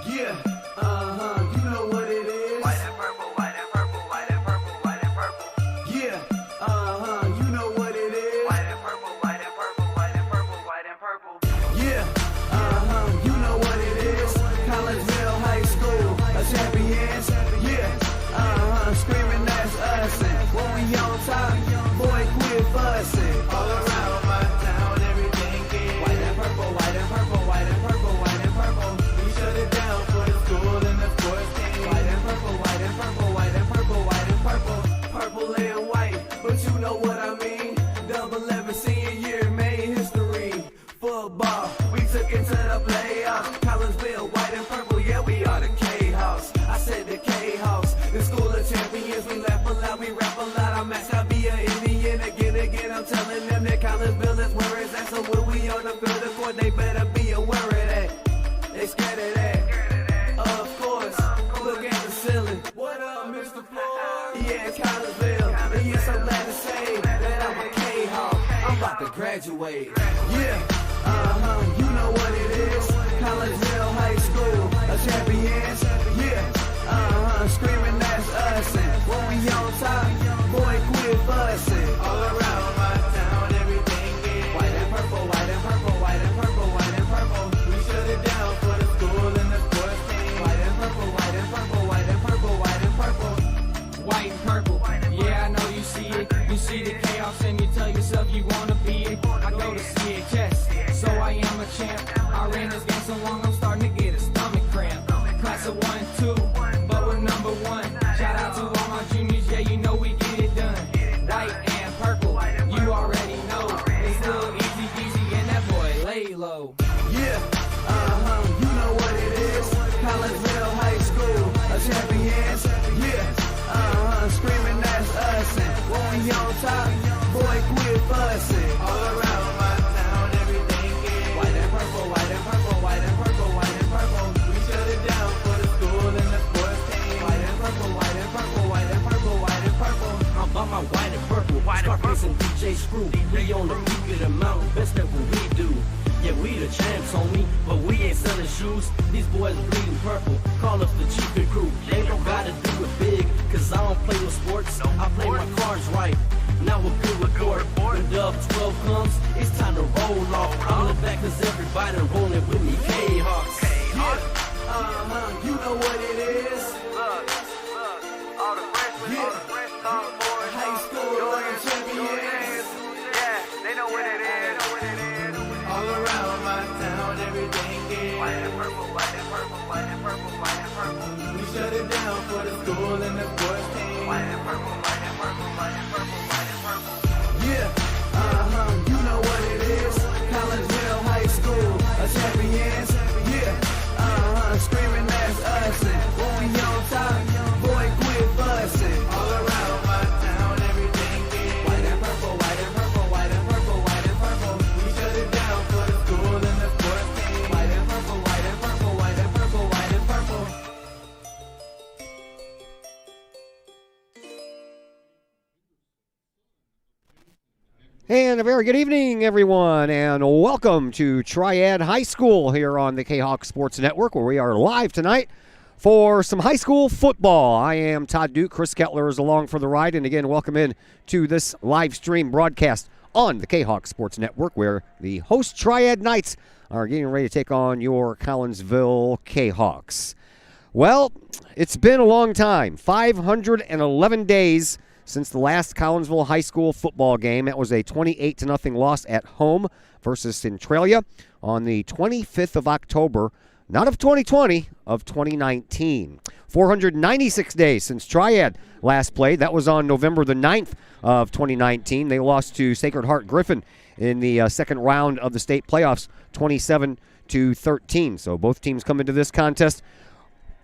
Yeah, you know what it is. White and purple, white and purple, white and purple, white and purple. Yeah, you know what it is. White and purple, white and purple, white and purple, white and purple. Yeah, you know what it is. Collegeville High School, a champions. Yeah, screaming that's us. And when we on top, boy, quit fussing. All around my town, everything is white and purple, white and purple, white and purple, white and purple. We shut it down for the school and the sports team. White and purple, white and purple, white and purple, white and purple. Purple and white, but you know what I mean. Double 11 senior year made history. Football, we took it to the playoffs. Collegeville, white and purple, yeah, we are the K-House. I said the K-House, the school of champions. We laugh a lot, we rap a lot. I'm at I be an Indian again. I'm telling them that Collegeville is where it's at. So when we on the field of court, they better be aware of that. They scared of that. Of course, look at the ceiling. What up, Mr. Floyd? Yeah, it's Collegeville. And yes, I'm glad to say that I'm a K-Hawk. I'm about to graduate. Yeah, you know what it is. Collegeville High School, a champions. Yeah, screaming that's us. And when we on top, boy, quit fussing. All around my town, everything is white and purple, white and purple, white and purple, white and purple. We shut it down for the school and the sports team. White and purple, white and purple, white and purple, white and purple. White and purple, yeah, I know you see it. You see the chaos and you tell yourself you wanna be it. I go to CHS, so I am a champ. I ran this game so long, I'm starting to get a stomach cramp. Class of 1, 2, but we're number 1. Shout out to all my juniors, yeah, you know we get it done. White and purple, you already know. It's little easy peasy and that boy lay low. Yeah, you know what it is. Collegeville High School, a champions. Yeah, screaming that's us. And when we on top, boy, quit fussing. All around my town, everything is white and purple, white and purple, white and purple, white and purple. We shut it down for the school and the sports team. White and purple, white and purple, white and purple, white and purple. I'm about my white and purple, Scarface and DJ Screw. We on the peak of the mountain, best at what we do. Yeah, we the champs, homie, but we ain't selling shoes. These boys bleeding purple, call us the chiefin' crew. They don't gotta do it big, cause I don't play with sports. I play my cards right. Now a good report. When Dub 12 comes, it's time to roll off. I'm in the back cause everybody rolling with me. K-Hawks. Yeah, you know what it is. Look, all the freshmen, all the fresh sophomores, High school, champions. yeah, they know what it is. All around my town, everything is White and purple, white and purple, white and purple, white and purple. we shut it down for the school and the sports team. White and purple, white and purple, white and purple, white and purple. Yeah, you know what it is. Collegeville High School, a champions. Yeah, screaming that's us. And when we on top, boy, quit fussing. All around my town, everything is white and purple, white and purple, white and purple, white and purple. We shut it down for the school and the sports team. White and purple, white and purple, white and purple, white and purple. And a very good evening, everyone, and welcome to Triad High School here on the Kahok Sports Network, where we are live tonight for some high school football. I am Todd Duke. Chris Kettler is along for the ride, and again, welcome in to this live stream broadcast on the Kahok Sports Network, where the host Triad Knights are getting ready to take on your Collinsville Kahawks. Well, it's been a long time, 511 days since the last Collinsville High School football game. That was a 28-0 loss at home versus Centralia on the 25th of October, not of 2020, of 2019. 496 days since Triad last played. That was on November the 9th of 2019. They lost to Sacred Heart Griffin in the second round of the state playoffs, 27-13. So both teams come into this contest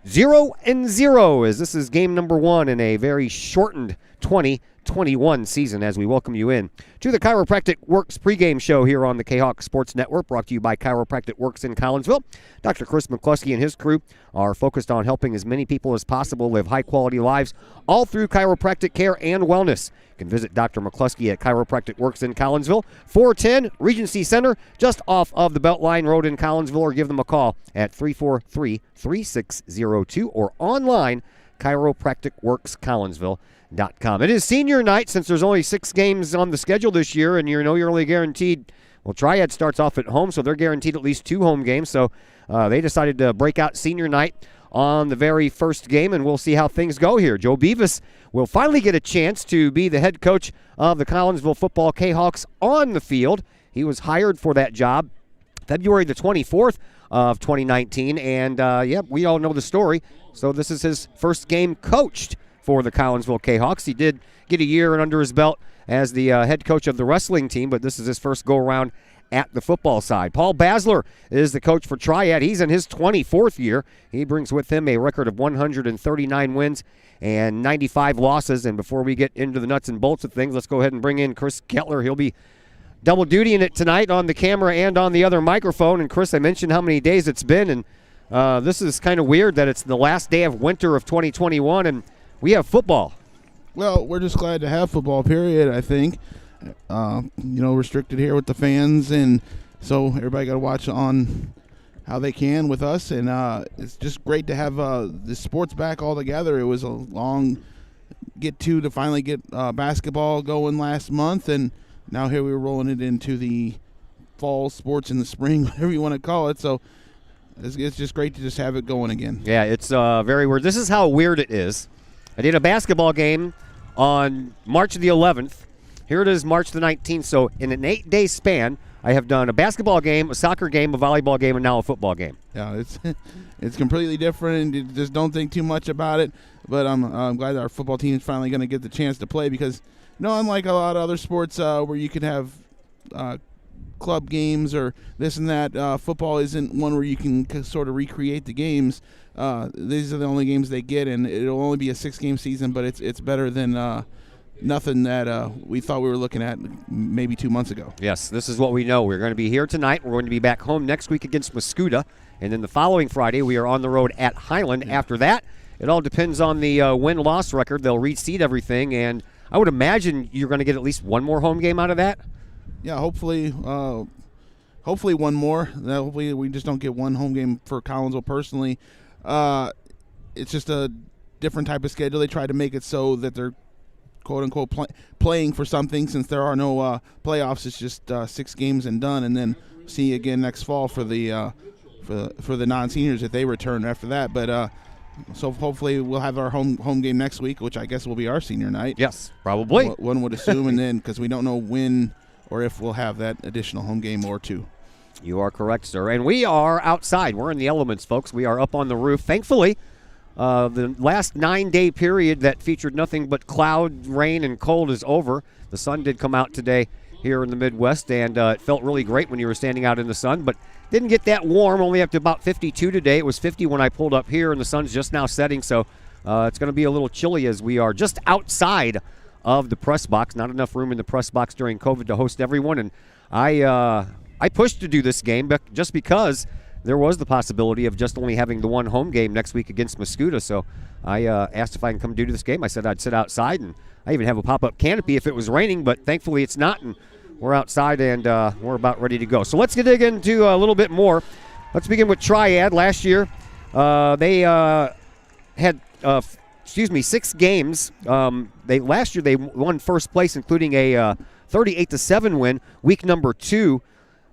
0-0, as this is game number 1 in a very shortened 20 2021 season as we welcome you in to the Chiropractic Works pregame show here on the Kahok Sports Network, brought to you by Chiropractic Works in Collinsville. Dr. Chris McCluskey and his crew are focused on helping as many people as possible live high-quality lives all through chiropractic care and wellness. You can visit Dr. McCluskey at Chiropractic Works in Collinsville, 410 Regency Center, just off of the Beltline Road in Collinsville, or give them a call at 343-3602 or online chiropracticworkscollinsville.com. It is senior night since there's only 6 games on the schedule this year, and you're only guaranteed. Well, Triad starts off at home, so they're guaranteed at least 2 home games. So they decided to break out senior night on the very first game, and we'll see how things go here. Joe Beavis will finally get a chance to be the head coach of the Collinsville football Kahawks on the field. He was hired for that job February the 24th of 2019, and we all know the story. So this is his first game coached for the Collinsville Kahawks. He did get a year under his belt as the head coach of the wrestling team, but this is his first go-around at the football side. Paul Basler is the coach for Triad. He's in his 24th year. He brings with him a record of 139 wins and 95 losses. And before we get into the nuts and bolts of things, let's go ahead and bring in Chris Kettler. He'll be double dutying it tonight on the camera and on the other microphone. And Chris, I mentioned how many days it's been, and this is kind of weird that it's the last day of winter of 2021, and we have football. Well, we're just glad to have football, period, I think. Restricted here with the fans, and so everybody got to watch on how they can with us, and it's just great to have the sports back all together. It was a long to finally get basketball going last month, and now here we're rolling it into the fall sports in the spring, whatever you want to call it. So it's just great to just have it going again. Yeah, it's very weird. This is how weird it is. I did a basketball game on March the 11th. Here it is, March the 19th. So in an 8-day span, I have done a basketball game, a soccer game, a volleyball game, and now a football game. Yeah, it's completely different, and just don't think too much about it. But I'm glad our football team is finally going to get the chance to play because, unlike a lot of other sports where you could have club games or this and that, football isn't one where you can sort of recreate the games. These are the only games they get, and it'll only be a 6-game season, but it's better than nothing that we thought we were looking at maybe 2 months ago. Yes, this is what we know. We're going to be here tonight. We're going to be back home next week against Muscuda, and then the following Friday we are on the road at Highland. Yeah. After that, it all depends on the win-loss record. They'll reseed everything, and I would imagine you're going to get at least one more home game out of that. Yeah, hopefully one more. Hopefully we just don't get one home game for Collinsville personally. It's just a different type of schedule. They try to make it so that they're quote-unquote playing for something, since there are no playoffs. It's just 6 games and done, and then see you again next fall for the non-seniors if they return after that. But so hopefully we'll have our home game next week, which I guess will be our senior night. Yes, probably. One would assume, and then because we don't know when or if we'll have that additional home game or 2. You are correct, sir. And we are outside. We're in the elements, folks. We are up on the roof. Thankfully, the last 9-day period that featured nothing but cloud, rain, and cold is over. The sun did come out today here in the Midwest, and it felt really great when you were standing out in the sun, but didn't get that warm, only up to about 52 today. It was 50 when I pulled up here, and the sun's just now setting, so it's going to be a little chilly as we are just outside of the press box. Not enough room in the press box during COVID to host everyone, and I pushed to do this game just because there was the possibility of just only having the one home game next week against Muscuda. So I asked if I can come do this game. I said I'd sit outside, and I even have a pop-up canopy if it was raining, but thankfully it's not, and we're outside, and we're about ready to go. So let's dig into a little bit more. Let's begin with Triad. Last year, they had 6 games. Last year they won first place, including a 38-7 win, week number 2.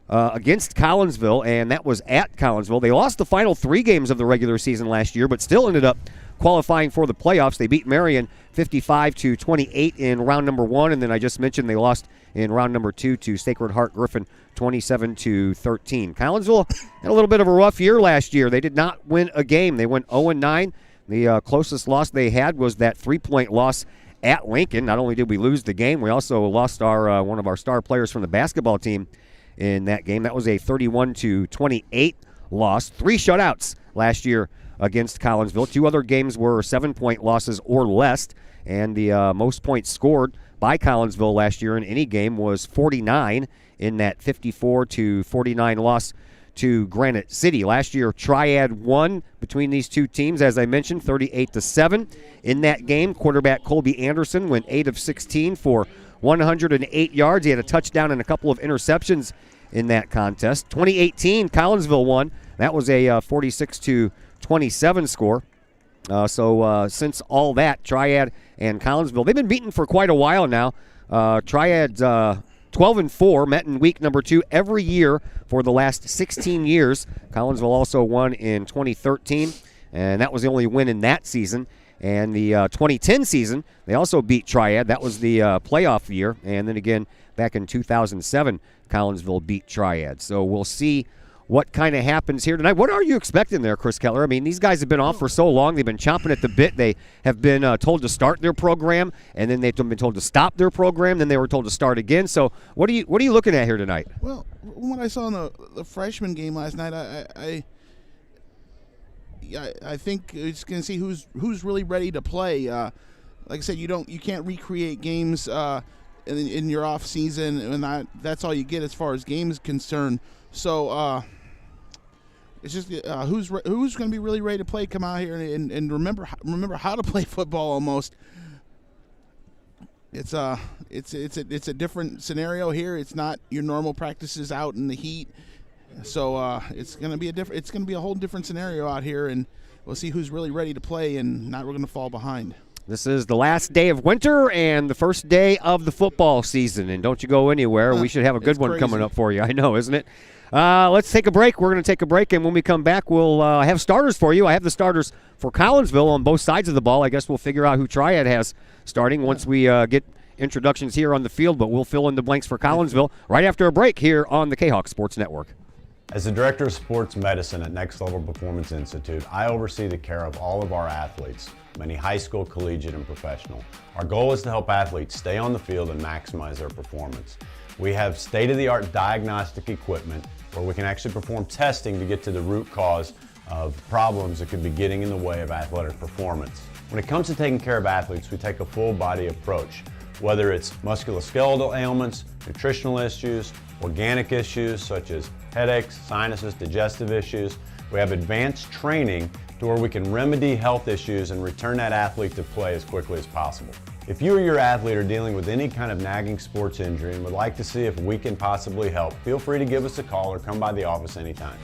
Against Collinsville, and that was at Collinsville. They lost the final 3 games of the regular season last year, but still ended up qualifying for the playoffs. They beat Marion 55-28 in round number 1, and then I just mentioned they lost in round number 2 to Sacred Heart Griffin 27-13. Collinsville had a little bit of a rough year last year. They did not win a game. They went 0-9. The closest loss they had was that 3-point loss at Lincoln. Not only did we lose the game, we also lost our one of our star players from the basketball team in that game. That was a 31-28 loss. 3 shutouts last year against Collinsville. 2 other games were 7-point losses or less, and the most points scored by Collinsville last year in any game was 49 in that 54-49 loss to Granite City. Last year, Triad won between these two teams, as I mentioned, 38-7. In that game, quarterback Colby Anderson went 8 of 16 for 108 yards. He had a touchdown and a couple of interceptions in that contest. 2018, Collinsville won. That was a 46-27 score. So since all that, Triad and Collinsville, they've been beaten for quite a while now. Triad's 12-4, met in week number 2 every year for the last 16 years. Collinsville also won in 2013, and that was the only win in that season. And the 2010 season, they also beat Triad. That was the playoff year. And then again, back in 2007, Collinsville beat Triad. So we'll see what kind of happens here tonight. What are you expecting there, Chris Keller? I mean, these guys have been off for so long. They've been chomping at the bit. They have been told to start their program, and then they've been told to stop their program. Then they were told to start again. So what are you looking at here tonight? Well, what I saw in the freshman game last night, I think it's going to see who's really ready to play. Like I said, you can't recreate games in your off season, and that's all you get as far as games concerned. So it's just who's going to be really ready to play, come out here and remember how to play football. Almost, it's a different scenario here. It's not your normal practices out in the heat. So it's going to be a whole different scenario out here, and we'll see who's really ready to play and not going to fall behind. This is the last day of winter and the first day of the football season, and don't you go anywhere. We should have a good one coming up for you. I know, isn't it? Let's take a break. We're going to take a break, and when we come back, we'll have starters for you. I have the starters for Collinsville on both sides of the ball. I guess we'll figure out who Triad has starting once we get introductions here on the field, but we'll fill in the blanks for Collinsville right after a break here on the Kahok Sports Network. As the Director of Sports Medicine at Next Level Performance Institute, I oversee the care of all of our athletes, many high school, collegiate, and professional. Our goal is to help athletes stay on the field and maximize their performance. We have state-of-the-art diagnostic equipment where we can actually perform testing to get to the root cause of problems that could be getting in the way of athletic performance. When it comes to taking care of athletes, we take a full-body approach, whether it's musculoskeletal ailments, nutritional issues, organic issues such as headaches, sinuses, digestive issues. We have advanced training to where we can remedy health issues and return that athlete to play as quickly as possible. If you or your athlete are dealing with any kind of nagging sports injury and would like to see if we can possibly help, feel free to give us a call or come by the office anytime.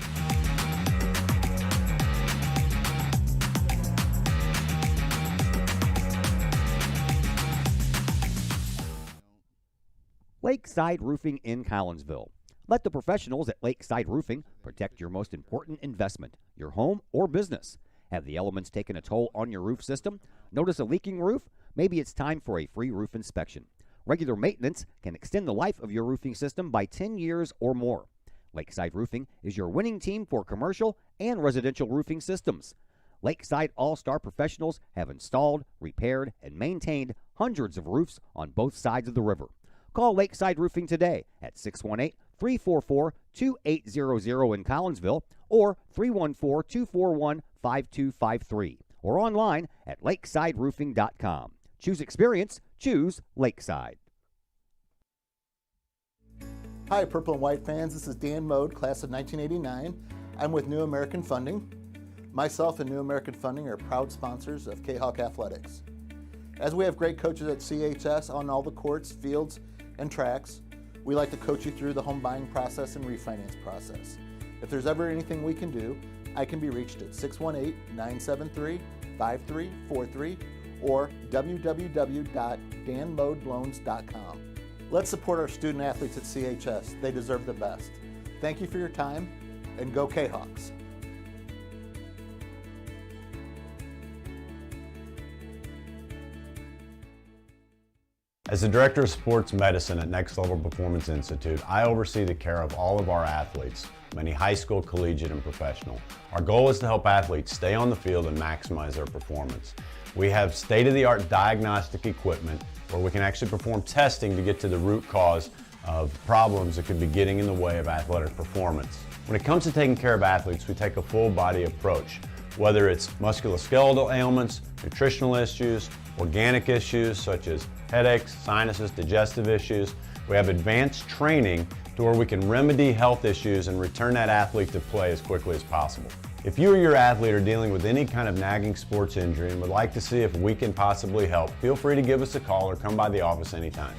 Lakeside Roofing in Collinsville. Let the professionals at Lakeside Roofing protect your most important investment, your home or business. Have the elements taken a toll on your roof system? Notice a leaking roof? Maybe it's time for a free roof inspection. Regular maintenance can extend the life of your roofing system by 10 years or more. Lakeside Roofing is your winning team for commercial and residential roofing systems. Lakeside All-Star professionals have installed, repaired, and maintained hundreds of roofs on both sides of the river. Call Lakeside Roofing today at 618-344-2800 in Collinsville or 314-241-5253 or online at lakesideroofing.com. Choose experience, choose Lakeside. Hi, Purple and White fans. This is Dan Mode, class of 1989. I'm with New American Funding. Myself and New American Funding are proud sponsors of Kahok Athletics. As we have great coaches at CHS on all the courts, fields, and tracks, we like to coach you through the home buying process and refinance process. If there's ever anything we can do, I can be reached at 618-973-5343 or www.danmodeloans.com. Let's support our student athletes at CHS. They deserve the best. Thank you for your time, and go Kahawks. As the Director of Sports Medicine at Next Level Performance Institute, I oversee the care of all of our athletes, many high school, collegiate, and professional. Our goal is to help athletes stay on the field and maximize their performance. We have state-of-the-art diagnostic equipment where we can actually perform testing to get to the root cause of problems that could be getting in the way of athletic performance. When it comes to taking care of athletes, we take a full-body approach, Whether it's musculoskeletal ailments, nutritional issues, organic issues such as headaches, sinuses, digestive issues, we have advanced training to where we can remedy health issues and return that athlete to play as quickly as possible. If you or your athlete are dealing with any kind of nagging sports injury and would like to see if we can possibly help, feel free to give us a call or come by the office anytime.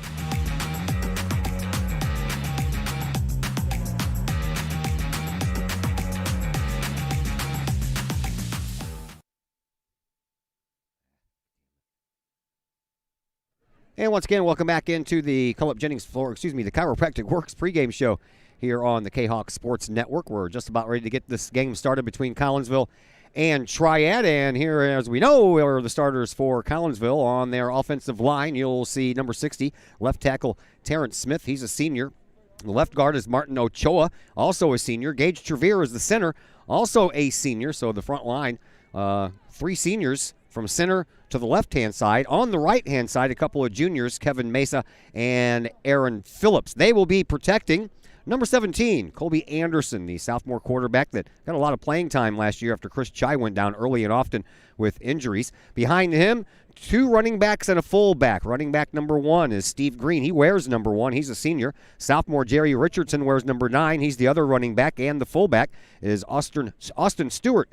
And once again, welcome back into the the Chiropractic Works pregame show here on the Kahok Sports Network. We're just about ready to get this game started between Collinsville and Triad. And here, as we know, are the starters for Collinsville. On their offensive line, you'll see number 60, left tackle Terrence Smith. He's a senior. The left guard is Martin Ochoa, also a senior. Gage Trevere is the center, also a senior. So the front line, 3 seniors from center to the left-hand side. On the right-hand side, a couple of juniors, Kevin Mesa and Aaron Phillips. They will be protecting number 17, Colby Anderson, the sophomore quarterback that got a lot of playing time last year after Chris Chai went down early and often with injuries. Behind him, 2 running backs and a fullback. Running back number 1 is Steve Green. He wears number 1. He's a senior. Sophomore Jerry Richardson wears number 9. He's the other running back, and the fullback is Austin Stewart,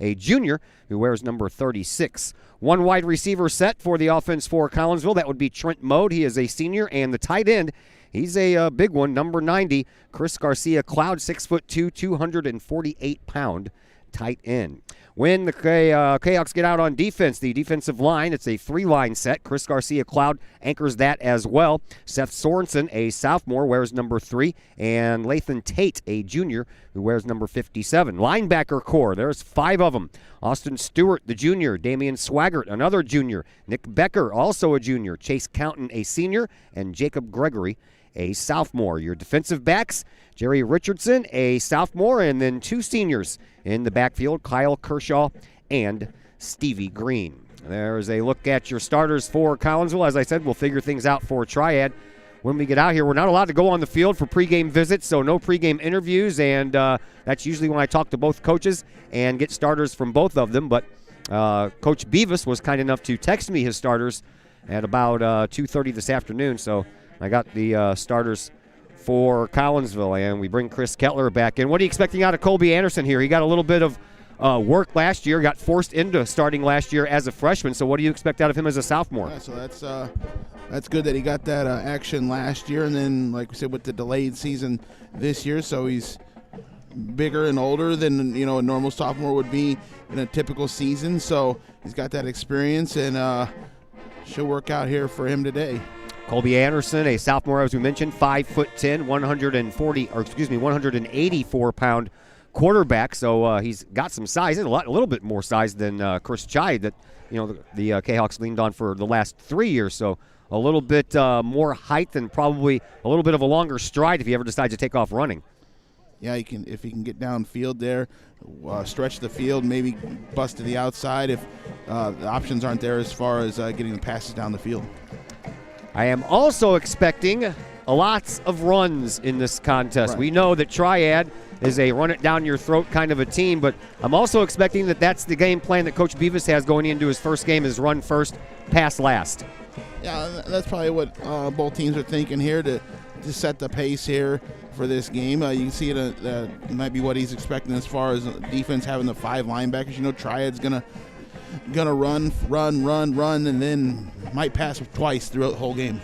a junior who wears number 36. 1 wide receiver set for the offense for Collinsville. That would be Trent Mode. He is a senior, and the tight end, he's a big one, number 90, Chris Garcia Cloud, 6'2", 248-pound tight end. When the Kahawks get out on defense, the defensive line, it's a 3-line set. Chris Garcia Cloud anchors that as well. Seth Sorensen, a sophomore, wears number 3, and Lathan Tate, a junior, who wears number 57. Linebacker core, there's 5 of them. Austin Stewart, the junior. Damian Swaggart, another junior. Nick Becker, also a junior. Chase Counton, a senior, and Jacob Gregory, a sophomore. Your defensive backs, Jerry Richardson, a sophomore, and then 2 seniors in the backfield, Kyle Kershaw and Stevie Green. There's a look at your starters for Collinsville. As I said, we'll figure things out for Triad when we get out here. We're not allowed to go on the field for pregame visits, so no pregame interviews, and that's usually when I talk to both coaches and get starters from both of them. But Coach Beavis was kind enough to text me his starters at about 2:30 this afternoon, so I got the starters for Collinsville, and we bring Chris Kettler back in. What are you expecting out of Colby Anderson here? He got a little bit of work last year, got forced into starting last year as a freshman, so what do you expect out of him as a sophomore? Yeah, so that's good that he got that action last year, and then, like we said, with the delayed season this year, so he's bigger and older than a normal sophomore would be in a typical season, so he's got that experience, and should work out here for him today. Colby Anderson, a sophomore, as we mentioned, 5'10", 184-pound quarterback. So he's got some size, and a little bit more size than Chris Chai that the Kahawks leaned on for the last 3 years. So a little bit more height and probably a little bit of a longer stride if he ever decides to take off running. Yeah, if he can get downfield there, stretch the field, maybe bust to the outside if the options aren't there as far as getting the passes down the field. I am also expecting lots of runs in this contest. Right. We know that Triad is a run-it-down-your-throat kind of a team, but I'm also expecting that that's the game plan that Coach Beavis has going into his first game is run first, pass last. Yeah, that's probably what both teams are thinking here to set the pace here for this game. You can see it might be what he's expecting as far as defense having the 5 linebackers. Triad's gonna run, and then might pass twice throughout the whole game.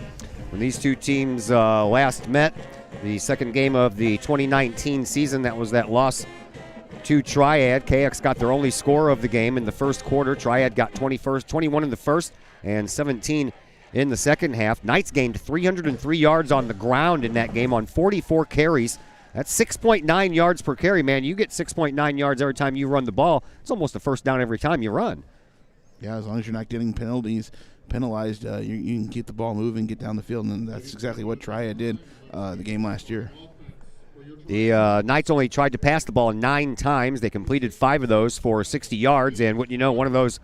When these two teams last met, the second game of the 2019 season, that was that loss to Triad. KX got their only score of the game in the first quarter. Triad got 21 in the first and 17 in the second half. Knights gained 303 yards on the ground in that game on 44 carries. That's 6.9 yards per carry, man. You get 6.9 yards every time you run the ball. It's almost a first down every time you run. Yeah, as long as you're not getting penalized, you can keep the ball moving, get down the field, and that's exactly what Triad did the game last year. The Knights only tried to pass the ball 9 times. They completed 5 of those for 60 yards, and one of those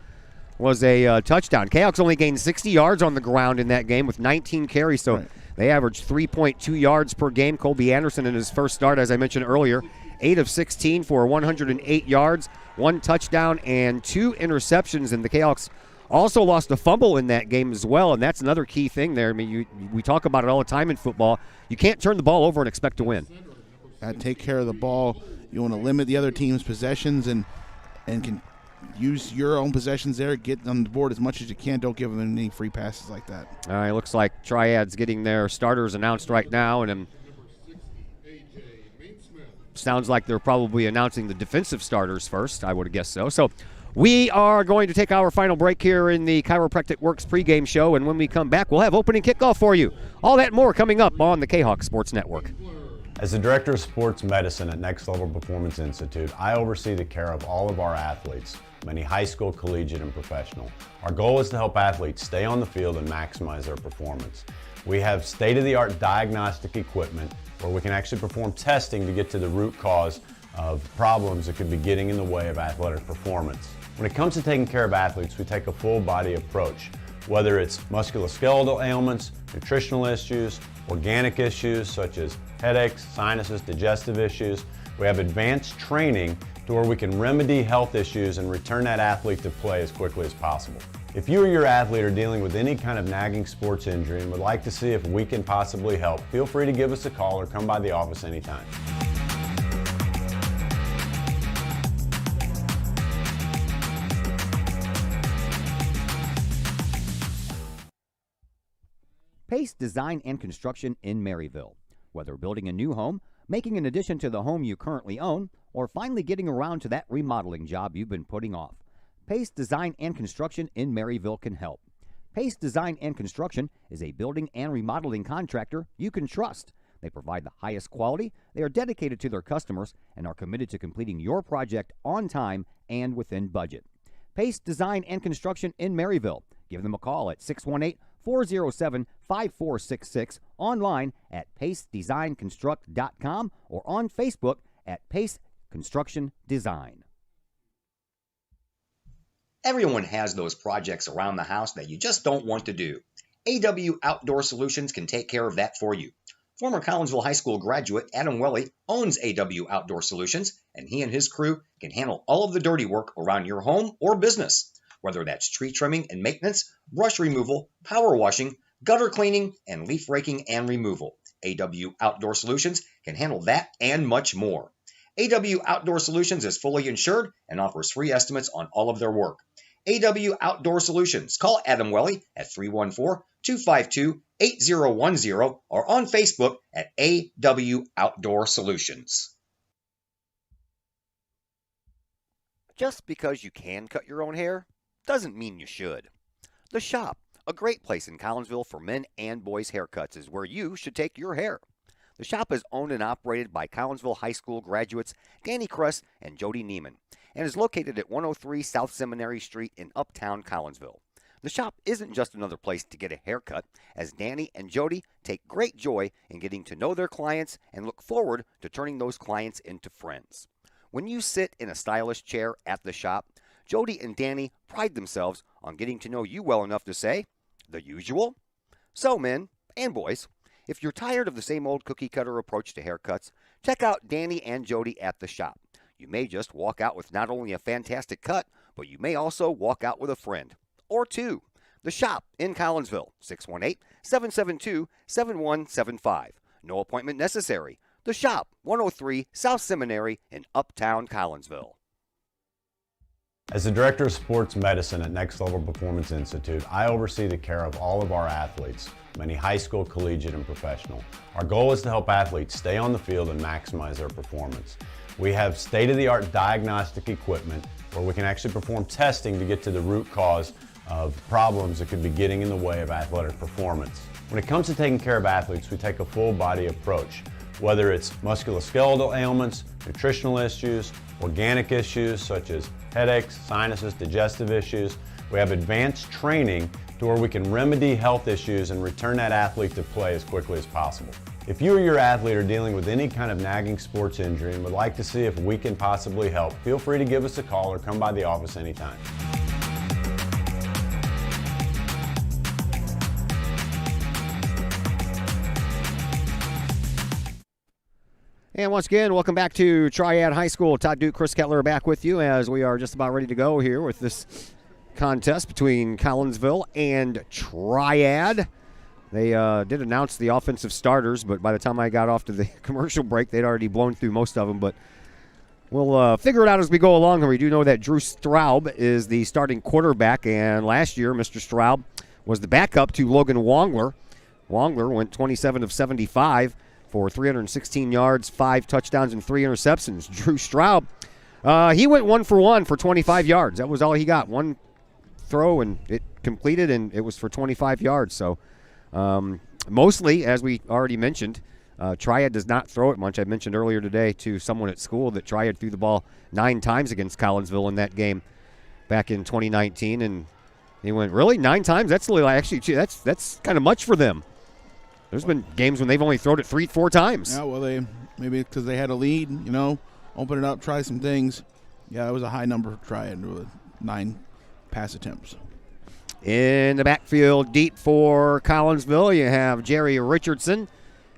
was a touchdown. Kahawks only gained 60 yards on the ground in that game with 19 carries, so right. They averaged 3.2 yards per game. Colby Anderson in his first start, as I mentioned earlier, 8 of 16 for 108 yards, 1 touchdown, and 2 interceptions. And the Kahawks also lost a fumble in that game as well, and that's another key thing there. I mean, we talk about it all the time in football. You can't turn the ball over and expect to win. Take care of the ball. You want to limit the other team's possessions and can use your own possessions there. Get on the board as much as you can. Don't give them any free passes like that. All right, looks like Triad's getting their starters announced right now, and sounds like they're probably announcing the defensive starters first. I would have guessed so. So we are going to take our final break here in the Chiropractic Works pregame show, and when we come back, we'll have opening kickoff for you. All that and more coming up on the Kahok Sports Network. As the Director of Sports Medicine at Next Level Performance Institute, I oversee the care of all of our athletes, many high school, collegiate, and professional. Our goal is to help athletes stay on the field and maximize their performance. We have state-of-the-art diagnostic equipment where we can actually perform testing to get to the root cause of problems that could be getting in the way of athletic performance. When it comes to taking care of athletes, we take a full-body approach, whether it's musculoskeletal ailments, nutritional issues, organic issues such as headaches, sinuses, digestive issues. We have advanced training to where we can remedy health issues and return that athlete to play as quickly as possible. If you or your athlete are dealing with any kind of nagging sports injury and would like to see if we can possibly help, feel free to give us a call or come by the office anytime. Pace Design and Construction in Maryville. Whether building a new home, making an addition to the home you currently own, or finally getting around to that remodeling job you've been putting off, Pace Design and Construction in Maryville can help. Pace Design and Construction is a building and remodeling contractor you can trust. They provide the highest quality, they are dedicated to their customers, and are committed to completing your project on time and within budget. Pace Design and Construction in Maryville. Give them a call at 618-407-5466, online at pacedesignconstruct.com, or on Facebook at Pace Construction Design. Everyone has those projects around the house that you just don't want to do. AW Outdoor Solutions can take care of that for you. Former Collinsville High School graduate Adam Welly owns AW Outdoor Solutions, and he and his crew can handle all of the dirty work around your home or business. Whether that's tree trimming and maintenance, brush removal, power washing, gutter cleaning, and leaf raking and removal, AW Outdoor Solutions can handle that and much more. AW Outdoor Solutions is fully insured and offers free estimates on all of their work. AW Outdoor Solutions. Call Adam Welly at 314-252-8010 or on Facebook at AW Outdoor Solutions. Just because you can cut your own hair doesn't mean you should. The Shop, a great place in Collinsville for men and boys haircuts, is where you should take your hair. The Shop is owned and operated by Collinsville High School graduates Danny Kress and Jody Neiman, and is located at 103 South Seminary Street in Uptown Collinsville. The Shop isn't just another place to get a haircut, as Danny and Jody take great joy in getting to know their clients and look forward to turning those clients into friends. When you sit in a stylish chair at the Shop, Jody and Danny pride themselves on getting to know you well enough to say, "The usual?" So, men and boys, if you're tired of the same old cookie-cutter approach to haircuts, check out Danny and Jody at the Shop. You may just walk out with not only a fantastic cut, but you may also walk out with a friend. Or two. The Shop in Collinsville, 618-772-7175. No appointment necessary. The Shop, 103 South Seminary in Uptown Collinsville. As the Director of Sports Medicine at Next Level Performance Institute, I oversee the care of all of our athletes, many high school, collegiate, and professional. Our goal is to help athletes stay on the field and maximize their performance. We have state-of-the-art diagnostic equipment where we can actually perform testing to get to the root cause of problems that could be getting in the way of athletic performance. When it comes to taking care of athletes, we take a full-body approach, whether it's musculoskeletal ailments, nutritional issues, organic issues such as headaches, sinuses, digestive issues. We have advanced training to where we can remedy health issues and return that athlete to play as quickly as possible. If you or your athlete are dealing with any kind of nagging sports injury and would like to see if we can possibly help, feel free to give us a call or come by the office anytime. And once again, welcome back to Triad High School. Todd Duke, Chris Kettler back with you as we are just about ready to go here with this contest between Collinsville and Triad. They did announce the offensive starters, but by the time I got off to the commercial break, they'd already blown through most of them. But we'll figure it out as we go along. And we do know that Drew Straub is the starting quarterback, and last year Mr. Straub was the backup to Logan Wongler. Wongler went 27 of 75 for 316 yards, 5 touchdowns, and 3 interceptions. Drew Straub, he went 1 for 1 for 25 yards. That was all he got. One throw, and it completed, and it was for 25 yards. So mostly, as we already mentioned, Triad does not throw it much. I mentioned earlier today to someone at school that Triad threw the ball 9 times against Collinsville in that game back in 2019, and he went, really, 9 times? That's that's kind of much for them. There's been games when they've only thrown it 3-4 times. Yeah, well, they maybe because they had a lead, open it up, try some things. Yeah, it was a high number for Triad with 9 pass attempts. In the backfield, deep for Collinsville, you have Jerry Richardson.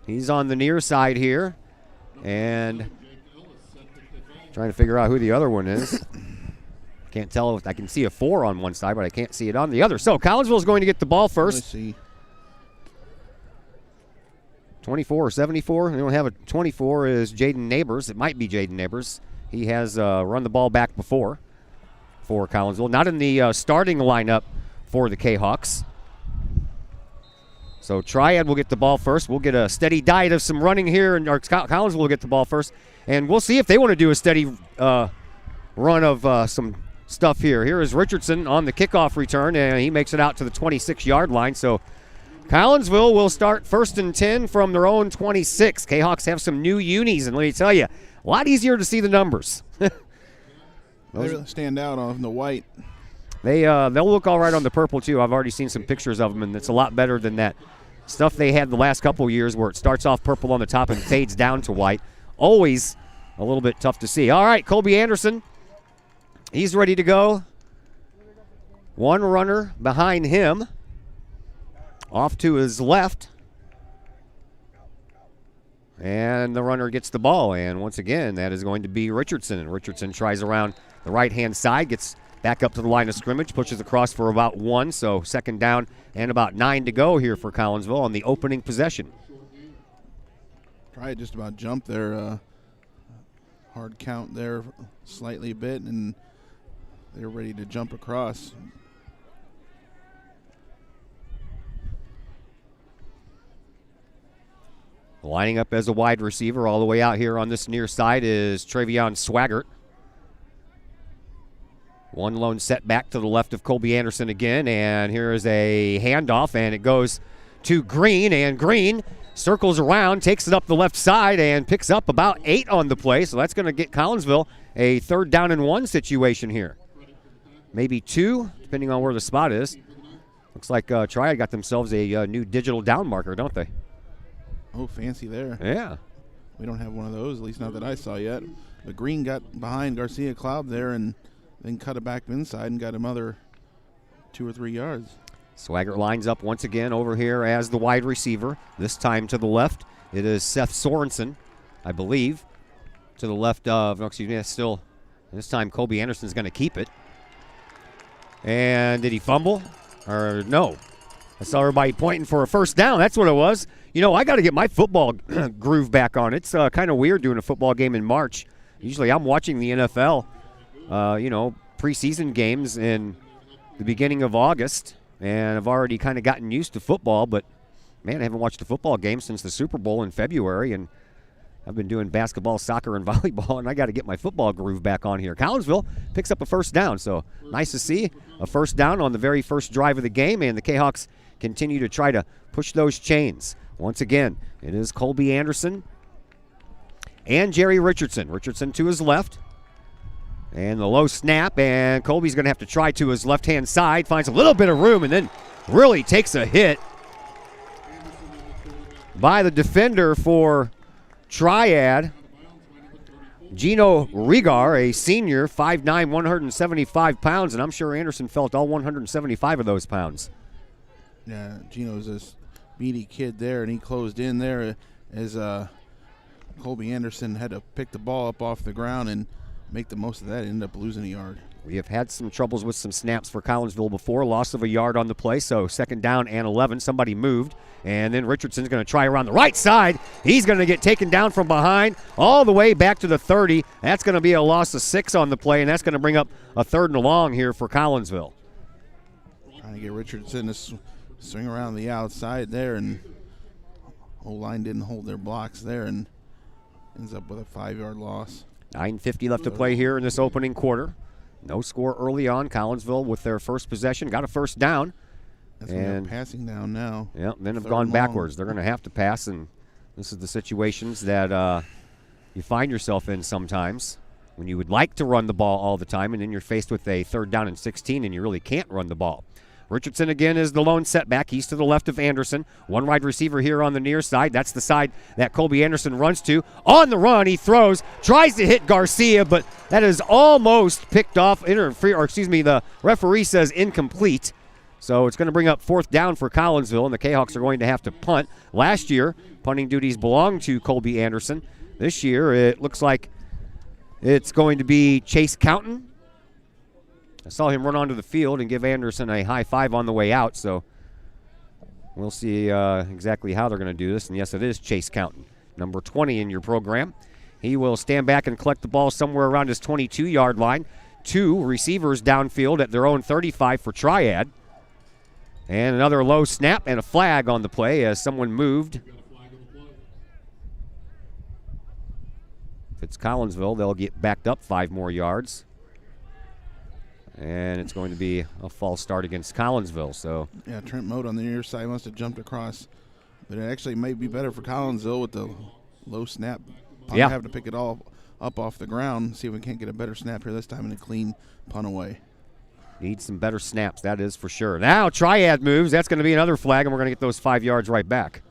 He's on the near side here, and trying to figure out who the other one is. Can't tell if I can see a 4 on one side, but I can't see it on the other. So Collinsville is going to get the ball first. Let's see. 24 or 74. They don't have a 24 is Jaden Neighbors. It might be Jaden Neighbors. He has run the ball back before for Collinsville. Not in the starting lineup for the Kahawks. So Triad will get the ball first. We'll get a steady diet of some running here, and Collinsville will get the ball first. And we'll see if they want to do a steady run of some stuff here. Here is Richardson on the kickoff return, and he makes it out to the 26-yard line. So Collinsville will start 1st and 10 from their own 26. Kahawks have some new unis, and let me tell you, a lot easier to see the numbers. They really stand out on the white. They'll look all right on the purple, too. I've already seen some pictures of them, and it's a lot better than that stuff they had the last couple years where it starts off purple on the top and fades down to white. Always a little bit tough to see. All right, Colby Anderson, he's ready to go. One runner behind him. Off to his left. And the runner gets the ball. And once again, that is going to be Richardson. And Richardson tries around the right-hand side, gets back up to the line of scrimmage, pushes across for about 1. So 2nd down and about 9 to go here for Collinsville on the opening possession. Tried just about jumped their hard count there slightly a bit, and they're ready to jump across. Lining up as a wide receiver all the way out here on this near side is Travion Swaggart. One lone setback to the left of Colby Anderson again, and here is a handoff, and it goes to Green, and Green circles around, takes it up the left side, and picks up about 8 on the play, so that's going to get Collinsville a 3rd down and 1 situation here. Maybe 2, depending on where the spot is. Looks like Triad got themselves a new digital down marker, don't they? Oh, fancy there. Yeah. We don't have one of those, at least not that I saw yet. But Green got behind Garcia Cloud there and then cut it back inside and got another 2 or 3 yards. Swaggart lines up once again over here as the wide receiver. This time to the left, it is Seth Sorensen, I believe. To the left of, no, excuse me, that's still, this time Colby Anderson's going to keep it. And did he fumble? Or no? I saw everybody pointing for a 1st down. That's what it was. I got to get my football groove back on. It's kind of weird doing a football game in March. Usually I'm watching the NFL, preseason games in the beginning of August, and I've already kind of gotten used to football, but, man, I haven't watched a football game since the Super Bowl in February, and I've been doing basketball, soccer, and volleyball, and I got to get my football groove back on here. Collinsville picks up a 1st down, so nice to see a 1st down on the very first drive of the game, and the Kahawks continue to try to push those chains. Once again, it is Colby Anderson and Jerry Richardson. Richardson to his left. And the low snap, and Colby's going to have to try to his left-hand side, finds a little bit of room, and then really takes a hit by the defender for Triad. Gino Regar, a senior, 5'9", 175 pounds, and I'm sure Anderson felt all 175 of those pounds. Yeah, Gino's this meaty kid there, and he closed in there as Colby Anderson had to pick the ball up off the ground and make the most of that. Ended up losing a yard. We have had some troubles with some snaps for Collinsville before. Loss of a yard on the play, so 2nd down and 11. Somebody moved, and then Richardson's going to try around the right side. He's going to get taken down from behind all the way back to the 30. That's going to be a loss of 6 on the play, and that's going to bring up a 3rd and long here for Collinsville. Trying to get Richardson to swing around the outside there, and O-line didn't hold their blocks there and ends up with a 5-yard loss. 9:50 left to play here in this opening quarter. No score early on. Collinsville with their first possession got a 1st down. That's when they're passing down now. Yeah, then have 3rd gone and long. backwards. They're going to have to pass, and this is the situations that you find yourself in sometimes when you would like to run the ball all the time, and then you're faced with a 3rd down and 16, and you really can't run the ball. Richardson again is the lone setback. He's to the left of Anderson. One wide receiver here on the near side. That's the side that Colby Anderson runs to. On the run, he throws, tries to hit Garcia, but that is almost picked off. The referee says incomplete. So it's going to bring up 4th down for Collinsville, and the Kahawks are going to have to punt. Last year, punting duties belonged to Colby Anderson. This year, it looks like it's going to be Chase Counton. I saw him run onto the field and give Anderson a high five on the way out, so we'll see exactly how they're going to do this. And yes, it is Chase Counton, number 20 in your program. He will stand back and collect the ball somewhere around his 22-yard line. 2 receivers downfield at their own 35 for Triad. And another low snap and a flag on the play as someone moved. If it's Collinsville, they'll get backed up 5 more yards. And it's going to be a false start against Collinsville. So yeah, Trent Mote on the near side must have jumped across. But it actually might be better for Collinsville with the low snap. Yeah. Have to pick it all up off the ground, see if we can't get a better snap here this time and a clean punt away. Need some better snaps, that is for sure. Now Triad moves. That's going to be another flag, and we're going to get those 5 yards right back.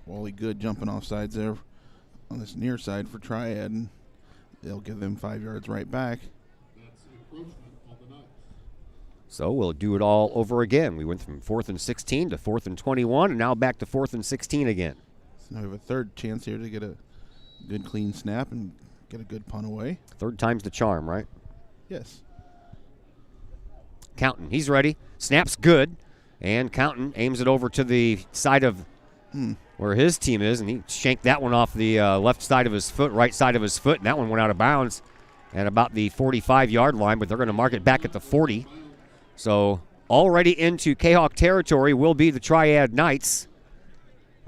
Wally Good jumping off sides there on this near side for Triad, and they'll give them 5 yards right back. So we'll do it all over again. We went from 4th and 16 to 4th and 21, and now back to 4th and 16 again. So now we have a 3rd chance here to get a good clean snap and get a good punt away. 3rd time's the charm, right? Yes. Counton, he's ready. Snap's good. And Counton aims it over to the side of where his team is, and he shanked that one off the left side of his foot, right side of his foot, and that one went out of bounds at about the 45-yard line, but they're going to mark it back at the 40. So already into Kahok territory will be the Triad Knights,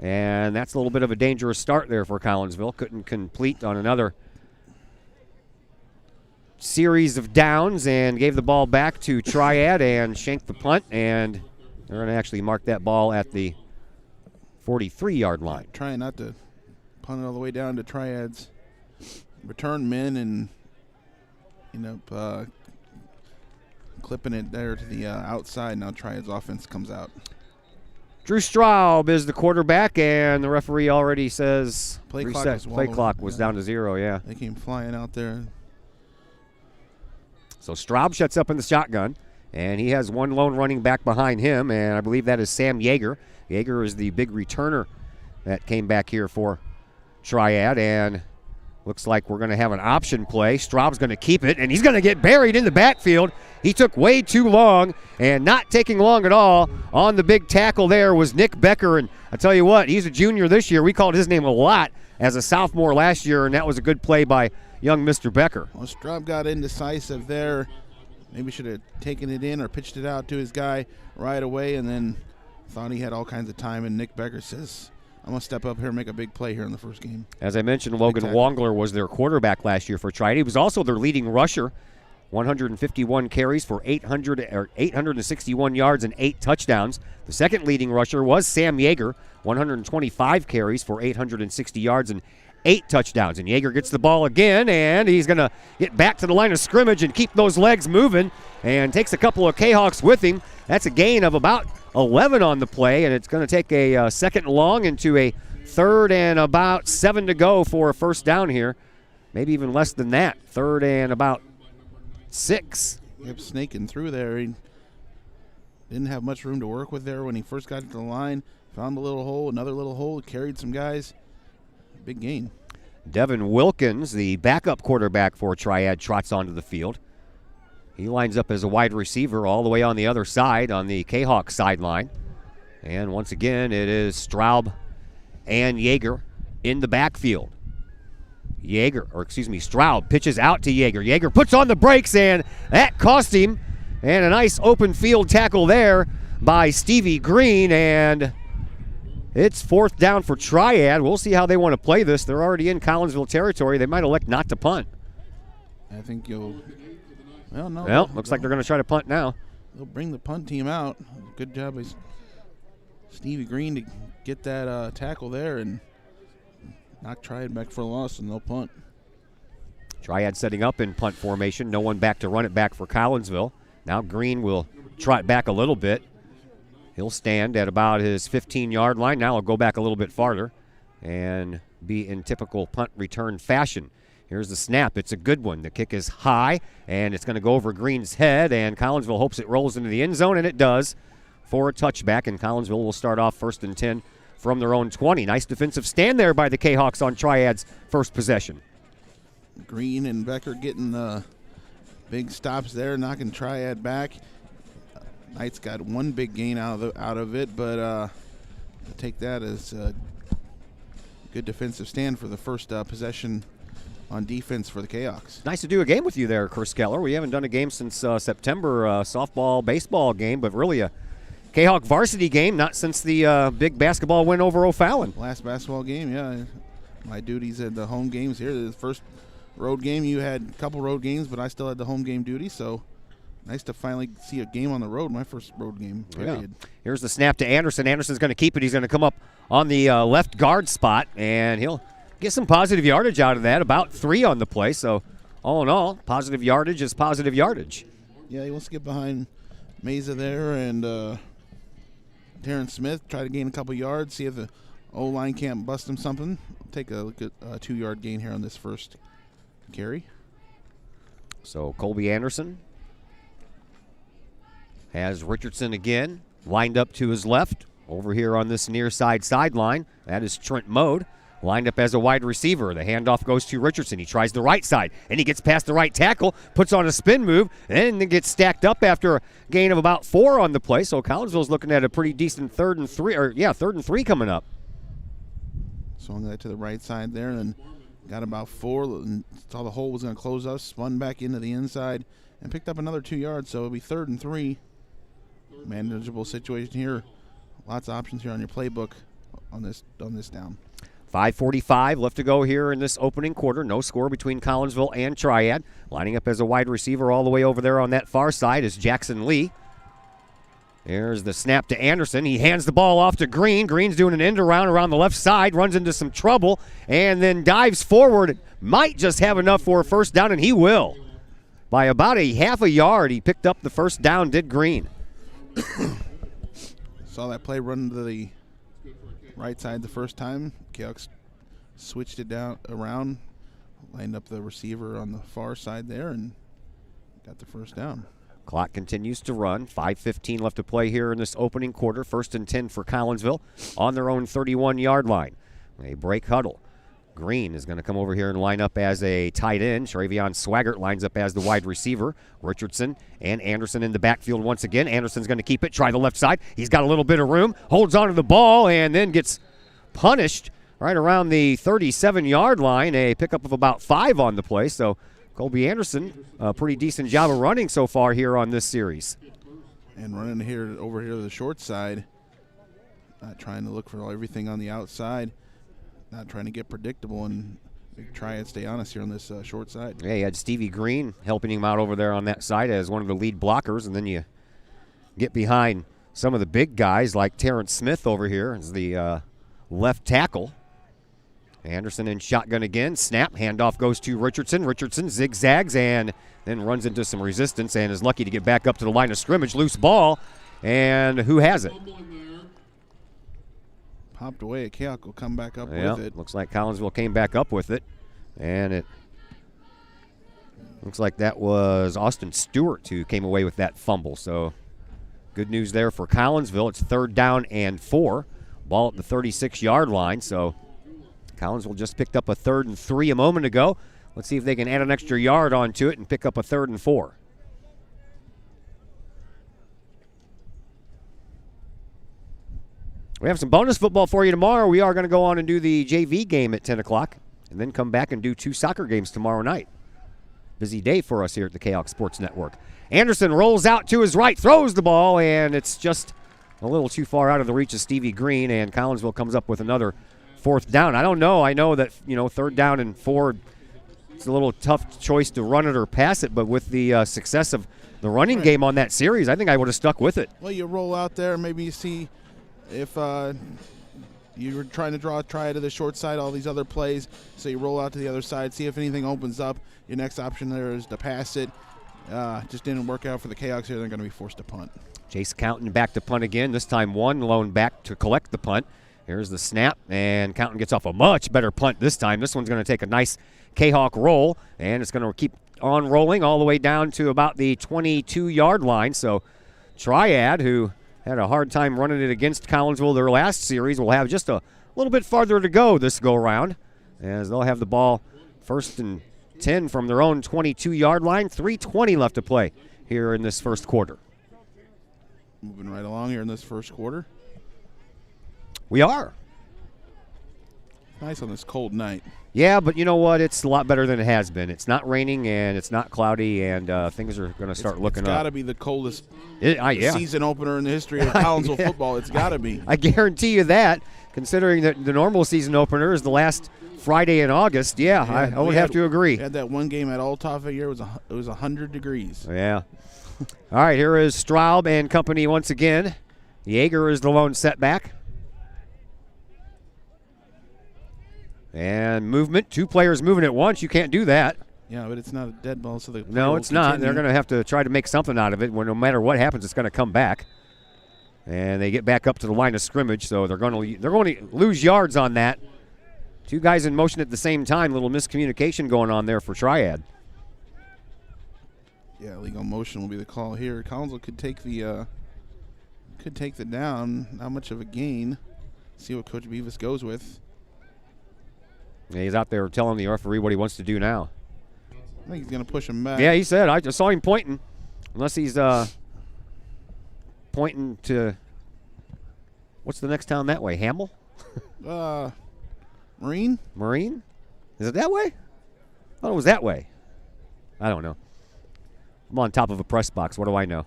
and that's a little bit of a dangerous start there for Collinsville. Couldn't complete on another series of downs and gave the ball back to Triad and shanked the punt, and they're going to actually mark that ball at the 43-yard line. Trying not to punt it all the way down to Triad's return men and clipping it there to the outside. Now Triad's offense comes out. Drew Straub is the quarterback, and the referee already says Play clock was down to 0, yeah. They came flying out there. So Straub shuts up in the shotgun, and he has one lone running back behind him, and I believe that is Sam Yeager. Yeager is the big returner that came back here for Triad, and looks like we're going to have an option play. Straub's going to keep it, and he's going to get buried in the backfield. He took way too long, and not taking long at all on the big tackle there was Nick Becker, and I tell you what, he's a junior this year. We called his name a lot as a sophomore last year, and that was a good play by young Mr. Becker. Well, Straub got indecisive there. Maybe should have taken it in or pitched it out to his guy right away, and then thought he had all kinds of time, and Nick Becker says, I'm going to step up here and make a big play here in the first game. As I mentioned, Logan Wongler was their quarterback last year for Triad. He was also their leading rusher, 151 carries for 861 yards and 8 touchdowns. The second leading rusher was Sam Yeager, 125 carries for 860 yards and 8 touchdowns. And Yeager gets the ball again, and he's going to get back to the line of scrimmage and keep those legs moving, and takes a couple of Kahawks with him. That's a gain of about 11 on the play, and it's going to take a 2nd and long into a 3rd and about 7 to go for a first down here. Maybe even less than that. 3rd and about 6. Kept snaking through there. He didn't have much room to work with there when he first got to the line. found a little hole, another little hole, carried some guys. Big gain. Devin Wilkins, the backup quarterback for Triad, trots onto the field. He lines up as a wide receiver all the way on the other side, on the Kahok sideline. And once again, it is Straub and Yeager in the backfield. Straub pitches out to Yeager. Yeager puts on the brakes, and that cost him. And a nice open field tackle there by Stevie Green, and it's 4th down for Triad. We'll see how they want to play this. They're already in Collinsville territory. They might elect not to punt. I think you'll. Well, no. Well, looks like they're going to try to punt now. They'll bring the punt team out. Good job by Stevie Green to get that tackle there and knock Triad back for a loss, and they'll punt. Triad setting up in punt formation. No one back to run it back for Collinsville. Now Green will trot back a little bit. He'll stand at about his 15-yard line. Now he'll go back a little bit farther and be in typical punt return fashion. Here's the snap. It's a good one. The kick is high, and it's going to go over Green's head, and Collinsville hopes it rolls into the end zone, and it does for a touchback, and Collinsville will start off 1st and 10 from their own 20. Nice defensive stand there by the Kahawks on Triad's first possession. Green and Becker getting big stops there, knocking Triad back. Knight's got one big gain out of it, but take that as a good defensive stand for the first possession on defense for the Kahawks. Nice to do a game with you there, Chris Keller. We haven't done a game since September, softball, baseball game, but really a Kahawk varsity game, not since the big basketball win over O'Fallon. Last basketball game, yeah. My duties at the home games here. The first road game, you had a couple road games, but I still had the home game duty, so nice to finally see a game on the road, my first road game, period. Yeah. Here's the snap to Anderson. Anderson's going to keep it. He's going to come up on the left guard spot, and he'll get some positive yardage out of that, about 3 on the play. So all in all, positive yardage is positive yardage. Yeah, he wants to get behind Mesa there, and Terrence Smith try to gain a couple yards, see if the O-line can't bust him something. Take a look at a 2-yard gain here on this first carry. So Colby Anderson has Richardson again lined up to his left over here on this near side sideline. That is Trent Mode lined up as a wide receiver. The handoff goes to Richardson. He tries the right side, and he gets past the right tackle, puts on a spin move, and then gets stacked up after a gain of about 4 on the play. So Collinsville's looking at a pretty decent 3rd and 3 coming up. Swung that to the right side there, and got about 4, and saw the hole was going to close up, spun back into the inside, and picked up another 2 yards, so it'll be 3rd and 3. Manageable situation here. Lots of options here on your playbook on this down. 5:45 left to go here in this opening quarter. No score between Collinsville and Triad. Lining up as a wide receiver all the way over there on that far side is Jackson Lee. There's the snap to Anderson. He hands the ball off to Green. Green's doing an end around the left side, runs into some trouble, and then dives forward. Might just have enough for a first down, and he will. By about a half a yard, he picked up the first down, did Green. Saw that play run to the right side the first time. Kahawks switched it around, lined up the receiver on the far side there, and got the first down. Clock continues to run. 5:15 left to play here in this opening quarter. 1st and 10 for Collinsville on their own 31-yard line. A break huddle. Green is going to come over here and line up as a tight end. Travion Swaggart lines up as the wide receiver. Richardson and Anderson in the backfield once again. Anderson's going to keep it, try the left side. He's got a little bit of room, holds onto the ball, and then gets punished right around the 37-yard line. A pickup of about 5 on the play. So Colby Anderson, a pretty decent job of running so far here on this series. And running over here to the short side. Not trying to look for everything on the outside. Not trying to get predictable and try and stay honest here on this short side. Yeah, you had Stevie Green helping him out over there on that side as one of the lead blockers, and then you get behind some of the big guys like Terrence Smith over here as the left tackle. Anderson in shotgun again. Snap. Handoff goes to Richardson. Richardson zigzags and then runs into some resistance and is lucky to get back up to the line of scrimmage. Loose ball. And who has it? Popped away. Kahok will come back up with it. Looks like Collinsville came back up with it. And it looks like that was Austin Stewart who came away with that fumble. So good news there for Collinsville. It's 3rd down and 4. Ball at the 36-yard line, so Collinsville just picked up a 3rd and 3 a moment ago. Let's see if they can add an extra yard onto it and pick up a 3rd and 4. We have some bonus football for you tomorrow. We are going to go on and do the JV game at 10 o'clock and then come back and do 2 soccer games tomorrow night. Busy day for us here at the Kahok Sports Network. Anderson rolls out to his right, throws the ball, and it's just a little too far out of the reach of Stevie Green, and Collinsville comes up with another 4th down. I don't know. I know that, 3rd down and 4, it's a little tough choice to run it or pass it, but with the success of the running game on that series, I think I would have stuck with it. Well, you roll out there, maybe you see if you were trying to draw a try to the short side, all these other plays, so you roll out to the other side, see if anything opens up. Your next option there is to pass it. Just didn't work out for the Cahoks here. They're going to be forced to punt. Chase Counton back to punt again. This time one lone back to collect the punt. Here's the snap, and Counton gets off a much better punt this time. This one's going to take a nice Kahok roll, and it's going to keep on rolling all the way down to about the 22-yard line. So Triad, who had a hard time running it against Collinsville their last series, will have just a little bit farther to go this go-round, as they'll have the ball 1st and 10 from their own 22-yard line. 3:20 left to play here in this first quarter. Moving right along here in this first quarter. We are. Nice on this cold night. Yeah, but you know what? It's a lot better than it has been. It's not raining, and it's not cloudy, and things are going to start looking up. It's got to be the coldest yeah. season opener in the history of Collinsville football. It's got to be. I guarantee you that, considering that the normal season opener is the last Friday in August. Yeah, I would have to agree. We had that one game at Althoff a year. It was 100 degrees. Yeah. All right, here is Straub and company once again. Yeager is the lone setback. And movement, 2 players moving at once. You can't do that. Yeah, but it's not a dead ball, so no, it's not. They're going to have to try to make something out of it. Where no matter what happens, it's going to come back. And they get back up to the line of scrimmage, so they're going to lose yards on that. 2 guys in motion at the same time. Little miscommunication going on there for Triad. Yeah, legal motion will be the call here. Collinsville could take the down. Not much of a gain. See what Coach Beavis goes with. Yeah, he's out there telling the referee what he wants to do now. I think he's going to push him back. Yeah, he said. I just saw him pointing. Unless he's pointing to, what's the next town that way? Hamel? Marine? Marine? Is it that way? I thought it was that way. I don't know. I'm on top of a press box. What do I know?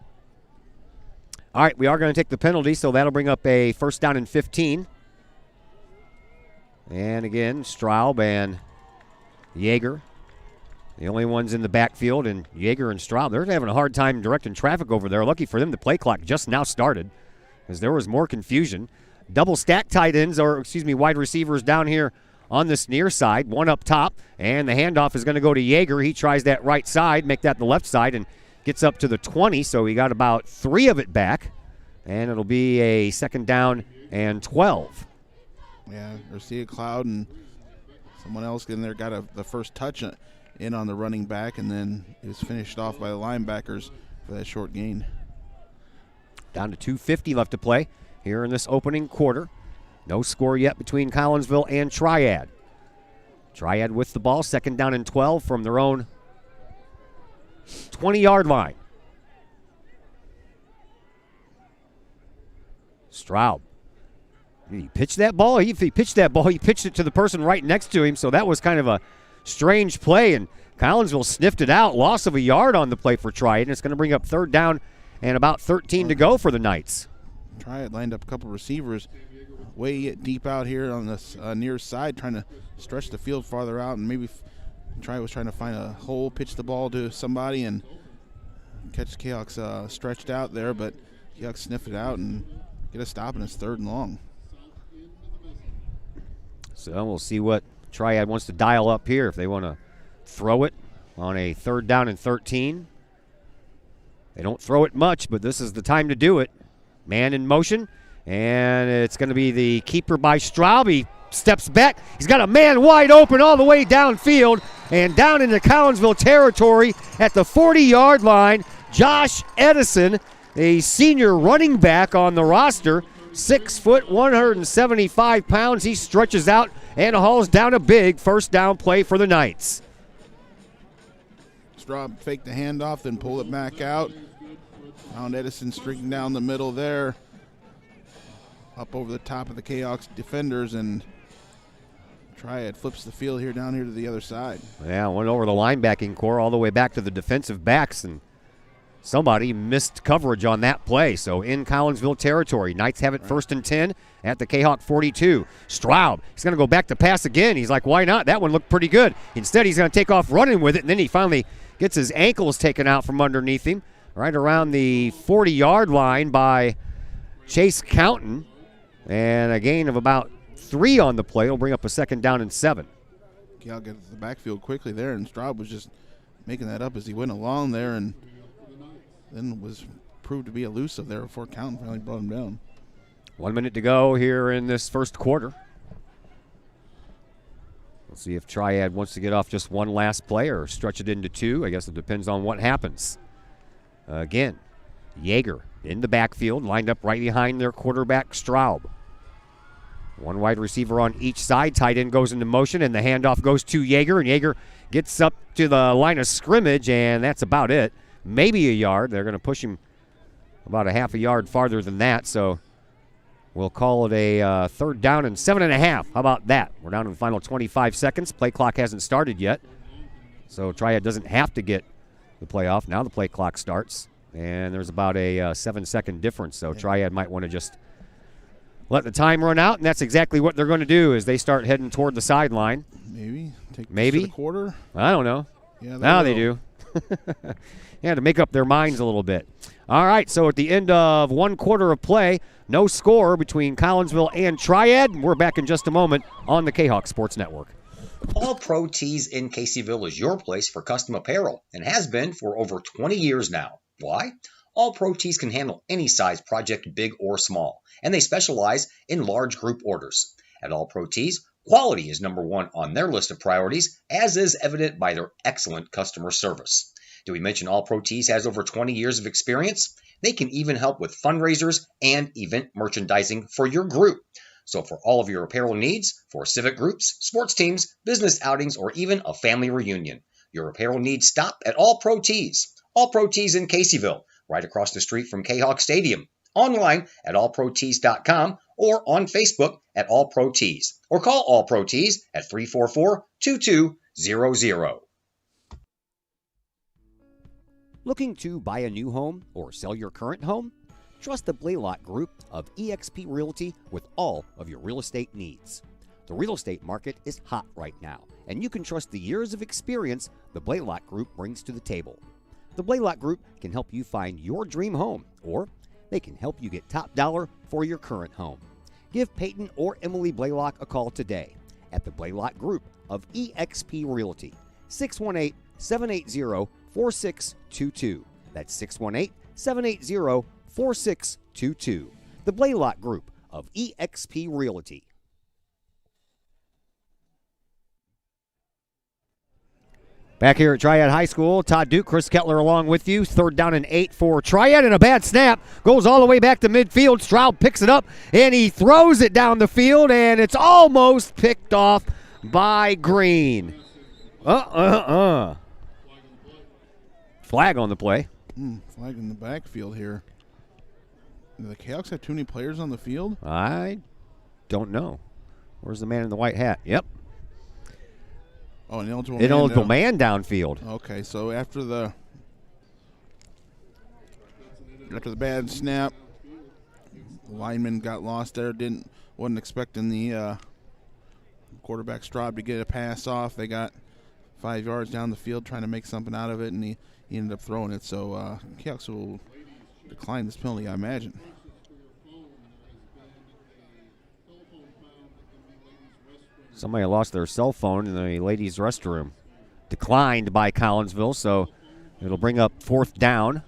All right, we are going to take the penalty, so that'll bring up a 1st down and 15. And again, Straub and Yeager, the only ones in the backfield, and Yeager and Straub, they're having a hard time directing traffic over there. Lucky for them, the play clock just now started, because there was more confusion. Double stack tight ends, wide receivers down here on this near side, one up top, and the handoff is going to go to Yeager. He tries that right side, make that the left side, and gets up to the 20, so he got about 3 of it back, and it'll be a 2nd down and 12. Yeah, Garcia Cloud and someone else in there got the first touch in on the running back, and then it was finished off by the linebackers for that short gain. Down to 2:50 left to play here in this opening quarter. No score yet between Collinsville and Triad. Triad with the ball, 2nd down and 12 from their own 20-yard line. Straub. Did he pitch that ball? If he pitched that ball, he pitched it to the person right next to him, so that was kind of a strange play, and Collinsville sniffed it out. Loss of a yard on the play for Triad, and it's going to bring up 3rd down and about 13 to go for the Knights. Triad lined up a couple receivers way deep out here on this near side, trying to stretch the field farther out, and maybe Triad was trying to find a hole, pitch the ball to somebody, and catch Cahoks stretched out there, but Cahoks sniffed it out and get a stop, and it's 3rd and long. So we'll see what Triad wants to dial up here, if they want to throw it on a 3rd down and 13. They don't throw it much, but this is the time to do it. Man in motion, and it's going to be the keeper by Straub. He steps back. He's got a man wide open all the way downfield, and down into Collinsville territory at the 40-yard line, Josh Edison, a senior running back on the roster, 6 foot, 175 pounds. He stretches out and hauls down a big first down play for the Knights. Straub faked the handoff, then pulled it back out. Found Edison streaking down the middle there. Up over the top of the Kahawks defenders, and Triad flips the field here down here to the other side. Yeah, went over the linebacking core all the way back to the defensive backs, and somebody missed coverage on that play. So in Collinsville territory, Knights have it 1st and 10 at the Kahawk 42. Straub, he's going to go back to pass again. He's like, why not? That one looked pretty good. Instead, he's going to take off running with it, and then he finally gets his ankles taken out from underneath him right around the 40-yard line by Chase Counton. And a gain of about 3 on the play will bring up a 2nd down and 7. Cal gets to the backfield quickly there, and Straub was just making that up as he went along there, and then was proved to be elusive there before Counton finally brought him down. 1 minute to go here in this first quarter. Let's see if Triad wants to get off just one last play or stretch it into 2. I guess it depends on what happens. Again, Yeager in the backfield, lined up right behind their quarterback, Straub. One wide receiver on each side. Tight end goes into motion, and the handoff goes to Yeager, and Yeager gets up to the line of scrimmage, and that's about it. Maybe a yard. They're going to push him about a half a yard farther than that, so we'll call it a 3rd down and 7.5. How about that? We're down to the final 25 seconds. Play clock hasn't started yet, so Triad doesn't have to get the play off. Now the play clock starts, and there's about a 7-second difference, so Triad might want to just let the time run out, and that's exactly what they're going to do as they start heading toward the sideline. Maybe take maybe this to the quarter. I don't know. Yeah, now they do. Yeah, to make up their minds a little bit. All right, so at the end of 1 quarter of play, no score between Collinsville and Triad. We're back in just a moment on the Kahawk Sports Network. All Pro Tees in Caseyville is your place for custom apparel and has been for over 20 years now. Why? All Pro Tees can handle any size project, big or small, and they specialize in large group orders. At All Pro Tees, quality is number 1 on their list of priorities, as is evident by their excellent customer service. Did we mention All Pro Tees has over 20 years of experience? They can even help with fundraisers and event merchandising for your group. So for all of your apparel needs, for civic groups, sports teams, business outings, or even a family reunion, your apparel needs stop at All Pro Tees. All Pro Tees in Caseyville, right across the street from Kahawk Stadium. Online at allprotees.com or on Facebook at All Pro Tees. Or call All Pro Tees at 344-2200. Looking to buy a new home or sell your current home? Trust the Blaylock Group of eXp Realty with all of your real estate needs. The real estate market is hot right now, and you can trust the years of experience the Blaylock Group brings to the table. The Blaylock Group can help you find your dream home, or they can help you get top dollar for your current home. Give Peyton or Emily Blaylock a call today at the Blaylock Group of eXp Realty, 618-780-4622. That's 618-780-4622. The Blaylock Group of eXp Realty. Back here at Triad High School, Todd Duke, Chris Kettler along with you. 3rd down and 8 for Triad, and a bad snap. Goes all the way back to midfield. Straub picks it up, and he throws it down the field, and it's almost picked off by Green. Flag on the play. Flag in the backfield here. Do the Kahawks have too many players on the field? I don't know. Where's the man in the white hat? Yep. Oh, an eligible man downfield. Okay, so after the bad snap, the lineman got lost there. Wasn't expecting the quarterback Straub to get a pass off. They got 5 yards down the field trying to make something out of it, and he ended up throwing it. So Kahawks will decline this penalty, I imagine. Somebody lost their cell phone in the ladies' restroom. Declined by Collinsville, so it'll bring up 4th down.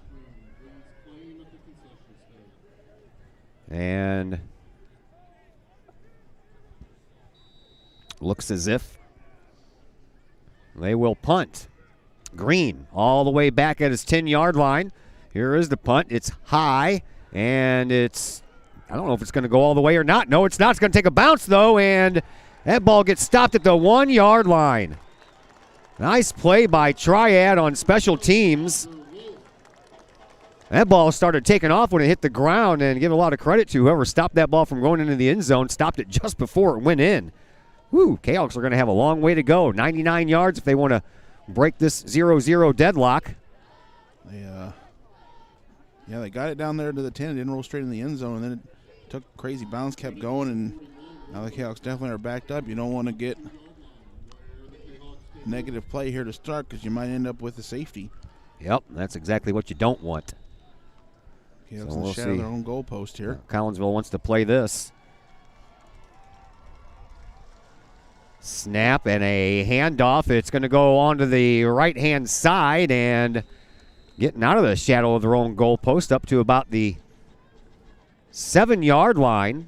And looks as if they will punt. Green all the way back at his 10-yard line. Here is the punt. It's high, and it's I don't know if it's going to go all the way or not. No, it's not. It's going to take a bounce, though, and that ball gets stopped at the 1-yard line. Nice play by Triad on special teams. That ball started taking off when it hit the ground, and give a lot of credit to whoever stopped that ball from going into the end zone, stopped it just before it went in. Woo, Kahawks are going to have a long way to go. 99 yards if they want to break this 0-0 deadlock. They got it down there to the 10. It didn't roll straight in the end zone, and then it took a crazy bounce, kept going, and now the Kahawks definitely are backed up. You don't want to get negative play here to start because you might end up with a safety. Yep, that's exactly what you don't want. Kahawks in the shadow of their own goalpost here. Collinsville wants to play this. Snap and a handoff. It's going to go onto the right-hand side and getting out of the shadow of their own goalpost up to about the 7-yard line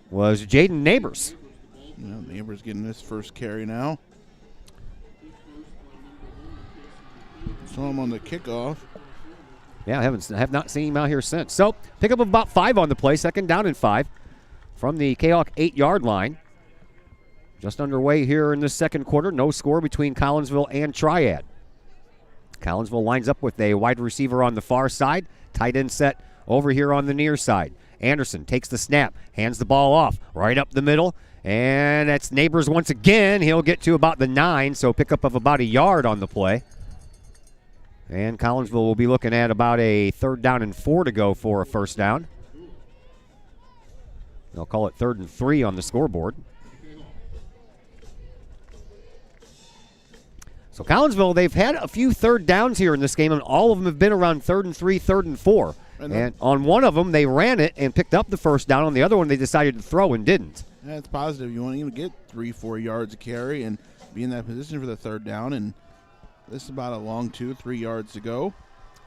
was Jaden Neighbors. Neighbors getting his first carry now. Saw him on the kickoff. Yeah, I have not seen him out here since. So, pick up about 5 on the play, 2nd down and 5 from the Kahawk 8-yard line. Just underway here in the second quarter. No score between Collinsville and Triad. Collinsville lines up with a wide receiver on the far side. Tight end set over here on the near side. Anderson takes the snap, hands the ball off right up the middle, and that's Neighbors once again. He'll get to about the 9, so pick up of about 1 yard on the play. And Collinsville will be looking at about a 3rd down and 4 to go for a first down. They'll call it 3rd and 3 on the scoreboard. So Collinsville, they've had a few 3rd downs here in this game, and all of them have been around 3rd and 3, 3rd and 4. And on one of them, they ran it and picked up the first down. On the other one, they decided to throw and didn't. That's positive. You want to even get 3-4 yards of carry and be in that position for the 3rd down. And this is about a long 2-3 yards to go.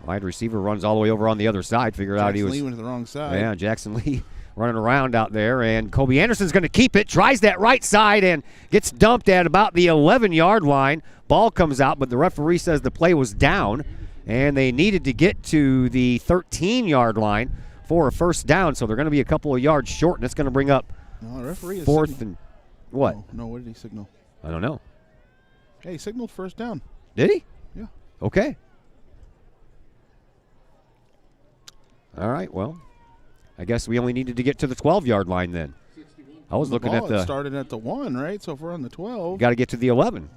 Wide receiver runs all the way over on the other side. Figured out he was. Jackson Lee went to the wrong side. Yeah, Jackson Lee running around out there. And Kobe Anderson's going to keep it. Tries that right side and gets dumped at about the 11-yard line. Ball comes out, but the referee says the play was down. And they needed to get to the 13-yard line for a first down, so they're going to be a couple of yards short, and it's going to bring up the referee 4th and what? No, what did he signal? I don't know. Hey, he signaled first down. Did he? Yeah. Okay. All right, well, I guess we only needed to get to the 12-yard line then. I was looking at the. It started at the 1, right? So if we're on the 12. Got to get to the 11.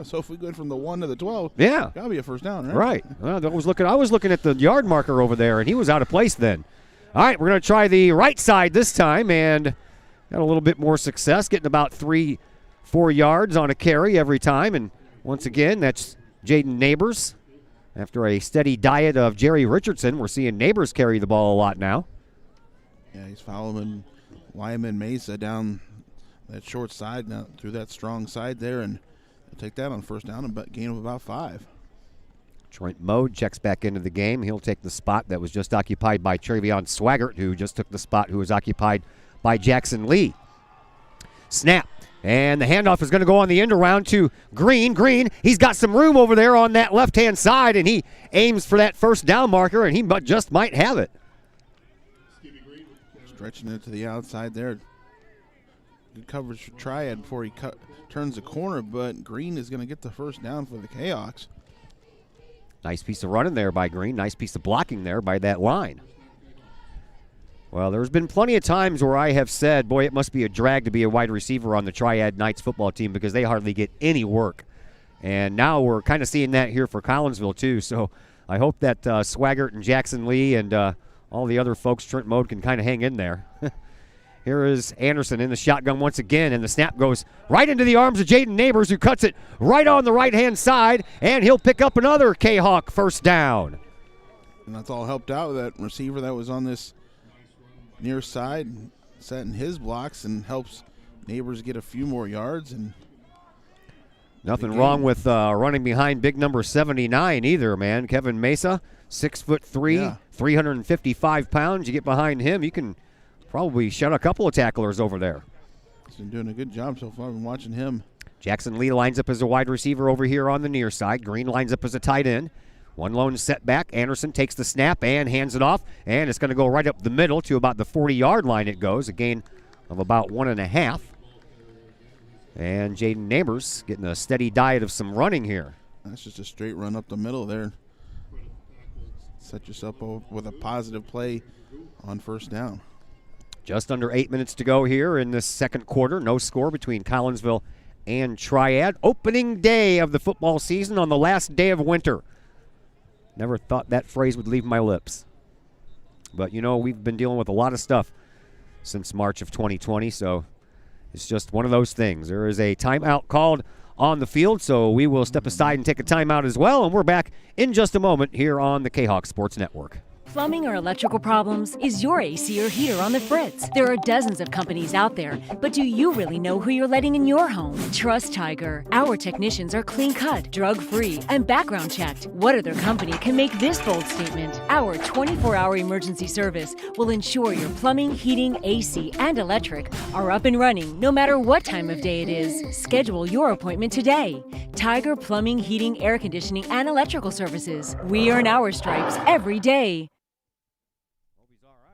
So if we go from the 1 to the 12, yeah, gotta be a first down, right? Right. Well, I was looking at the yard marker over there, and he was out of place then. All right, we're going to try the right side this time, and got a little bit more success, getting about 3-4 yards on a carry every time. And once again, that's Jaden Neighbors. After a steady diet of Jerry Richardson, we're seeing Neighbors carry the ball a lot now. Yeah, he's following Wyman Mesa down that short side now through that strong side there, and take that on first down and gain of about 5. Trent Mode checks back into the game. He'll take the spot that was just occupied by Travion Swaggart, who just took the spot who was occupied by Jackson Lee. Snap. And the handoff is going to go on the end around to Green. Green, he's got some room over there on that left-hand side, and he aims for that first down marker, and he just might have it. Stretching it to the outside there. Good coverage for Triad before he turns the corner, but Green is going to get the first down for the Kahawks. Nice piece of running there by Green. Nice piece of blocking there by that line. Well, there's been plenty of times where I have said, boy, it must be a drag to be a wide receiver on the Triad Knights football team because they hardly get any work. And now we're kind of seeing that here for Collinsville, too. So I hope that Swaggart and Jackson Lee and all the other folks, Trent Mode, can kind of hang in there. Here is Anderson in the shotgun once again, and the snap goes right into the arms of Jaden Neighbors, who cuts it right on the right-hand side, and he'll pick up another Kahawk first down. And that's all helped out with that receiver that was on this near side, setting his blocks, and helps Neighbors get a few more yards. And nothing wrong with running behind big number 79 either, man. Kevin Mesa, 6'3", 355 pounds. You get behind him, you can probably shut a couple of tacklers over there. He's been doing a good job so far. I've been watching him. Jackson Lee lines up as a wide receiver over here on the near side. Green lines up as a tight end. One lone setback. Anderson takes the snap and hands it off, and it's going to go right up the middle to about the 40-yard line it goes, a gain of about 1.5. And Jaden Neighbors getting a steady diet of some running here. That's just a straight run up the middle there. Set yourself up with a positive play on first down. Just under 8 minutes to go here in this second quarter. No score between Collinsville and Triad. Opening day of the football season on the last day of winter. Never thought that phrase would leave my lips. But, you know, we've been dealing with a lot of stuff since March of 2020, so it's just one of those things. There is a timeout called on the field, so we will step aside and take a timeout as well, and we're back in just a moment here on the Kahok Sports Network. Plumbing or electrical problems? Is your AC or heater on the fritz? There are dozens of companies out there, but do you really know who you're letting in your home? Trust Tiger. Our technicians are clean-cut, drug-free, and background-checked. What other company can make this bold statement? Our 24-hour emergency service will ensure your plumbing, heating, AC, and electric are up and running no matter what time of day it is. Schedule your appointment today. Tiger Plumbing, Heating, Air Conditioning, and Electrical Services. We earn our stripes every day.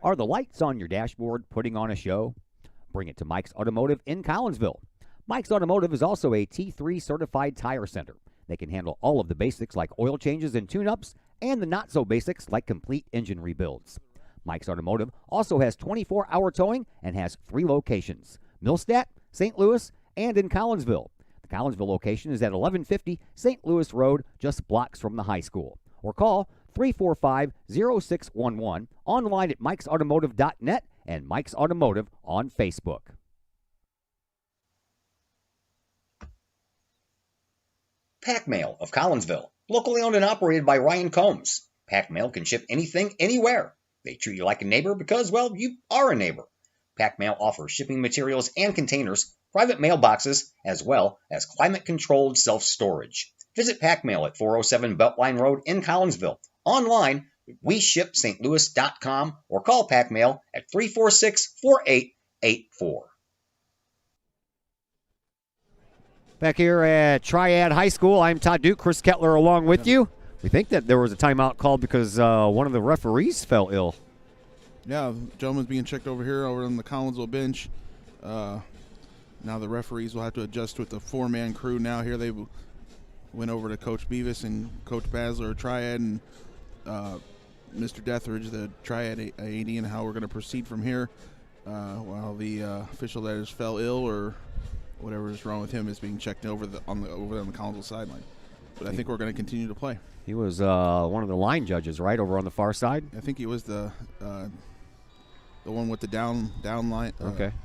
Are the lights on your dashboard putting on a show? Bring it to Mike's Automotive in Collinsville. Mike's Automotive is also a T3 certified tire center. They can handle all of the basics like oil changes and tune-ups and the not-so-basics like complete engine rebuilds. Mike's Automotive also has 24-hour towing and has 3 locations, Millstadt, St. Louis, and in Collinsville. The Collinsville location is at 1150 St. Louis Road, just blocks from the high school. Or call 345-0611, online at mikesautomotive.net and Mike's Automotive on Facebook. Pack Mail of Collinsville, locally owned and operated by Ryan Combs. Pack Mail can ship anything, anywhere. They treat you like a neighbor because, well, you are a neighbor. Pack Mail offers shipping materials and containers, private mailboxes, as well as climate-controlled self-storage. Visit Pack Mail at 407 Beltline Road in Collinsville. Online, WeShipStLouis.com or call Pack Mail at 346-4884. Back here at Triad High School, I'm Todd Duke, Chris Kettler along with you. We think that there was a timeout called because one of the referees fell ill. Yeah, gentleman's being checked over here over on the Collinsville bench. Now the referees will have to adjust with the 4-man crew now here. They went over to Coach Beavis and Coach Basler, Triad, and Mr. Deathridge, the Triad AD, and how we're going to proceed from here while the official that has fell ill or whatever is wrong with him is being checked over on the Collinsville sideline. But I think we're going to continue to play. He was one of the line judges, right, over on the far side? I think he was the one with the down line,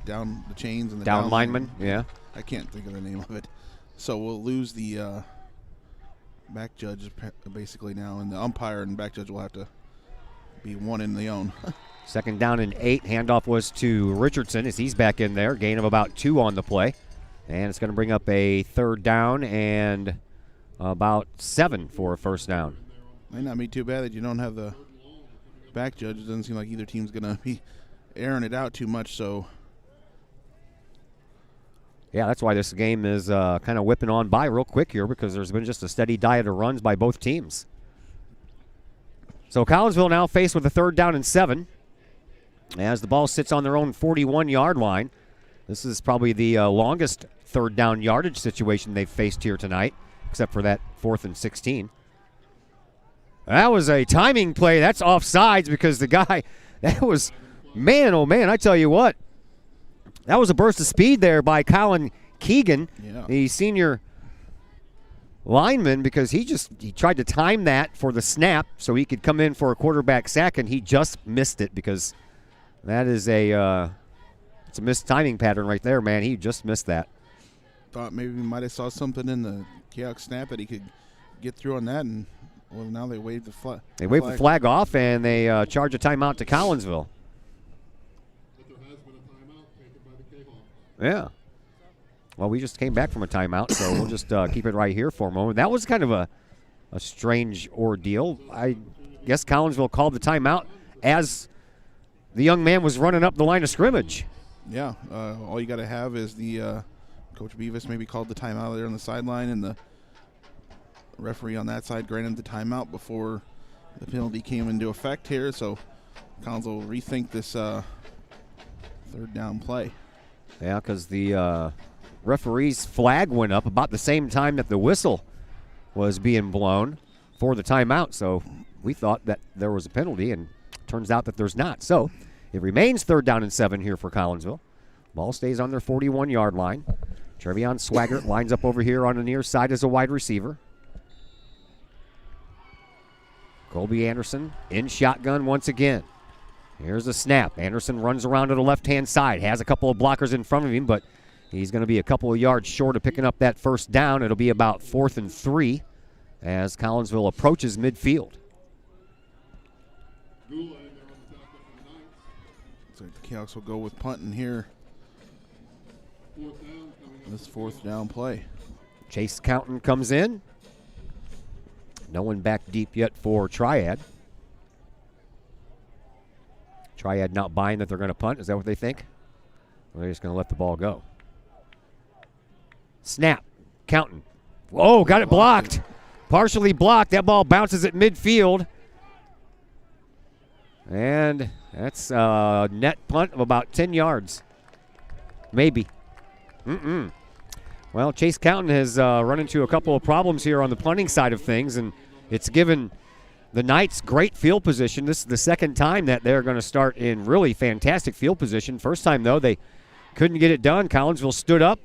down the chains and the down lineman. Yeah, I can't think of the name of it. So we'll lose the back judge basically now, and the umpire and back judge will have to be one in the own. Second down and 8. Handoff was to Richardson as he's back in there. Gain of about 2 on the play. And it's going to bring up a third down and about 7 for a first down. Might not be too bad that you don't have the back judge. It doesn't seem like either team's going to be airing it out too much, so. Yeah, that's why this game is kind of whipping on by real quick here, because there's been just a steady diet of runs by both teams. So Collinsville now faced with a third down and 7 as the ball sits on their own 41-yard line. This is probably the longest third down yardage situation they've faced here tonight, except for that 4th and 16. That was a timing play. That's offsides because the guy, that was, man, oh man, I tell you what. That was a burst of speed there by Colin Keegan, the senior lineman, because he tried to time that for the snap so he could come in for a quarterback sack, and he just missed it because that is it's a missed timing pattern right there, man. He just missed that. Thought maybe we might have saw something in the Kahok snap that he could get through on that, and well, now they waved the flag. They waved the flag off, and they charge a timeout to Collinsville. Yeah. Well, we just came back from a timeout, so we'll just keep it right here for a moment. That was kind of a strange ordeal. I guess Collinsville called the timeout as the young man was running up the line of scrimmage. Yeah. All you got to have is the Coach Beavis maybe called the timeout there on the sideline, and the referee on that side granted the timeout before the penalty came into effect here, so Collins will rethink this third down play. Yeah, because the referee's flag went up about the same time that the whistle was being blown for the timeout, so we thought that there was a penalty, and turns out that there's not. So it remains 3rd down and 7 here for Collinsville. Ball stays on their 41-yard line. Trevion Swaggart lines up over here on the near side as a wide receiver. Colby Anderson in shotgun once again. Here's a snap. Anderson runs around to the left-hand side, has a couple of blockers in front of him, but he's going to be a couple of yards short of picking up that first down. It'll be about 4th and 3 as Collinsville approaches midfield. So the Kahawks will go with punting here. This 4th down play. Chase Counton comes in. No one back deep yet for Triad. Triad not buying that they're going to punt. Is that what they think? Or they're just going to let the ball go. Snap. Counton. Whoa, got it blocked. Partially blocked. That ball bounces at midfield. And that's a net punt of about 10 yards. Maybe. Well, Chase Counton has run into a couple of problems here on the punting side of things, and it's given the Knights great field position. This is the second time that they're going to start in really fantastic field position. First time, though, they couldn't get it done. Collinsville stood up,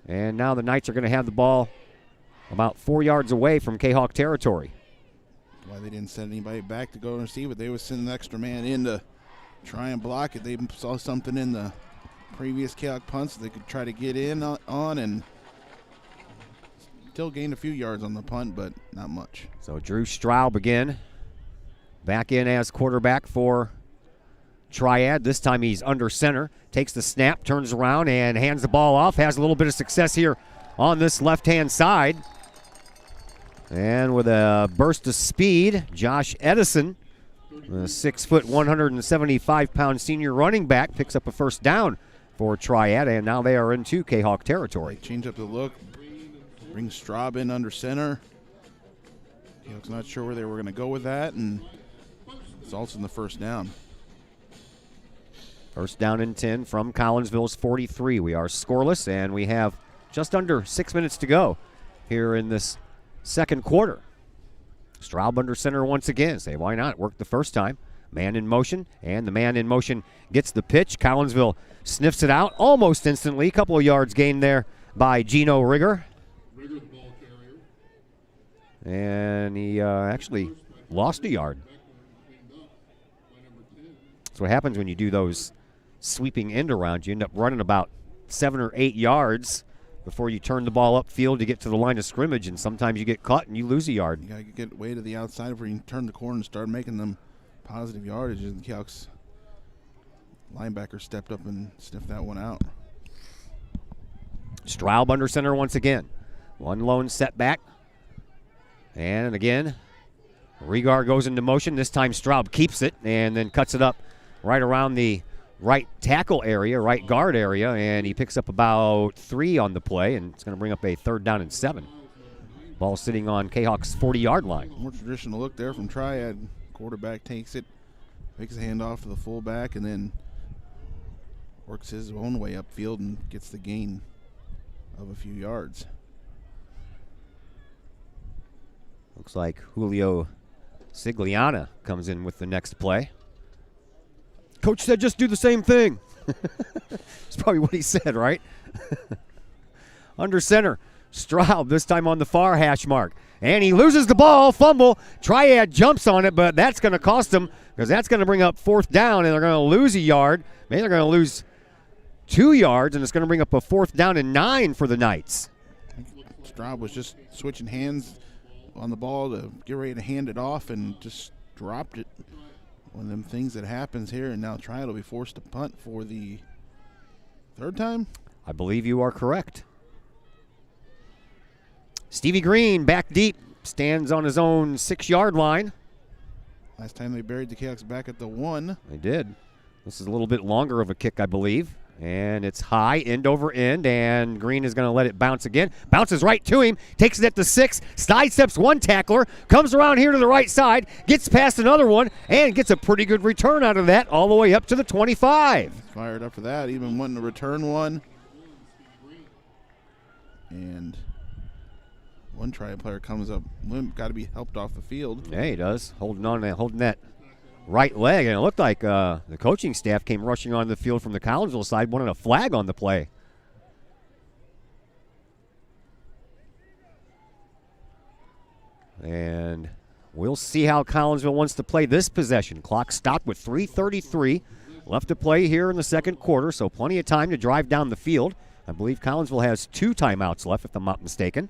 and now the Knights are going to have the ball about 4 yards away from Kahok territory. Why they didn't send anybody back to go and receive it. They would send an extra man in to try and block it. They saw something in the previous Kahok punts they could try to get in on, and still gained a few yards on the punt, but not much. So Drew Straub again back in as quarterback for Triad. This time he's under center, takes the snap, turns around, and hands the ball off. Has a little bit of success here on this left-hand side. And with a burst of speed, Josh Edison, a 6 foot, 175-pound senior running back, picks up a first down for Triad, and now they are into Kahok territory. Change up the look, bring Straub in under center. Kahok's not sure where they were going to go with that, and results in the first down. First down and 10 from Collinsville's 43. We are scoreless, and we have just under 6 minutes to go here in this second quarter. Straub under center once again. Say, why not? Worked the first time. Man in motion, and the man in motion gets the pitch. Collinsville sniffs it out almost instantly. A couple of yards gained there by Gino Rigger. Rigger, the ball carrier. And he actually lost a yard. That's what happens when you do those sweeping end around. You end up running about 7 or 8 yards before you turn the ball upfield to get to the line of scrimmage, and sometimes you get caught and you lose a yard. You got to get way to the outside before you can turn the corner and start making them positive yardage, and the Kahok's linebacker stepped up and sniffed that one out. Straub under center once again. One lone setback. And again, Regar goes into motion. This time Straub keeps it and then cuts it up right around the right tackle area, right guard area, and he picks up about 3 on the play, and it's going to bring up a 3rd down and 7. Ball sitting on Kahok's 40-yard line. More traditional look there from Triad. Quarterback takes it, makes a handoff to the fullback, and then works his own way upfield and gets the gain of a few yards. Looks like Julio Sigliana comes in with the next play. Coach said just do the same thing. That's probably what he said, right? Under center, Straub, this time on the far hash mark. And he loses the ball, fumble. Triad jumps on it, but that's going to cost him because that's going to bring up 4th down, and they're going to lose a yard. Maybe they're going to lose 2 yards, and it's going to bring up a 4th down and 9 for the Knights. Straub was just switching hands on the ball to get ready to hand it off and just dropped it. One of them things that happens here, and now Triad will be forced to punt for the 3rd time? I believe you are correct. Stevie Green back deep, stands on his own 6-yard line. Last time they buried the Kahawks back at the 1. They did. This is a little bit longer of a kick, I believe. And it's high, end over end, and Green is going to let it bounce again. Bounces right to him, takes it at the 6, sidesteps one tackler, comes around here to the right side, gets past another one, and gets a pretty good return out of that all the way up to the 25. Fired up for that, even wanting to return one. And one Triad player comes up limp, got to be helped off the field. Yeah, he does, holding that right leg, and it looked like the coaching staff came rushing on the field from the Collinsville side, wanted a flag on the play. And we'll see how Collinsville wants to play this possession. Clock stopped with 3:33 left to play here in the second quarter, so plenty of time to drive down the field. I believe Collinsville has 2 timeouts left, if I'm not mistaken.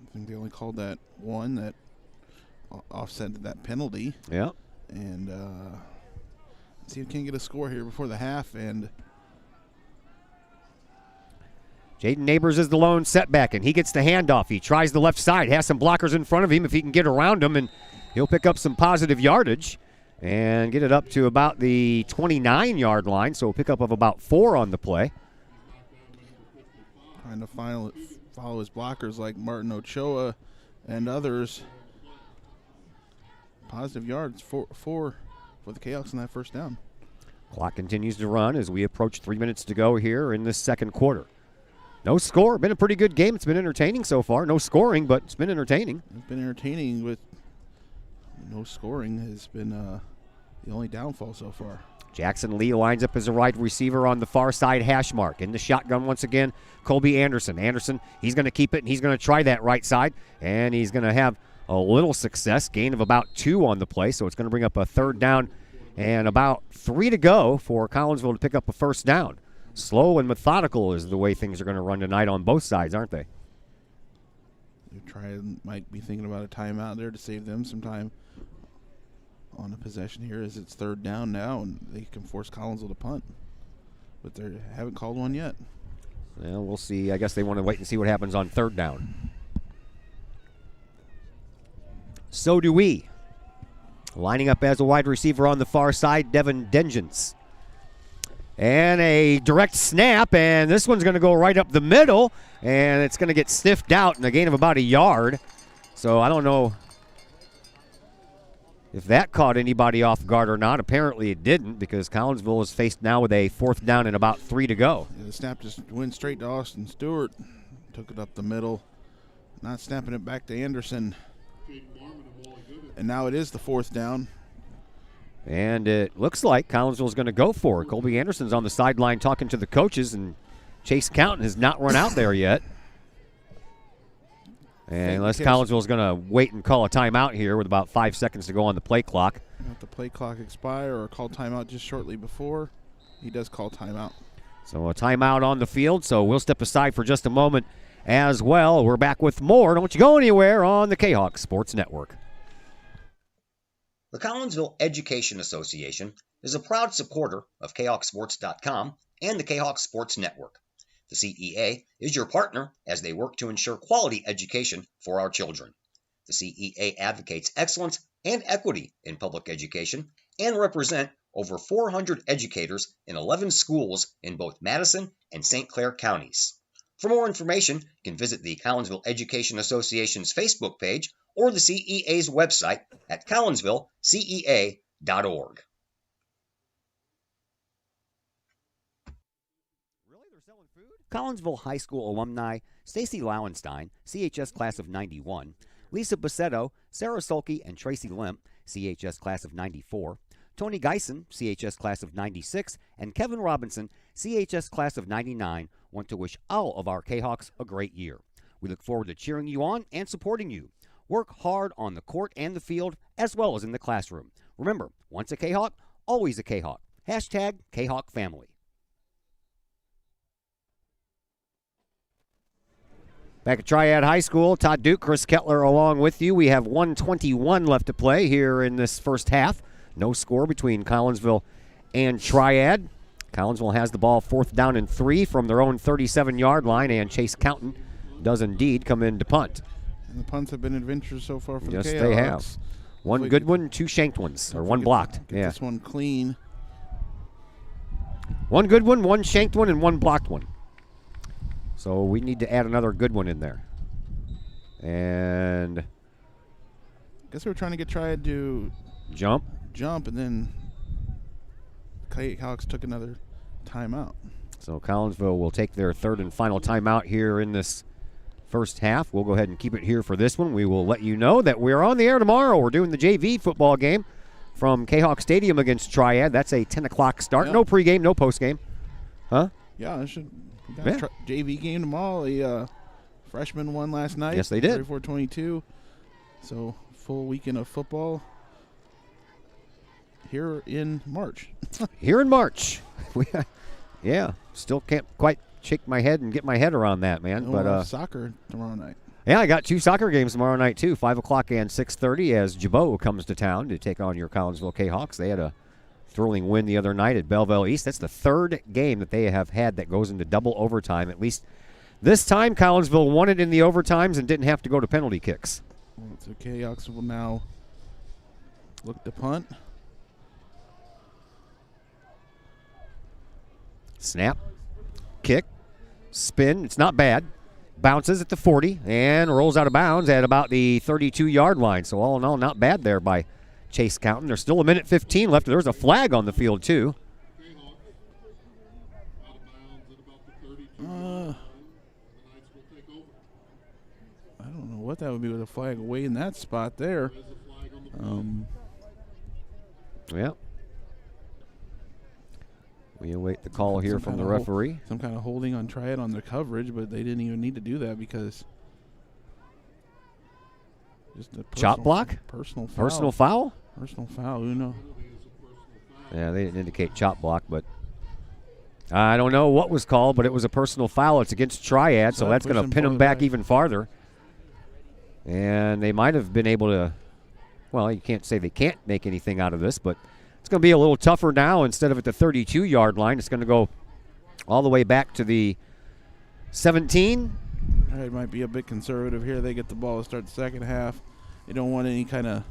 I think they only called that one that offset that penalty. Yeah. And see if we can get a score here before the half. And Jaden Neighbors is the lone setback, and he gets the handoff. He tries the left side, has some blockers in front of him if he can get around them, and he'll pick up some positive yardage and get it up to about the 29-yard line, so a pickup of about 4 on the play. Trying to follow his blockers like Martin Ochoa and others. Positive yards, four for the Kahawks on that first down. Clock continues to run as we approach 3 minutes to go here in this second quarter. No score. Been a pretty good game. It's been entertaining so far. No scoring, but it's been entertaining. It's been entertaining with no scoring has been the only downfall so far. Jackson Lee lines up as a wide receiver on the far side hash mark. In the shotgun once again, Colby Anderson. Anderson, he's going to keep it, and he's going to try that right side, and he's going to have a little success, gain of about 2 on the play, so it's going to bring up a third down and about 3 to go for Collinsville to pick up a first down. Slow and methodical is the way things are going to run tonight on both sides, aren't they? Triad might be thinking about a timeout there to save them some time on a possession here as it's third down now, and they can force Collinsville to punt. But they haven't called one yet. Well, we'll see. I guess they want to wait and see what happens on third down. So do we. Lining up as a wide receiver on the far side, Devin Dengens. And a direct snap, and this one's going to go right up the middle, and it's going to get sniffed out in a gain of about a yard. So I don't know if that caught anybody off guard or not. Apparently it didn't, because Collinsville is faced now with a fourth down and about 3 to go. Yeah, the snap just went straight to Austin Stewart. Took it up the middle. Not snapping it back to Anderson. And now it is the fourth down. And it looks like Collinsville is going to go for it. Colby Anderson's on the sideline talking to the coaches, and Chase Counton has not run out there yet. And unless Collinsville is going to wait and call a timeout here with about 5 seconds to go on the play clock. Let the play clock expire or call timeout just shortly before. He does call timeout. So a timeout on the field, so we'll step aside for just a moment as well. We're back with more. Don't you go anywhere on the Kahok Sports Network. The Collinsville Education Association is a proud supporter of KahawkSports.com and the Kahok Sports Network. The CEA is your partner as they work to ensure quality education for our children. The CEA advocates excellence and equity in public education and represent over 400 educators in 11 schools in both Madison and St. Clair counties. For more information, you can visit the Collinsville Education Association's Facebook page or the CEA's website at collinsvillecea.org. Collinsville High School alumni Stacy Lauenstein, CHS class of 91, Lisa Bassetto, Sarah Sulke, and Tracy Limp, CHS class of 94, Tony Geisen, CHS class of 96, and Kevin Robinson, CHS class of 99, want to wish all of our Kahawks a great year. We look forward to cheering you on and supporting you. Work hard on the court and the field, as well as in the classroom. Remember, once a Kahawk, always a Kahawk. Hashtag Kahawk Family. Back at Triad High School, Todd Duke, Chris Kettler along with you. We have 1:21 left to play here in this first half. No score between Collinsville and Triad. Collinsville has the ball fourth down and 3 from their own 37-yard line, and Chase Counton does indeed come in to punt. And the punts have been adventures so far for the Kahawks. Yes, they have. One good one, 2 shanked ones, or one blocked. Get this one clean. One good one, one shanked one, and one blocked one. So we need to add another good one in there. And I guess we were trying to get Triad to jump, and then Kahok took another timeout. So Collinsville will take their third and final timeout here in this first half. We'll go ahead and keep it here for this one. We will let you know that we're on the air tomorrow. We're doing the JV football game from Kahok Stadium against Triad. That's a 10 o'clock start. Yeah. No pregame, no postgame. Huh? Yeah, JV game tomorrow. The freshmen won last night. Yes, they did. 34-22. So full weekend of football here in March. Here in March. Yeah, still can't quite shake my head and get my head around that, man. But soccer tomorrow night. Yeah, I got 2 soccer games tomorrow night, too, 5 o'clock and 6:30 as Jabot comes to town to take on your Collinsville Kahawks. They had a thrilling win the other night at Belleville East. That's the third game that they have had that goes into double overtime. At least this time, Collinsville won it in the overtimes and didn't have to go to penalty kicks. So Kahawks will now look to punt. Snap, kick, spin. It's not bad. Bounces at the 40 and rolls out of bounds at about the 32-yard line. So all in all, not bad there by Chase Countin. There's still 1:15 left. There's a flag on the field, too. I don't know what that would be with a flag away in that spot there. Yeah. We await the call here from the referee. Some kind of holding on Triad on their coverage, but they didn't even need to do that because just a chop block? Personal foul. Personal foul? Personal foul, who knows? Yeah, they didn't indicate chop block, but I don't know what was called, but it was a personal foul. It's against Triad, so that's going to pin them back even farther. And they might have been able to, well, you can't say they can't make anything out of this, but it's going to be a little tougher now. Instead of at the 32-yard line, it's going to go all the way back to the 17. It might be a bit conservative here. They get the ball to start the second half. They don't want any kind of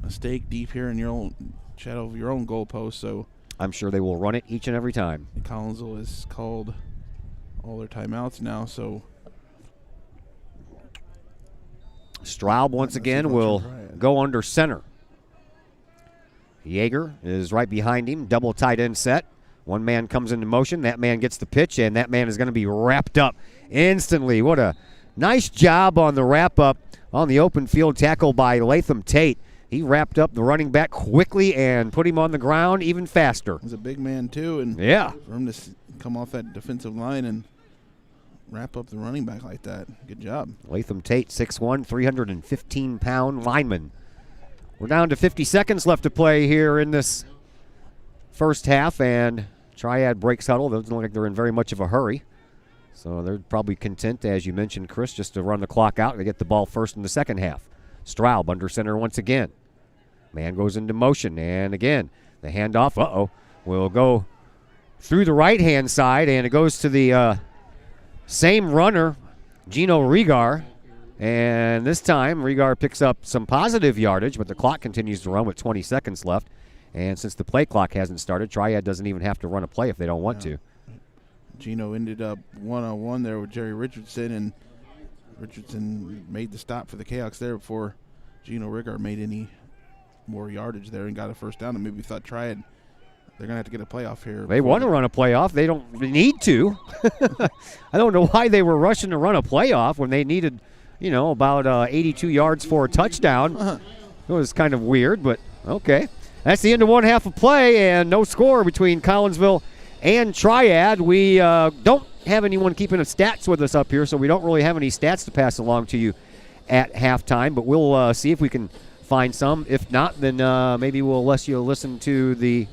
mistake deep here in your own shadow of your own goalpost. So I'm sure they will run it each and every time. Collinsville has called all their timeouts now. So Straub once again will go under center. Yeager is right behind him, double tight end set. One man comes into motion. That man gets the pitch, and that man is going to be wrapped up instantly. What a nice job on the wrap-up on the open field tackle by Latham Tate. He wrapped up the running back quickly and put him on the ground even faster. He's a big man, too. And yeah, for him to come off that defensive line and wrap up the running back like that, good job. Latham Tate, 6'1", 315-pound lineman. We're down to 50 seconds left to play here in this first half, and Triad breaks huddle. Doesn't look like they're in very much of a hurry. So they're probably content, as you mentioned, Chris, just to run the clock out and get the ball first in the second half. Straub under center once again. Man goes into motion, and again, the handoff, will go through the right-hand side, and it goes to the same runner, Gino Regar. And this time, Regar picks up some positive yardage, but the clock continues to run with 20 seconds left. And since the play clock hasn't started, Triad doesn't even have to run a play if they don't want to. Gino ended up one-on-one there with Jerry Richardson, and Richardson made the stop for the Kahawks there before Gino Regar made any more yardage there and got a first down. And maybe thought Triad, they're going to have to get a playoff here. They want to run a playoff. They don't need to. I don't know why they were rushing to run a playoff when they needed – about 82 yards for a touchdown. It was kind of weird, but okay. That's the end of one half of play, and no score between Collinsville and Triad. We don't have anyone keeping the stats with us up here, so we don't really have any stats to pass along to you at halftime, but we'll see if we can find some. If not, then maybe we'll let you listen to the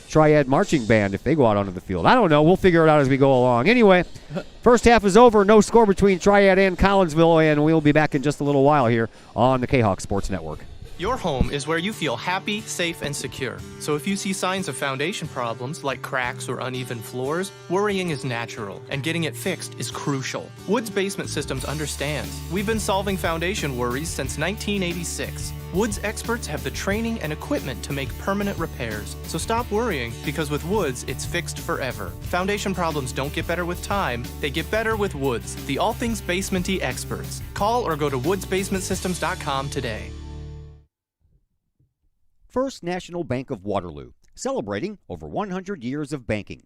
Triad marching band if they go out onto the field. I don't know. We'll figure it out as we go along. Anyway, first half is over. No score between Triad and Collinsville, and we'll be back in just a little while here on the Kahok Sports Network. Your home is where you feel happy, safe, and secure. So if you see signs of foundation problems like cracks or uneven floors, worrying is natural, and getting it fixed is crucial. Woods Basement Systems understands. We've been solving foundation worries since 1986. Woods experts have the training and equipment to make permanent repairs. So stop worrying, because with Woods, it's fixed forever. Foundation problems don't get better with time, they get better with Woods, the all things basement-y experts. Call or go to woodsbasementsystems.com today. First National Bank of Waterloo, celebrating over 100 years of banking.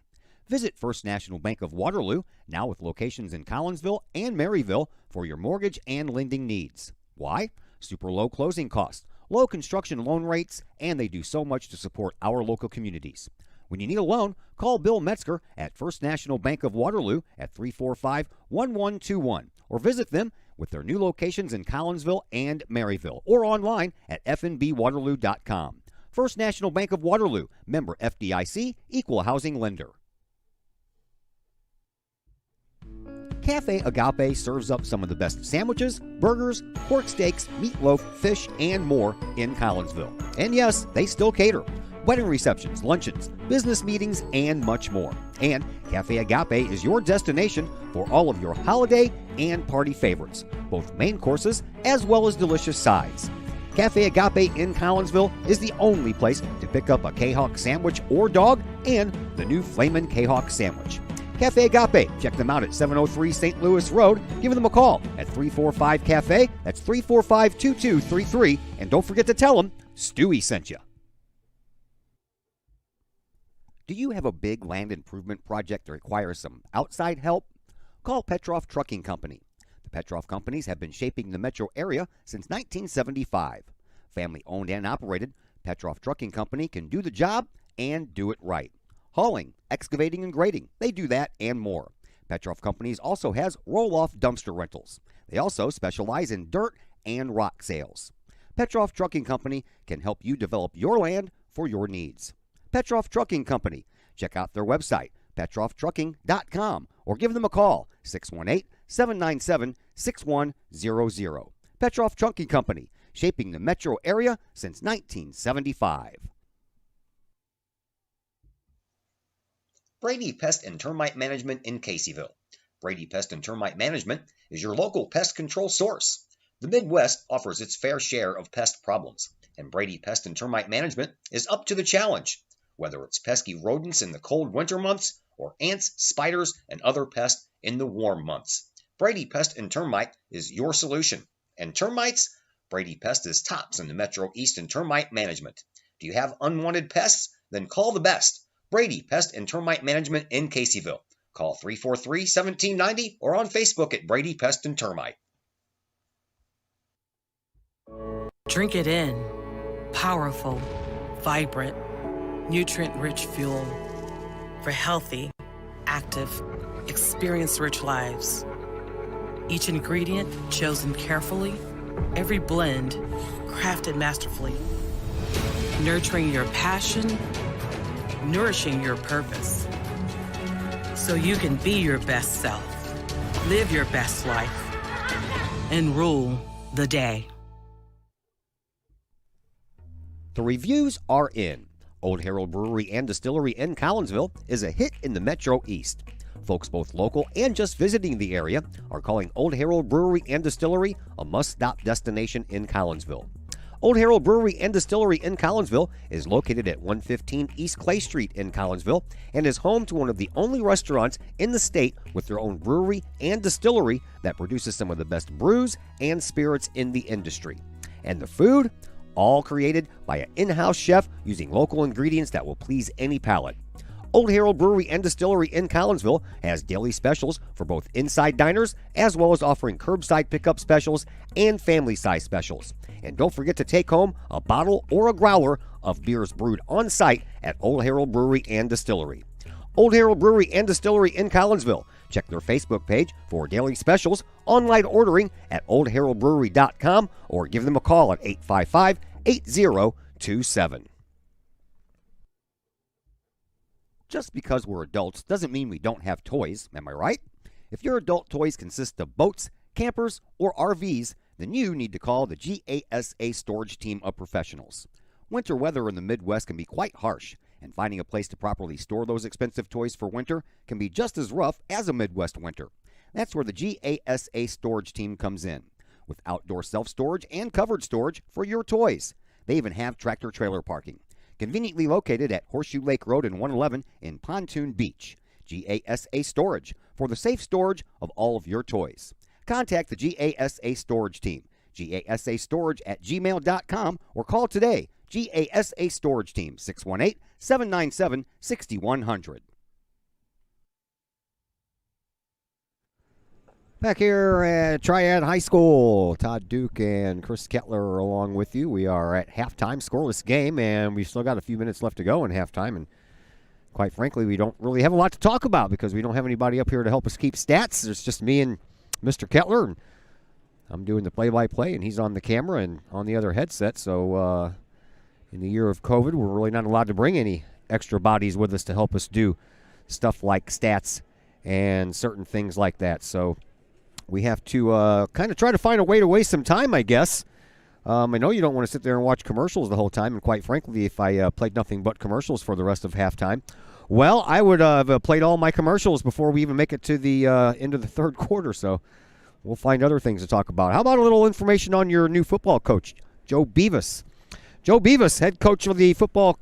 Visit First National Bank of Waterloo, now with locations in Collinsville and Maryville, for your mortgage and lending needs. Why? Super low closing costs, low construction loan rates, and they do so much to support our local communities. When you need a loan, call Bill Metzger at First National Bank of Waterloo at 345-1121, or visit them with their new locations in Collinsville and Maryville, or online at fnbwaterloo.com. First National Bank of Waterloo, member FDIC, equal housing lender. Cafe Agape serves up some of the best sandwiches, burgers, pork steaks, meatloaf, fish, and more in Collinsville. And yes, they still cater. Wedding receptions, luncheons, business meetings, and much more. And Cafe Agape is your destination for all of your holiday and party favorites, both main courses as well as delicious sides. Cafe Agape in Collinsville is the only place to pick up a Kahok sandwich or dog and the new Flamin' Kahok sandwich. Cafe Agape, check them out at 703 St. Louis Road. Give them a call at 345-CAFE, that's 345-2233, and don't forget to tell them Stewie sent you. Do you have a big land improvement project that requires some outside help? Call Petroff Trucking Company. The Petroff Companies have been shaping the metro area since 1975. Family owned and operated, Petroff Trucking Company can do the job and do it right. Hauling, excavating, and grading, they do that and more. Petroff Companies also has roll-off dumpster rentals. They also specialize in dirt and rock sales. Petroff Trucking Company can help you develop your land for your needs. Petroff Trucking Company. Check out their website, petrofftrucking.com, or give them a call, 618-797-6100. Petroff Trucking Company, shaping the metro area since 1975. Brady Pest and Termite Management in Caseyville. Brady Pest and Termite Management is your local pest control source. The Midwest offers its fair share of pest problems, and Brady Pest and Termite Management is up to the challenge. Whether it's pesky rodents in the cold winter months or ants, spiders, and other pests in the warm months, Brady Pest and Termite is your solution. And termites? Brady Pest is tops in the Metro East in termite management. Do you have unwanted pests? Then call the best. Brady Pest and Termite Management in Caseyville. Call 343-1790 or on Facebook at Brady Pest and Termite. Drink it in. Powerful, vibrant, nutrient-rich fuel for healthy, active, experience-rich lives. Each ingredient chosen carefully, every blend crafted masterfully, nurturing your passion, nourishing your purpose, so you can be your best self, live your best life, and rule the day. The reviews are in. Old Herald Brewery and Distillery in Collinsville is a hit in the Metro East. Folks both local and just visiting the area are calling Old Herald Brewery and Distillery a must-stop destination in Collinsville. Old Herald Brewery and Distillery in Collinsville is located at 115 East Clay Street in Collinsville and is home to one of the only restaurants in the state with their own brewery and distillery that produces some of the best brews and spirits in the industry. And the food? All created by an in-house chef using local ingredients that will please any palate. Old Herald Brewery and Distillery in Collinsville has daily specials for both inside diners as well as offering curbside pickup specials and family-size specials. And don't forget to take home a bottle or a growler of beers brewed on site at Old Herald Brewery and Distillery. Old Herald Brewery and Distillery in Collinsville. Check their Facebook page for daily specials, online ordering at oldheraldbrewery.com, or give them a call at 855-8027. Just because we're adults doesn't mean we don't have toys, am I right? If your adult toys consist of boats, campers, or RVs, then you need to call the GASA Storage team of professionals. Winter weather in the Midwest can be quite harsh, and finding a place to properly store those expensive toys for winter can be just as rough as a Midwest winter. That's where the GASA Storage team comes in, with outdoor self-storage and covered storage for your toys. They even have tractor-trailer parking, conveniently located at Horseshoe Lake Road and 111 in Pontoon Beach. GASA Storage, for the safe storage of all of your toys. Contact the GASA Storage team, gasastorage@gmail.com, or call today, GASA Storage team, 618-797-6100. Back here at Triad High School, Todd Duke and Chris Kettler are along with you. We are at halftime, scoreless game, and we've still got a few minutes left to go in halftime. And quite frankly, we don't really have a lot to talk about because we don't have anybody up here to help us keep stats. There's just me and Mr. Kettler, and I'm doing the play-by-play, and he's on the camera and on the other headset. So in the year of COVID, we're really not allowed to bring any extra bodies with us to help us do stuff like stats and certain things like that. So we have to kind of try to find a way to waste some time, I guess. I know you don't want to sit there and watch commercials the whole time, and quite frankly, if I played nothing but commercials for the rest of halftime, well, I would have played all my commercials before we even make it to the end of the third quarter, so we'll find other things to talk about. How about a little information on your new football coach, Joe Beavis? Joe Beavis, head coach of the football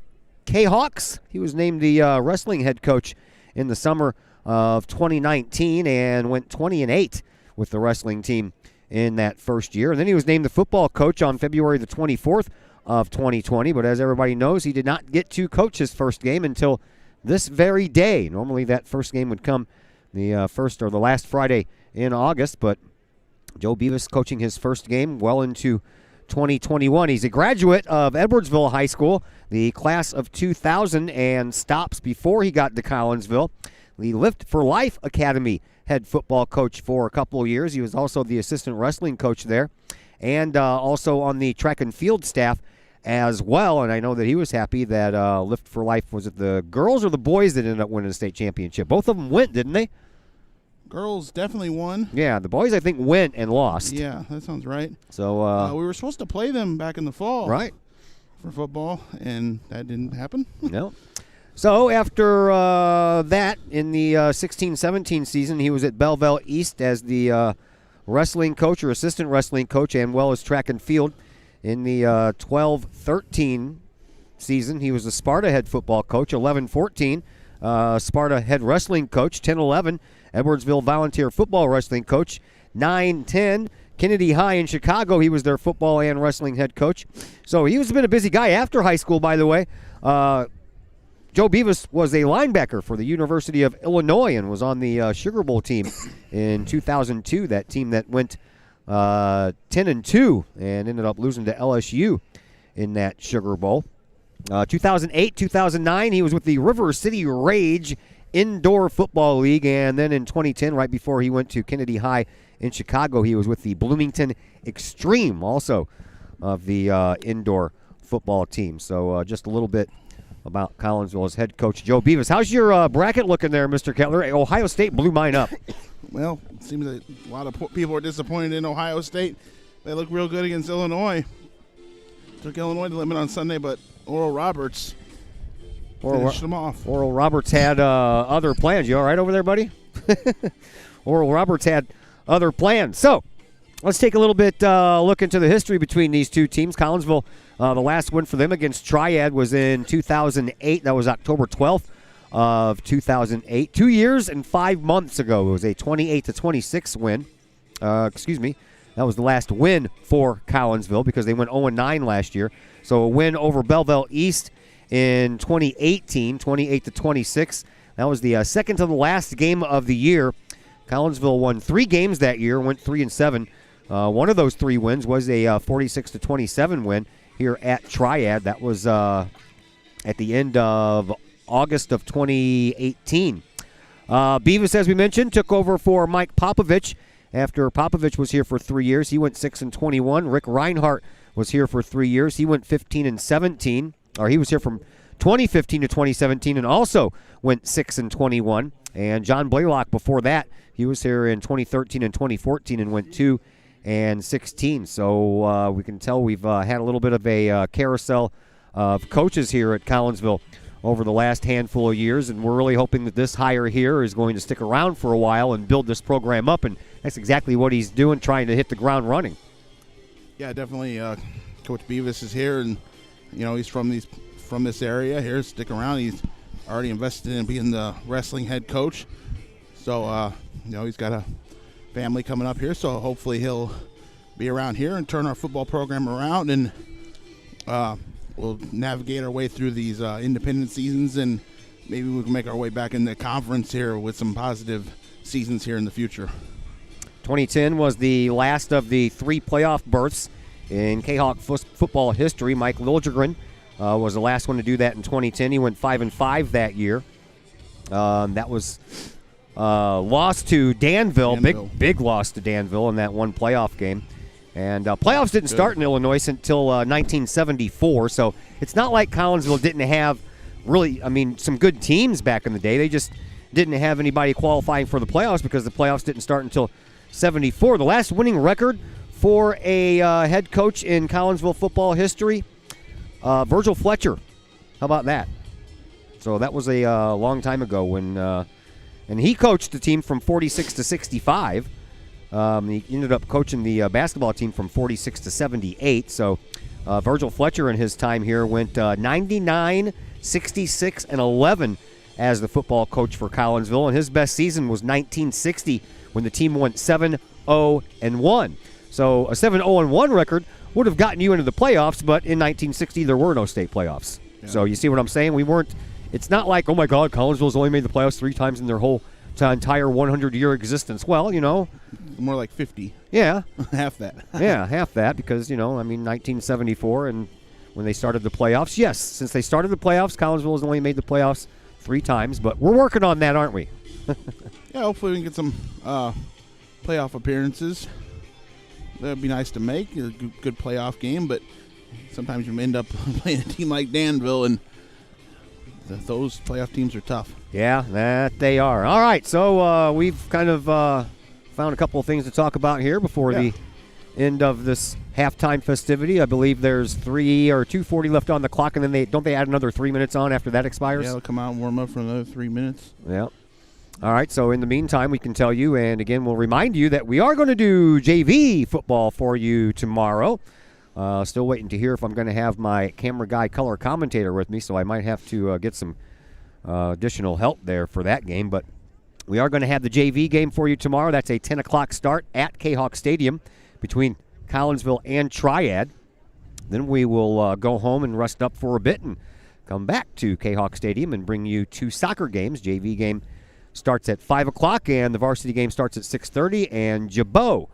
Kahawks. He was named the wrestling head coach in the summer of 2019 and went 20-8 with the wrestling team in that first year. And then he was named the football coach on February the 24th of 2020. But as everybody knows, he did not get to coach his first game until this very day. Normally that first game would come the first or the last Friday in August. But Joe Beavis coaching his first game well into 2021. He's a graduate of Edwardsville High School, the class of 2000, and stops before he got to Collinsville. The Lift for Life Academy head football coach for a couple of years. He was also the assistant wrestling coach there and also on the track and field staff as well. And I know that he was happy that Lift for Life, was it the girls or the boys that ended up winning the state championship? Both of them went, didn't they? Girls definitely won. Yeah, the boys I think went and lost. Yeah, that sounds right. So we were supposed to play them back in the fall. Right. For football, and that didn't happen. No. So after that, in the 16-17 season, he was at Belleville East as the wrestling coach or assistant wrestling coach, and well as track and field. In the 12-13 season, he was the Sparta head football coach. 11-14, Sparta head wrestling coach. 10-11, Edwardsville Volunteer football wrestling coach. 9-10, Kennedy High in Chicago, he was their football and wrestling head coach. So he was been a busy guy after high school, by the way. Joe Beavis was a linebacker for the University of Illinois and was on the Sugar Bowl team in 2002, that team that went 10-2 and ended up losing to LSU in that Sugar Bowl. 2008, 2009, he was with the River City Rage Indoor Football League, and then in 2010, right before he went to Kennedy High in Chicago, he was with the Bloomington Extreme, also of the indoor football team. So just a little bit about Collinsville's head coach, Joe Beavis. How's your bracket looking there, Mr. Kettler? Ohio State blew mine up. Well, it seems that a lot of people are disappointed in Ohio State. They look real good against Illinois. Took Illinois to limit on Sunday, but Oral Roberts finished them off. Oral Roberts had other plans. You all right over there, buddy? Oral Roberts had other plans. So let's take a little bit look into the history between these two teams. Collinsville, the last win for them against Triad was in 2008. That was October 12th of 2008. 2 years and 5 months ago, it was a 28-26 win. That was the last win for Collinsville because they went 0-9 last year. So a win over Belleville East in 2018, 28-26. That was the second to the last game of the year. Collinsville won 3 games that year, went 3-7. One of those 3 wins was a 46-27 win here at Triad. That was at the end of August of 2018. Beavis, as we mentioned, took over for Mike Popovich after Popovich was here for 3 years. He went 6-21. Rick Reinhart was here for 3 years. He went 15-17. Or he was here from 2015 to 2017 and also went 6-21. And John Blaylock before that, he was here in 2013 and 2014 and went 2-9. 2016. So we can tell we've had a little bit of a carousel of coaches here at Collinsville over the last handful of years, and we're really hoping that this hire here is going to stick around for a while and build this program up, and that's exactly what he's doing, trying to hit the ground running. Yeah, definitely. Coach Beavis is here, and he's from this area here. Stick around. He's already invested in being the wrestling head coach, so he's got a family coming up here. So hopefully he'll be around here and turn our football program around, and we'll navigate our way through these independent seasons, and maybe we can make our way back in the conference here with some positive seasons here in the future. 2010 was the last of the 3 playoff berths in Kahok football history. Mike Liljegren was the last one to do that in 2010. He went 5-5 that year. That was lost to Danville. Big loss to Danville in that one playoff game. And playoffs didn't start in Illinois until 1974, so it's not like Collinsville didn't have really, some good teams back in the day. They just didn't have anybody qualifying for the playoffs because the playoffs didn't start until 74. The last winning record for a head coach in Collinsville football history, Virgil Fletcher. How about that? So that was a long time ago when, and he coached the team from 46 to 65. He ended up coaching the basketball team from 46 to 78. So Virgil Fletcher in his time here went 99, 66, and 11 as the football coach for Collinsville, and his best season was 1960 when the team went 7-0-1. So a 7-0-1 record would have gotten you into the playoffs, but in 1960 there were no state playoffs. Yeah. So you see what I'm saying? It's not like, oh my God, Collinsville's only made the playoffs 3 times in their whole entire 100-year existence. Well, more like 50. Yeah. Half that. Yeah, half that because, 1974 and when they started the playoffs. Yes, since they started the playoffs, Collinsville has only made the playoffs 3 times, but we're working on that, aren't we? Yeah, hopefully we can get some playoff appearances. That'd be nice to make. A good playoff game, but sometimes you end up playing a team like Danville, and those playoff teams are tough. Yeah, that they are. All right, so we've kind of found a couple of things to talk about here before the end of this halftime festivity. I believe there's 3 or 2:40 left on the clock, and then don't they add another 3 minutes on after that expires? Yeah, they'll come out and warm up for another 3 minutes. Yeah. All right, so in the meantime, we can tell you, and again, we'll remind you that we are going to do JV football for you tomorrow. Still waiting to hear if I'm going to have my camera guy color commentator with me, so I might have to get some additional help there for that game. But we are going to have the JV game for you tomorrow. That's a 10 o'clock start at Kahok Stadium between Collinsville and Triad. Then we will go home and rest up for a bit and come back to Kahok Stadium and bring you 2 soccer games. JV game starts at 5 o'clock, and the varsity game starts at 6:30, and Jabot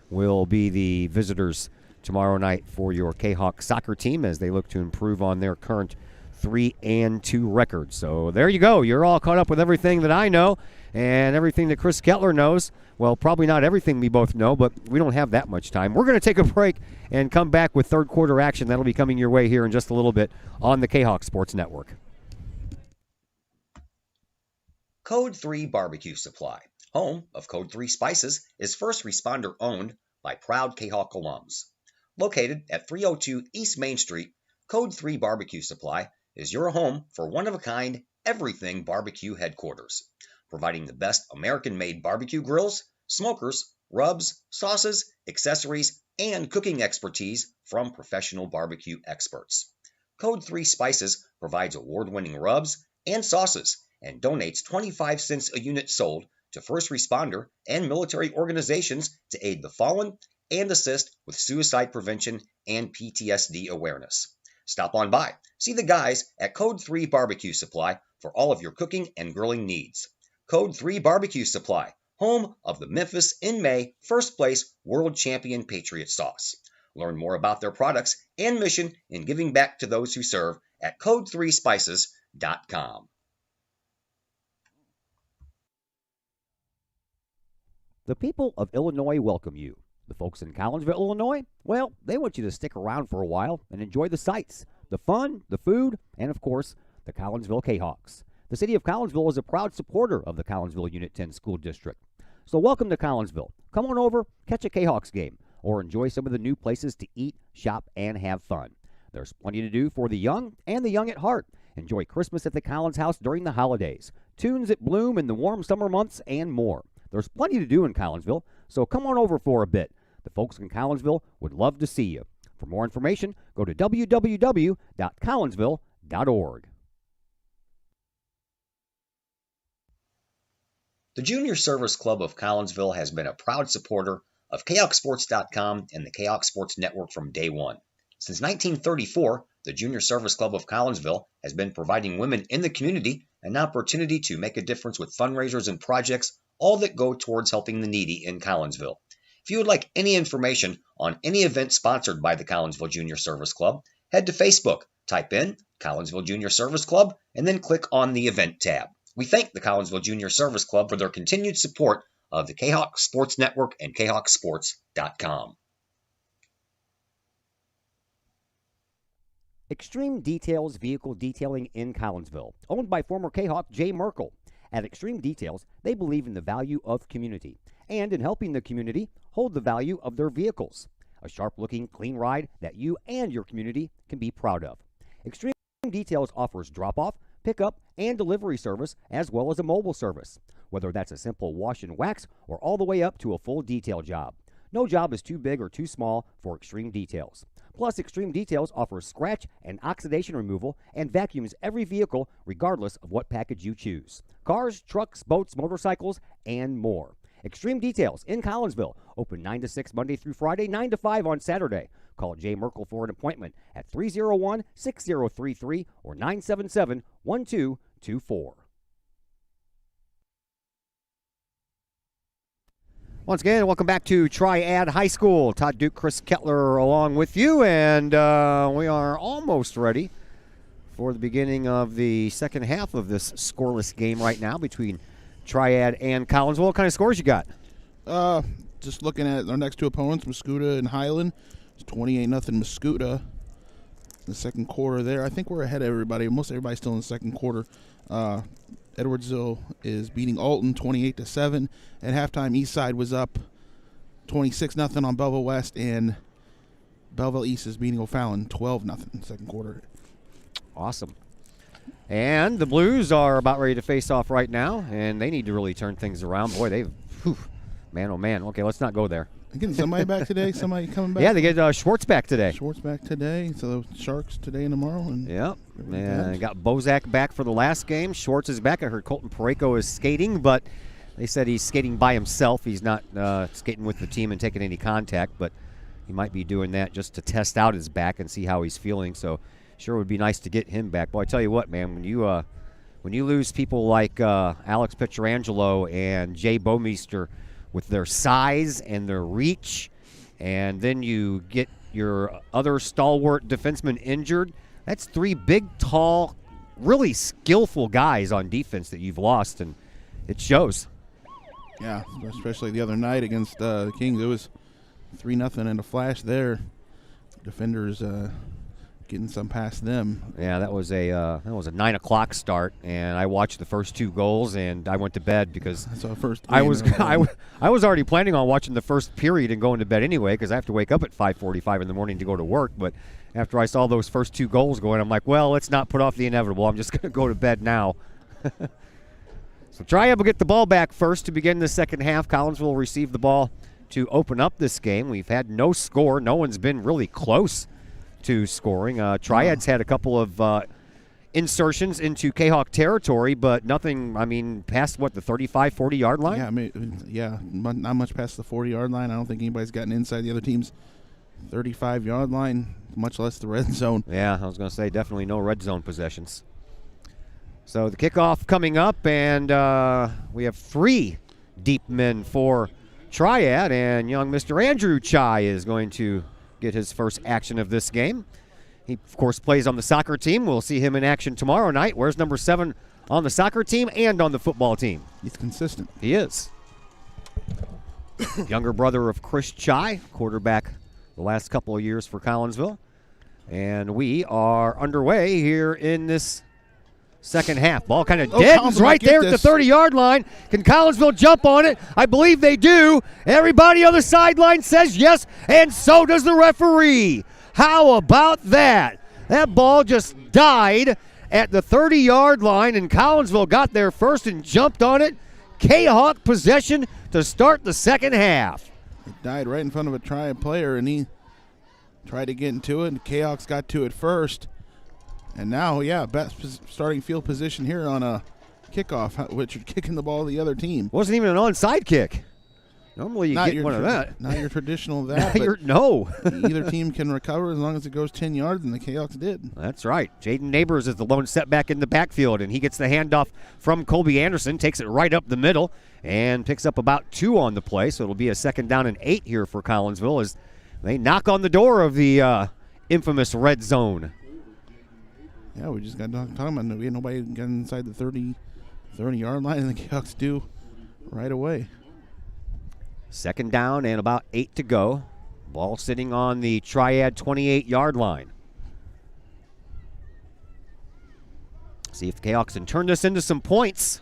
will be the visitors tomorrow night for your Kahok soccer team as they look to improve on their current 3-2 record. So there you go. You're all caught up with everything that I know and everything that Chris Kettler knows. Well, probably not everything we both know, but we don't have that much time. We're going to take a break and come back with third quarter action. That'll be coming your way here in just a little bit on the Kahok Sports Network. Code 3 Barbecue Supply, home of Code 3 Spices, is first responder owned by proud Kahok alums. Located at 302 East Main Street, Code 3 Barbecue Supply is your home for one-of-a-kind everything barbecue headquarters, providing the best American-made barbecue grills, smokers, rubs, sauces, accessories, and cooking expertise from professional barbecue experts. Code 3 Spices provides award-winning rubs and sauces and donates 25 cents a unit sold to first responder and military organizations to aid the fallen and assist with suicide prevention and PTSD awareness. Stop on by. See the guys at Code 3 Barbecue Supply for all of your cooking and grilling needs. Code 3 Barbecue Supply, home of the Memphis in May first place world champion Patriot sauce. Learn more about their products and mission in giving back to those who serve at code3spices.com. The people of Illinois welcome you. The folks in Collinsville, Illinois, well, they want you to stick around for a while and enjoy the sights, the fun, the food, and of course, the Collinsville Kahawks. The city of Collinsville is a proud supporter of the Collinsville Unit 10 School District. So welcome to Collinsville. Come on over, catch a Kahawks game. or enjoy some of the new places to eat, shop, and have fun. There's plenty to do for the young and the young at heart. Enjoy Christmas at the Collins House during the holidays, tunes at Bloom in the warm summer months, and more. There's plenty to do in Collinsville, so come on over for a bit. The folks in Collinsville would love to see you. For more information, go to www.collinsville.org. The Junior Service Club of Collinsville has been a proud supporter of KahokSports.com and the Kahok Sports Network from day one. Since 1934, the Junior Service Club of Collinsville has been providing women in the community an opportunity to make a difference with fundraisers and projects, all that go towards helping the needy in Collinsville. If you would like any information on any event sponsored by the Collinsville Junior Service Club, head to Facebook, type in Collinsville Junior Service Club, and then click on the event tab. We thank the Collinsville Junior Service Club for their continued support of the Kahok Sports Network and KahokSports.com. Extreme Details Vehicle Detailing in Collinsville, owned by former Kahok Jay Merkel. At Extreme Details, they believe in the value of community and in helping the community hold the value of their vehicles. A sharp-looking, clean ride that you and your community can be proud of. Extreme Details offers drop-off, pickup, and delivery service, as well as a mobile service, whether that's a simple wash and wax or all the way up to a full detail job. No job is too big or too small for Extreme Details. Plus, Extreme Details offers scratch and oxidation removal and vacuums every vehicle regardless of what package you choose. Cars, trucks, boats, motorcycles, and more. Extreme Details in Collinsville, open 9 to 6 Monday through Friday, 9 to 5 on Saturday. Call Jay Merkel for an appointment at 301-6033 or 977-1224. Once again, welcome back to Triad High School. Todd Duke, Chris Kettler along with you, and we are almost ready for the beginning of the second half of this scoreless game right now between Triad and Collinsville. What kind of scores you got? Just looking at our next two opponents, Mascoutah and Highland. It's 28-0 Mascoutah in the second quarter there. I think we're ahead of everybody. Most everybody's still in the second quarter. Edwardsville is beating Alton 28-7. At halftime, Eastside was up 26-0 on Belleville West, and Belleville East is beating O'Fallon 12-0 in the second quarter. Awesome. And the Blues are about ready to face off right now, and they need to really turn things around. Boy, man, oh man. Okay, let's not go there. Getting somebody back today? Somebody coming back? Yeah, they get Schwartz back today. Schwartz back today. So the Sharks today and tomorrow. And yep. And they got Bozak back for the last game. Schwartz is back. I heard Colton Pareko is skating, but they said he's skating by himself. He's not skating with the team and taking any contact, but he might be doing that just to test out his back and see how he's feeling. So sure would be nice to get him back. Boy, I tell you what, man, when you lose people like Alex Pietrangelo and Jay Bomeister with their size and their reach, and then you get your other stalwart defenseman injured, that's three big, tall, really skillful guys on defense that you've lost, and it shows. Yeah, especially the other night against the Kings. It was 3-0 in a flash there. Defenders getting some past them. Yeah, that was a 9 o'clock start, and I watched the first two goals, and I went to bed because I was already planning on watching the first period and going to bed anyway because I have to wake up at 5:45 in the morning to go to work. But after I saw those first two goals going, I'm like, well, let's not put off the inevitable. I'm just going to go to bed now. So Triad will get the ball back first to begin the second half. Collinsville will receive the ball to open up this game. We've had no score. No one's been really close to scoring. Triad's had a couple of insertions into Kahok territory, but nothing, past, the 35, 40-yard line? Yeah, not much past the 40-yard line. I don't think anybody's gotten inside the other team's 35-yard line, much less the red zone. Yeah, I was going to say definitely no red zone possessions. So the kickoff coming up, and we have three deep men for Triad, and young Mr. Andrew Chai is going to get his first action of this game. He, of course, plays on the soccer team. We'll see him in action tomorrow night. Where's number 7 on the soccer team and on the football team? He's consistent. He is. Younger brother of Chris Chai, quarterback the last couple of years for Collinsville. And we are underway here in this second half. Ball kind of Oh, deadens Collinsville right might get there at the this. 30-yard line. Can Collinsville jump on it? I believe they do. Everybody on the sideline says yes, and so does the referee. How about that? That ball just died at the 30-yard line, and Collinsville got there first and jumped on it. Kahok possession to start the second half. It died right in front of a Triad player, and he tried to get into it, and Kahawks got to it first. And now, best starting field position here on a kickoff, which are kicking the ball to the other team. Wasn't even an onside kick. Normally you get one of that. Not your traditional that. No. Either team can recover as long as it goes 10 yards, and the Kahawks did. That's right. Jaden Neighbors is the lone setback in the backfield, and he gets the handoff from Colby Anderson, takes it right up the middle, and picks up about 2 on the play. So it'll be a 2nd down and 8 here for Collinsville as they knock on the door of the infamous red zone. Yeah, we just got talking about we had nobody getting inside the 30-yard line, and the Kahawks do right away. 2nd down and about 8 to go. Ball sitting on the Triad 28-yard line. See if the Kahawks can turn this into some points.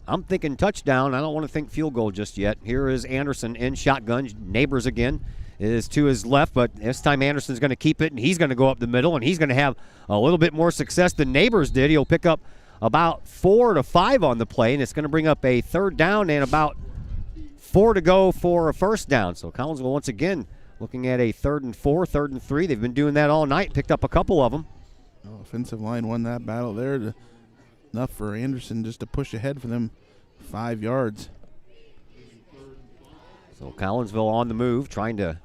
I'm thinking touchdown. I don't want to think field goal just yet. Here is Anderson in shotgun. Neighbors again is to his left, but this time Anderson's going to keep it, and he's going to go up the middle, and he's going to have a little bit more success than Neighbors did. He'll pick up about 4 to 5 on the play, and it's going to bring up a 3rd down and about 4 to go for a 1st down. So Collinsville once again looking at a 3rd and 4, 3rd and 3. They've been doing that all night, picked up a couple of them. Offensive line won that battle there. Enough for Anderson just to push ahead for them 5 yards. So Collinsville on the move, trying to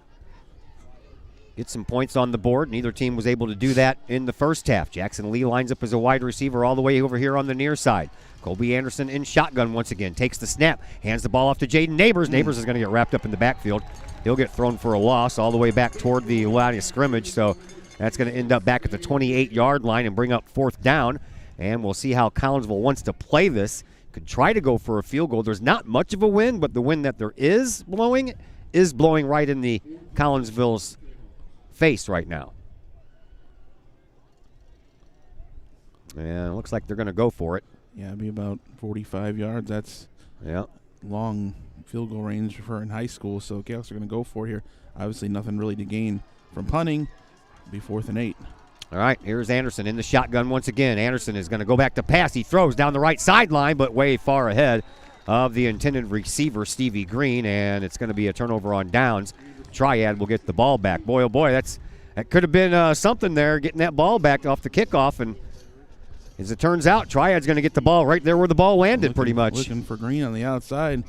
get some points on the board. Neither team was able to do that in the first half. Jackson Lee lines up as a wide receiver all the way over here on the near side. Colby Anderson in shotgun once again. Takes the snap, hands the ball off to Jaden Neighbors. Neighbors is going to get wrapped up in the backfield. He'll get thrown for a loss all the way back toward the line of scrimmage. So that's going to end up back at the 28-yard line and bring up 4th down. And we'll see how Collinsville wants to play this. Could try to go for a field goal. There's not much of a wind, but the wind that there is blowing right in the Collinsville's face right now. And it looks like they're going to go for it. Yeah, it'd be about 45 yards. That's long field goal range for in high school, so Kahawks are going to go for it here. Obviously nothing really to gain from punting. It'll be 4th and 8. All right, here's Anderson in the shotgun once again. Anderson is going to go back to pass. He throws down the right sideline, but way far ahead of the intended receiver, Stevie Green, and it's going to be a turnover on downs. Triad will get the ball back. Boy, oh boy, that could have been something there, getting that ball back off the kickoff. And as it turns out, Triad's going to get the ball right there where the ball landed pretty much. Looking for Green on the outside.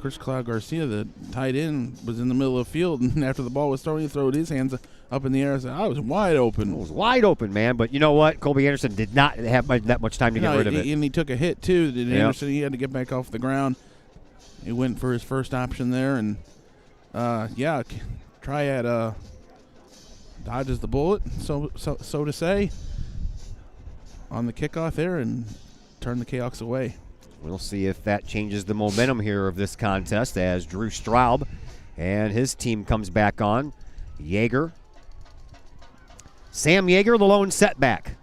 Chris Cloud Garcia, the tight end, was in the middle of the field, and after the ball was thrown, he threw his hands up in the air and said, I was wide open. It was wide open, man. But you know what? Colby Anderson did not have that much time to get rid of it. And he took a hit, too. Anderson, he had to get back off the ground. He went for his first option there, and, Triad dodges the bullet, so to say, on the kickoff there and turned the Kahawks away. We'll see if that changes the momentum here of this contest as Drew Straub and his team comes back on. Yeager. Sam Yeager, the lone setback.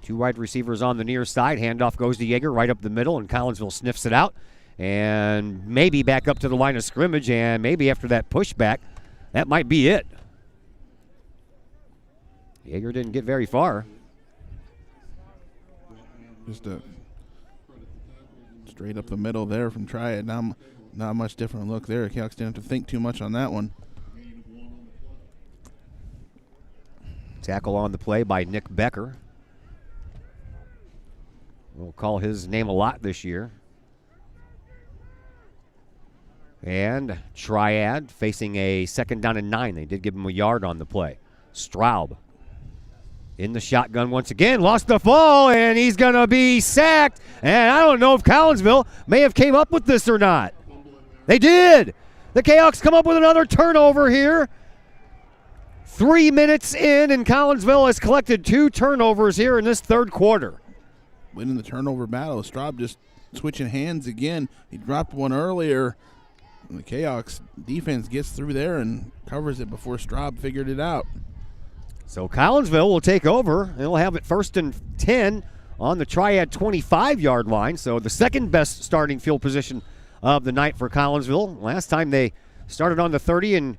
2 wide receivers on the near side. Handoff goes to Yeager right up the middle, and Collinsville sniffs it out. And maybe back up to the line of scrimmage, and maybe after that pushback, that might be it. Yeager didn't get very far. Just a straight up the middle there from Triad. Not much different look there. Kahawks didn't have to think too much on that one. Tackle on the play by Nick Becker. We'll call his name a lot this year. And Triad facing a 2nd down and 9. They did give him a yard on the play. Straub in the shotgun once again. Lost the ball, and he's going to be sacked. And I don't know if Collinsville may have came up with this or not. They did. The Kahawks come up with another turnover here. 3 minutes in, and Collinsville has collected 2 turnovers here in this 3rd quarter. Winning the turnover battle. Straub just switching hands again. He dropped one earlier. And the Kahawks defense gets through there and covers it before Straub figured it out. So Collinsville will take over. They'll have it 1st and 10 on the Triad 25-yard line. So the second best starting field position of the night for Collinsville. Last time they started on the 30 and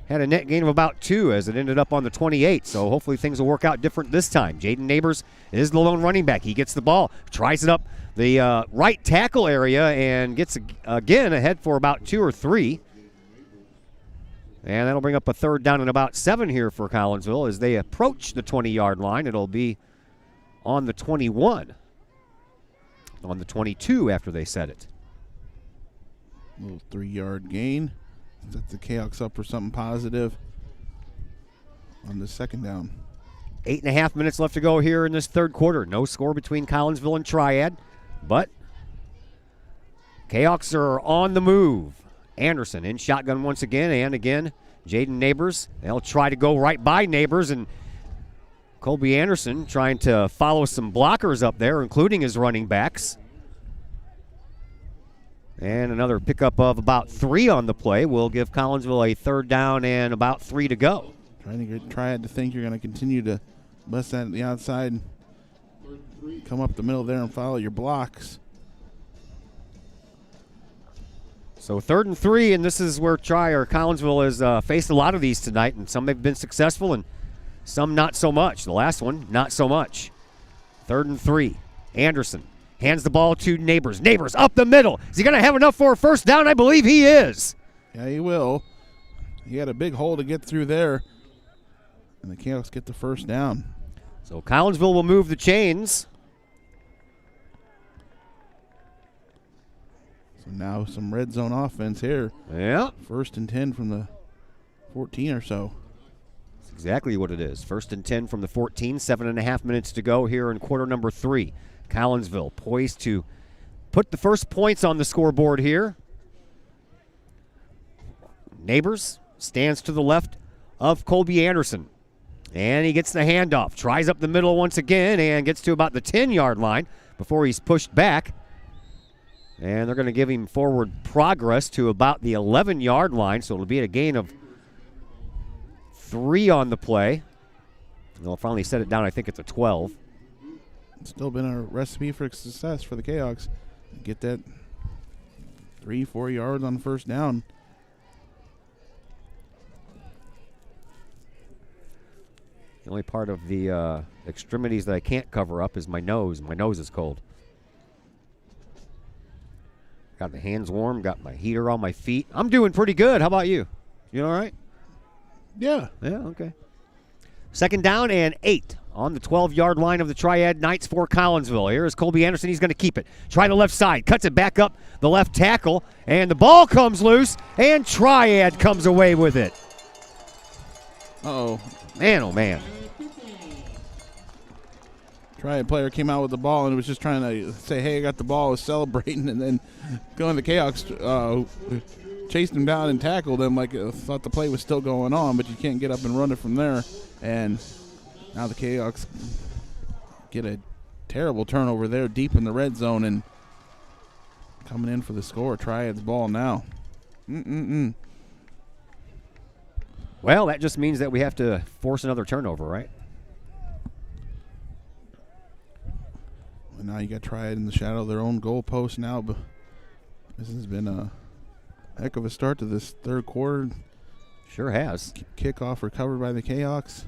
had a net gain of about 2 as it ended up on the 28. So hopefully things will work out different this time. Jaden Neighbors is the lone running back. He gets the ball, tries it up the right tackle area, and gets again ahead for about 2 or 3. And that'll bring up a 3rd down and about 7 here for Collinsville as they approach the 20-yard line. It'll be on the 21, on the 22 after they set it. Little 3-yard gain. Set the Kahawks up for something positive on the 2nd down. 8.5 minutes left to go here in this 3rd quarter. No score between Collinsville and Triad, but Kahawks are on the move. Anderson in shotgun once again, and again, Jaden Neighbors. They'll try to go right by Neighbors, and Colby Anderson trying to follow some blockers up there, including his running backs. And another pickup of about 3 on the play will give Collinsville a 3rd down and about 3 to go. Trying to get Triad to think you're going to continue to bust that at the outside, come up the middle there and follow your blocks. So 3rd and 3, and this is where Collinsville has faced a lot of these tonight, and some have been successful and some not so much. The last one, not so much. 3rd and 3. Anderson hands the ball to Neighbors. Neighbors up the middle. Is he going to have enough for a 1st down? I believe he is. Yeah, he will. He had a big hole to get through there, and the Kahawks get the 1st down. So Collinsville will move the chains. So now some red zone offense here. Yeah. 1st and 10 from the 14 or so. That's exactly what it is. 1st and 10 from the 14. 7.5 minutes to go here in quarter number 3. Collinsville poised to put the first points on the scoreboard here. Neighbors stands to the left of Colby Anderson. And he gets the handoff. Tries up the middle once again and gets to about the 10-yard line before he's pushed back. And they're going to give him forward progress to about the 11-yard line, so it'll be a gain of 3 on the play. They'll finally set it down, I think, at the 12. It's still been a recipe for success for the Kahawks. Get that 3-4 yards on 1st down. The only part of the extremities that I can't cover up is my nose. My nose is cold. Got the hands warm, got my heater on my feet. I'm doing pretty good. How about you? You all right? Yeah. Yeah, okay. 2nd down and 8 on the 12-yard line of the Triad Knights for Collinsville. Here is Colby Anderson. He's going to keep it. Try the left side. Cuts it back up the left tackle, and the ball comes loose, and Triad comes away with it. Uh-oh. Man, oh, man. Triad player came out with the ball and was just trying to say, hey, I got the ball, was celebrating, and then going to the Kahawks, chased him down and tackled him like thought the play was still going on, but you can't get up and run it from there. And now the Kahawks get a terrible turnover there deep in the red zone and coming in for the score. Triad's ball now. Well, that just means that we have to force another turnover, right? And now you got Triad in the shadow of their own goalpost now, but this has been a heck of a start to this 3rd quarter. Sure has. Kickoff recovered by the Kahawks.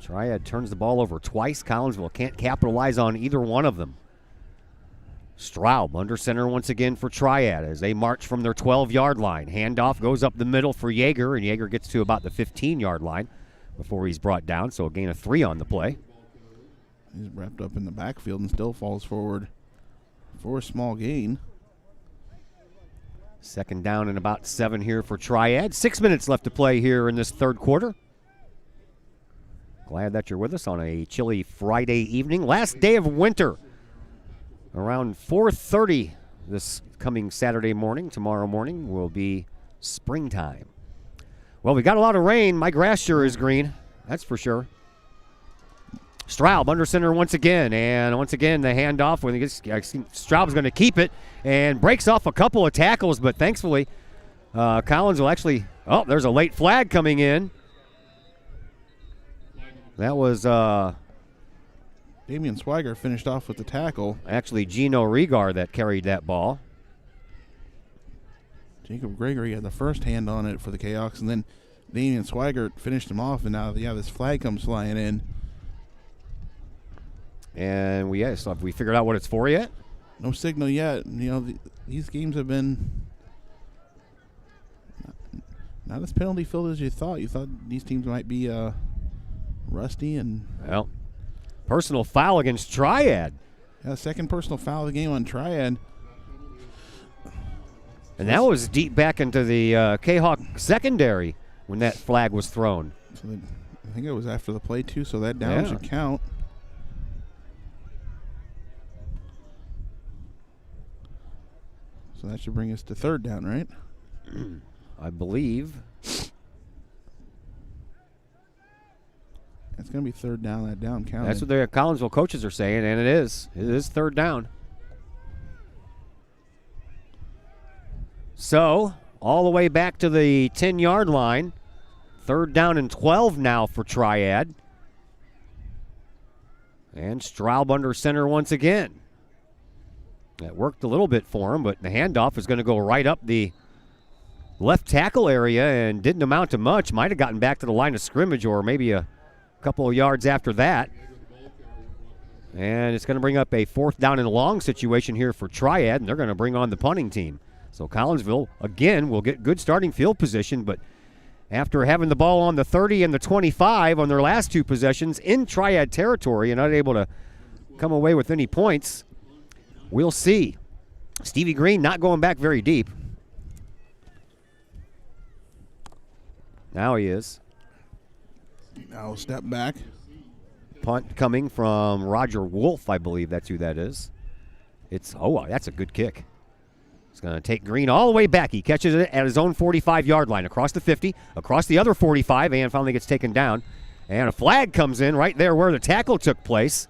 Triad turns the ball over twice. Collinsville can't capitalize on either one of them. Straub under center once again for Triad as they march from their 12-yard line. Handoff goes up the middle for Yeager, and Yeager gets to about the 15-yard line before he's brought down, so a gain of 3 on the play. He's wrapped up in the backfield and still falls forward for a small gain. 2nd down and about 7 here for Triad. 6 minutes left to play here in this 3rd quarter. Glad that you're with us on a chilly Friday evening. Last day of winter. Around 4:30 this coming Saturday morning. Tomorrow morning will be springtime. Well, we got a lot of rain. My grass sure is green. That's for sure. Straub under center once again, and once again the handoff. When he gets, Straub's going to keep it and breaks off a couple of tackles, but thankfully Collins will actually. Oh, there's a late flag coming in. That was Damian Swiger finished off with the tackle. actually Gino Regar that carried that ball. Jacob Gregory had the first hand on it for the Kahawks, and then Damian Swiger finished him off, and now, this flag comes flying in. And so have we figured out what it's for yet? No signal yet. These games have been not as penalty filled as you thought. You thought these teams might be rusty and. Well, personal foul against Triad. Yeah, second personal foul of the game on Triad. And that was deep back into the Kahawk secondary when that flag was thrown. So I think it was after the play, too, so that down should count. So that should bring us to third down, right? I believe. It's going to be third down, that down counted. That's what the Collinsville coaches are saying, and it is. It is third down. So, all the way back to the 10-yard line. Third down and 12 now for Triad. And Straub under center once again. That worked a little bit for him, but the handoff is going to go right up the left tackle area and didn't amount to much. Might have gotten back to the line of scrimmage or maybe a couple of yards after that. And it's going to bring up a fourth down and long situation here for Triad, and they're going to bring on the punting team. So Collinsville, again, will get good starting field position, but after having the ball on the 30 and the 25 on their last two possessions in Triad territory and not able to come away with any points, we'll see. Stevie Green not going back very deep. Now he is. Now step back. Punt coming from Roger Wolf, I believe that's who that is. That's a good kick. It's going to take Green all the way back. He catches it at his own 45-yard line, across the 50, across the other 45, and finally gets taken down. And a flag comes in right there where the tackle took place.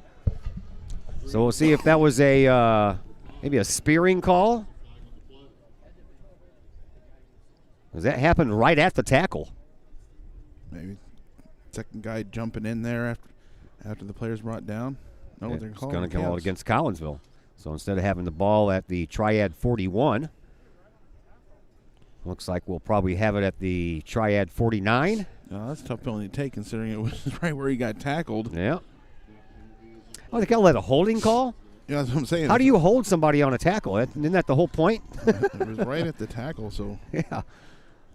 So we'll see if that was maybe a spearing call. Does that happen right at the tackle? Maybe second guy jumping in there after the player's brought down. No, they're it's going to go against Collinsville. So instead of having the ball at the Triad 41, looks like we'll probably have it at the Triad 49. That's a tough penalty to take considering it was right where he got tackled. Yeah. Oh, they call that a holding call? Yeah, that's what I'm saying. How do you hold somebody on a tackle? Isn't that the whole point? It was right at the tackle, so. Yeah.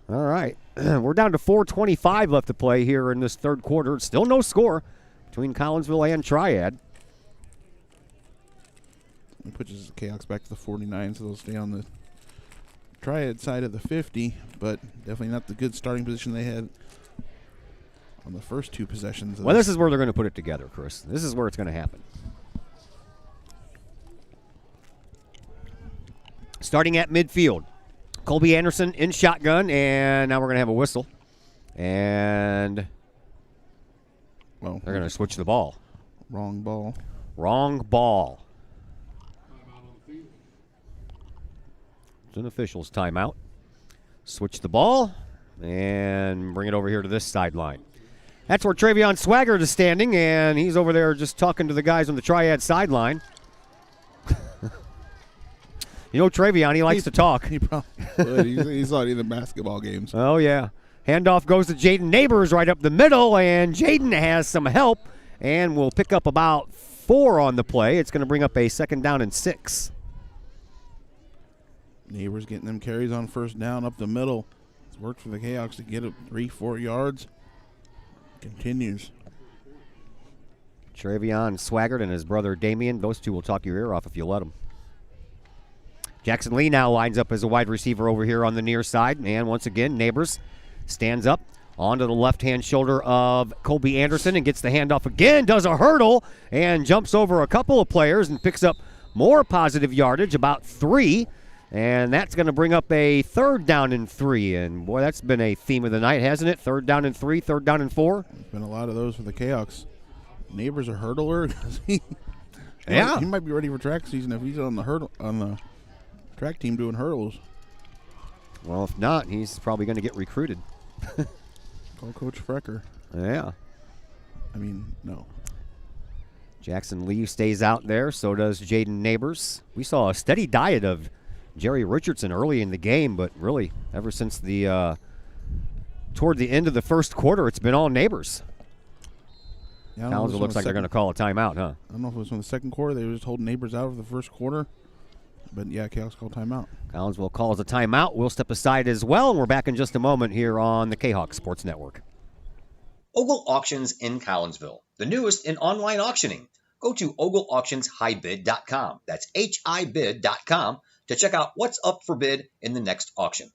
All right. We're down to 4:25 left to play here in this third quarter. Still no score between Collinsville and Triad. It pushes the Kahawks back to the 49, so they'll stay on the Triad side of the 50, but definitely not the good starting position they had on the first two possessions. Well, this is where they're going to put it together, Chris. This is where it's going to happen. Starting at midfield, Colby Anderson in shotgun, and now we're going to have a whistle. And they're going to switch the ball. Wrong ball. Wrong ball. It's an official's timeout. Switch the ball and bring it over here to this sideline. That's where Travion Swaggart is standing, and he's over there just talking to the guys on the Triad sideline. You know Travion, he likes to talk. He probably would. He's on either basketball games. Oh, yeah. Handoff goes to Jaden Neighbors right up the middle, and Jaden has some help and will pick up about 4 on the play. It's going to bring up a second down and 6. Neighbors getting them carries on first down up the middle. It's worked for the Kahawks to get it 3-4 yards. Continues. Travion Swaggart and his brother Damian, those two will talk your ear off if you let them. Jackson Lee now lines up as a wide receiver over here on the near side. And once again, Neighbors stands up onto the left-hand shoulder of Colby Anderson and gets the handoff again, does a hurdle, and jumps over a couple of players and picks up more positive yardage, about 3. And that's going to bring up a third down and 3. And, boy, that's been a theme of the night, hasn't it? Third down and 3, third down and 4. There's been a lot of those for the Kahawks. Neighbors a hurdler. Yeah. He might be ready for track season if he's on the track team doing hurdles. Well, if not, he's probably going to get recruited. Call Coach Frecker. Yeah. I mean, no. Jackson Lee stays out there. So does Jaden Neighbors. We saw a steady diet of Jerry Richardson early in the game, but really ever since the toward the end of the first quarter, it's been all Neighbors. Yeah, Collinsville looks like they're going to call a timeout, huh? I don't know if it was from the second quarter. They were just holding Neighbors out of the first quarter. But, yeah, Kahok's called timeout. Collinsville calls a timeout. We'll step aside as well, and we're back in just a moment here on the Kahok Sports Network. Ogle Auctions in Collinsville, the newest in online auctioning. Go to ogleauctionshighbid.com. That's HIBid.com to check out what's up for bid in the next auction.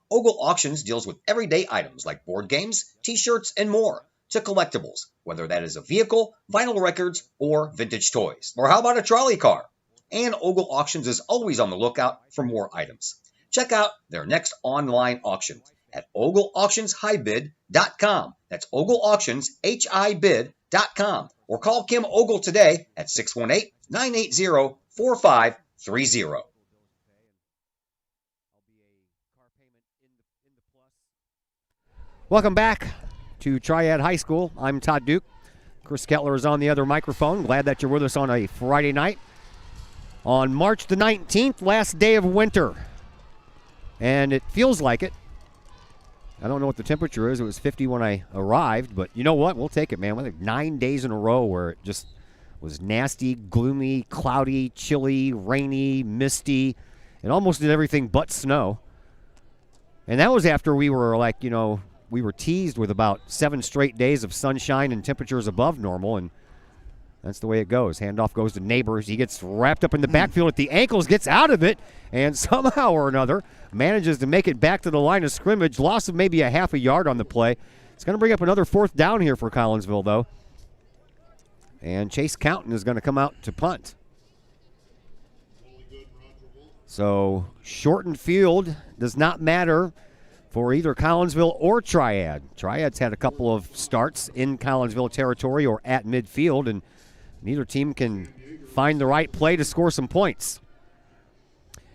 Ogle Auctions deals with everyday items like board games, t-shirts, and more, to collectibles, whether that is a vehicle, vinyl records, or vintage toys. Or how about a trolley car? And Ogle Auctions is always on the lookout for more items. Check out their next online auction at ogleauctionshighbid.com. That's ogleauctionshibid.com. Or call Kim Ogle today at 618-980-4530. Welcome back to Triad High School. I'm Todd Duke. Chris Kettler is on the other microphone. Glad that you're with us on a Friday night. On March the 19th, last day of winter. And it feels like it. I don't know what the temperature is. It was 50 when I arrived, but you know what? We'll take it, man. We had 9 days in a row where it just was nasty, gloomy, cloudy, chilly, rainy, misty. It almost did everything but snow. And that was after we were we were teased with about 7 straight days of sunshine and temperatures above normal, and that's the way it goes. Handoff goes to Neighbors. He gets wrapped up in the backfield at the ankles, gets out of it, and somehow or another manages to make it back to the line of scrimmage. Loss of maybe a half a yard on the play. It's going to bring up another 4th down here for Collinsville, though. And Chase Counton is going to come out to punt. So shortened field does not matter for either Collinsville or Triad. Triad's had a couple of starts in Collinsville territory or at midfield, and neither team can find the right play to score some points.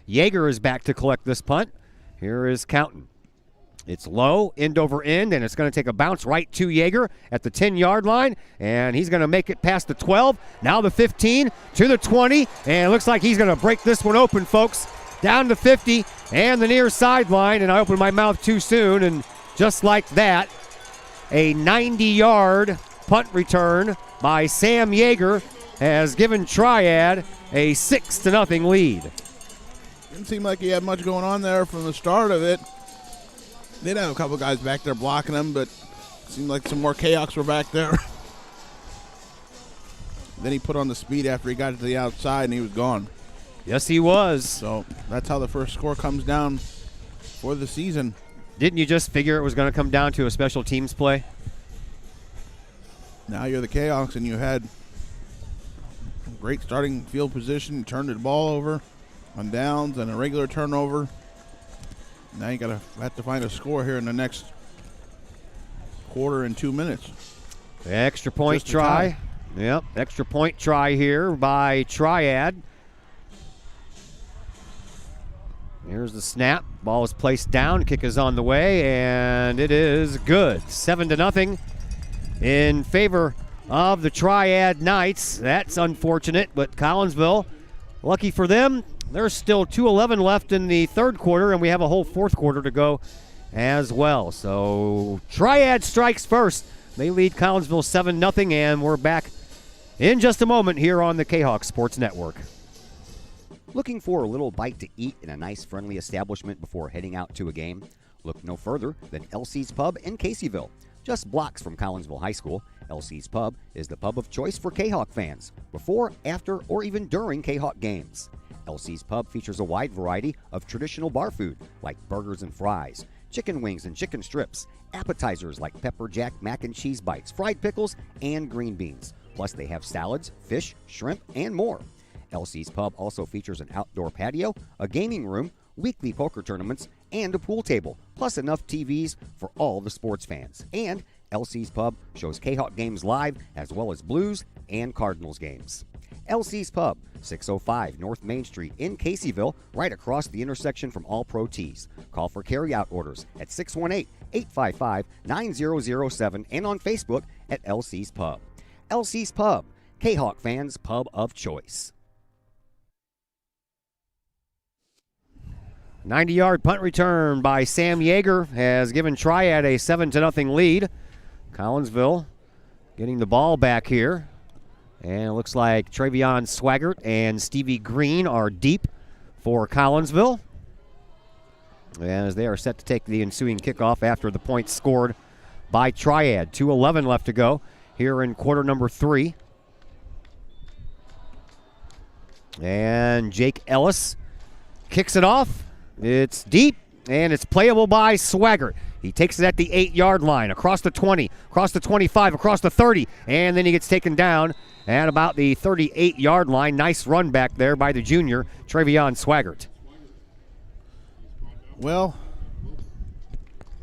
Yeager is back to collect this punt. Here is Counton. It's low, end over end, and it's going to take a bounce right to Yeager at the 10-yard line, and he's going to make it past the 12, now the 15, to the 20, and it looks like he's going to break this one open, folks. Down to 50 and the near sideline, and I opened my mouth too soon, and just like that, a 90-yard punt return by Sam Yeager has given Triad a 6-0 lead. Didn't seem like he had much going on there from the start of it. They'd have a couple guys back there blocking him, but it seemed like some more Kahoks were back there. Then he put on the speed after he got to the outside, and he was gone. Yes, he was. So that's how the first score comes down for the season. Didn't you just figure it was going to come down to a special teams play? Now you're the Kahoks, and you had great starting field position, turned the ball over on downs and a regular turnover. Now you have to find a score here in the next quarter and 2 minutes. Extra point try. Yep, extra point try here by Triad. Here's the snap. Ball is placed down. Kick is on the way, and it is good. 7-0 in favor of the Triad Knights. That's unfortunate, but Collinsville, lucky for them, there's still 2:11 left in the third quarter, and we have a whole fourth quarter to go as well. So Triad strikes first. They lead Collinsville 7-0, and we're back in just a moment here on the Kahok Sports Network. Looking for a little bite to eat in a nice, friendly establishment before heading out to a game? Look no further than LC's Pub in Caseyville. Just blocks from Collinsville High School, LC's Pub is the pub of choice for Kahok fans, before, after, or even during Kahok games. LC's Pub features a wide variety of traditional bar food like burgers and fries, chicken wings and chicken strips, appetizers like pepper jack mac and cheese bites, fried pickles, and green beans. Plus they have salads, fish, shrimp, and more. LC's Pub also features an outdoor patio, a gaming room, weekly poker tournaments, and a pool table, plus enough TVs for all the sports fans. And LC's Pub shows Kahok games live, as well as Blues and Cardinals games. LC's Pub, 605 North Main Street in Caseyville, right across the intersection from All Pro Tees. Call for carry-out orders at 618-855-9007 and on Facebook at LC's Pub. LC's Pub, Kahok fans' pub of choice. 90-yard punt return by Sam Yeager has given Triad a 7-0 lead. Collinsville getting the ball back here. And it looks like Travion Swaggart and Stevie Green are deep for Collinsville, as they are set to take the ensuing kickoff after the points scored by Triad. 2:11 left to go here in quarter number 3. And Jake Ellis kicks it off. It's deep, and it's playable by Swaggart. He takes it at the 8-yard line, across the 20, across the 25, across the 30, and then he gets taken down at about the 38-yard line. Nice run back there by the junior, Travion Swaggart. Well,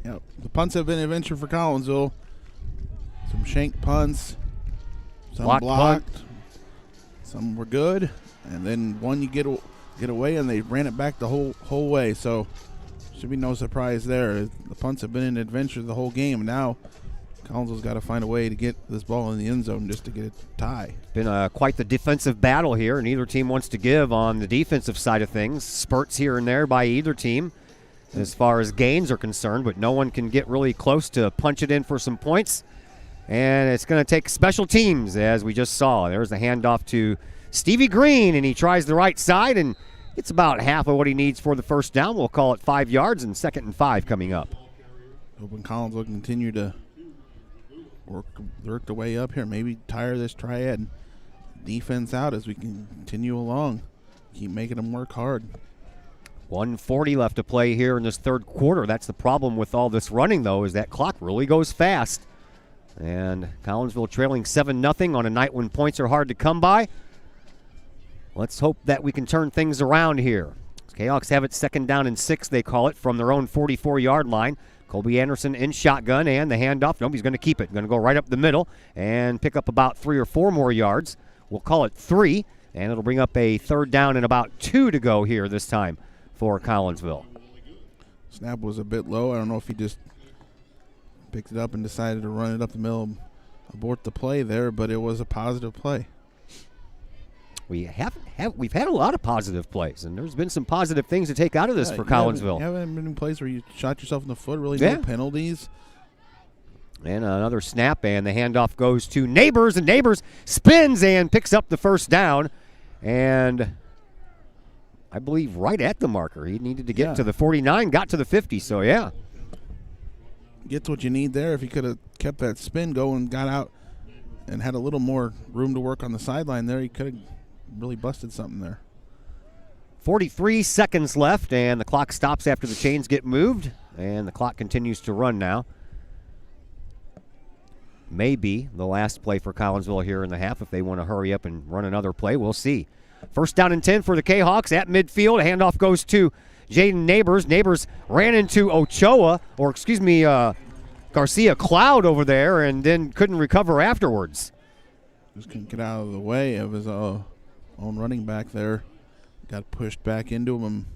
the punts have been an adventure for Collinsville. Some shank punts, some blocked, some were good, and then one you get away, and they ran it back the whole way. So should be no surprise there. The punts have been an adventure the whole game. Now Collinsville's got to find a way to get this ball in the end zone just to get a tie. Been quite the defensive battle here, and either team wants to give on the defensive side of things. Spurts here and there by either team as far as gains are concerned, but no one can get really close to punch it in for some points. And it's going to take special teams, as we just saw. There's the handoff to Stevie Green, and he tries the right side, and it's about half of what he needs for the first down. We'll call it 5 yards, and 2nd and 5 coming up. Hoping Collins will continue to work the way up here. Maybe tire this Triad defense out as we can continue along. Keep making them work hard. 1:40 left to play here in this third quarter. That's the problem with all this running, though, is that clock really goes fast. And Collinsville trailing 7-0 on a night when points are hard to come by. Let's hope that we can turn things around here. Kahawks have it 2nd down and 6, they call it, from their own 44-yard line. Colby Anderson in shotgun, and the handoff. Nobody's going to keep it. Going to go right up the middle and pick up about 3 or 4 more yards. We'll call it 3, and it'll bring up a 3rd down and about 2 to go here this time for Collinsville. Snap was a bit low. I don't know if he just picked it up and decided to run it up the middle, abort the play there, but it was a positive play. We've had a lot of positive plays, and there's been some positive things to take out of this for Collinsville. You haven't been in plays where you shot yourself in the foot, really no penalties. And another snap, and the handoff goes to Neighbors, and Neighbors spins and picks up the first down, and I believe right at the marker. He needed to get to the 49, got to the 50, so yeah. Gets what you need there. If he could have kept that spin going, got out, and had a little more room to work on the sideline there, he could have really busted something there. 43 seconds left, and the clock stops after the chains get moved, and the clock continues to run now. Maybe the last play for Collinsville here in the half if they want to hurry up and run another play. We'll see. 1st down and 10 for the Kahawks at midfield. A handoff goes to Jaden Neighbors. Neighbors ran into Garcia Cloud over there and then couldn't recover afterwards. Just couldn't get out of the way of his own running back there. Got pushed back into him.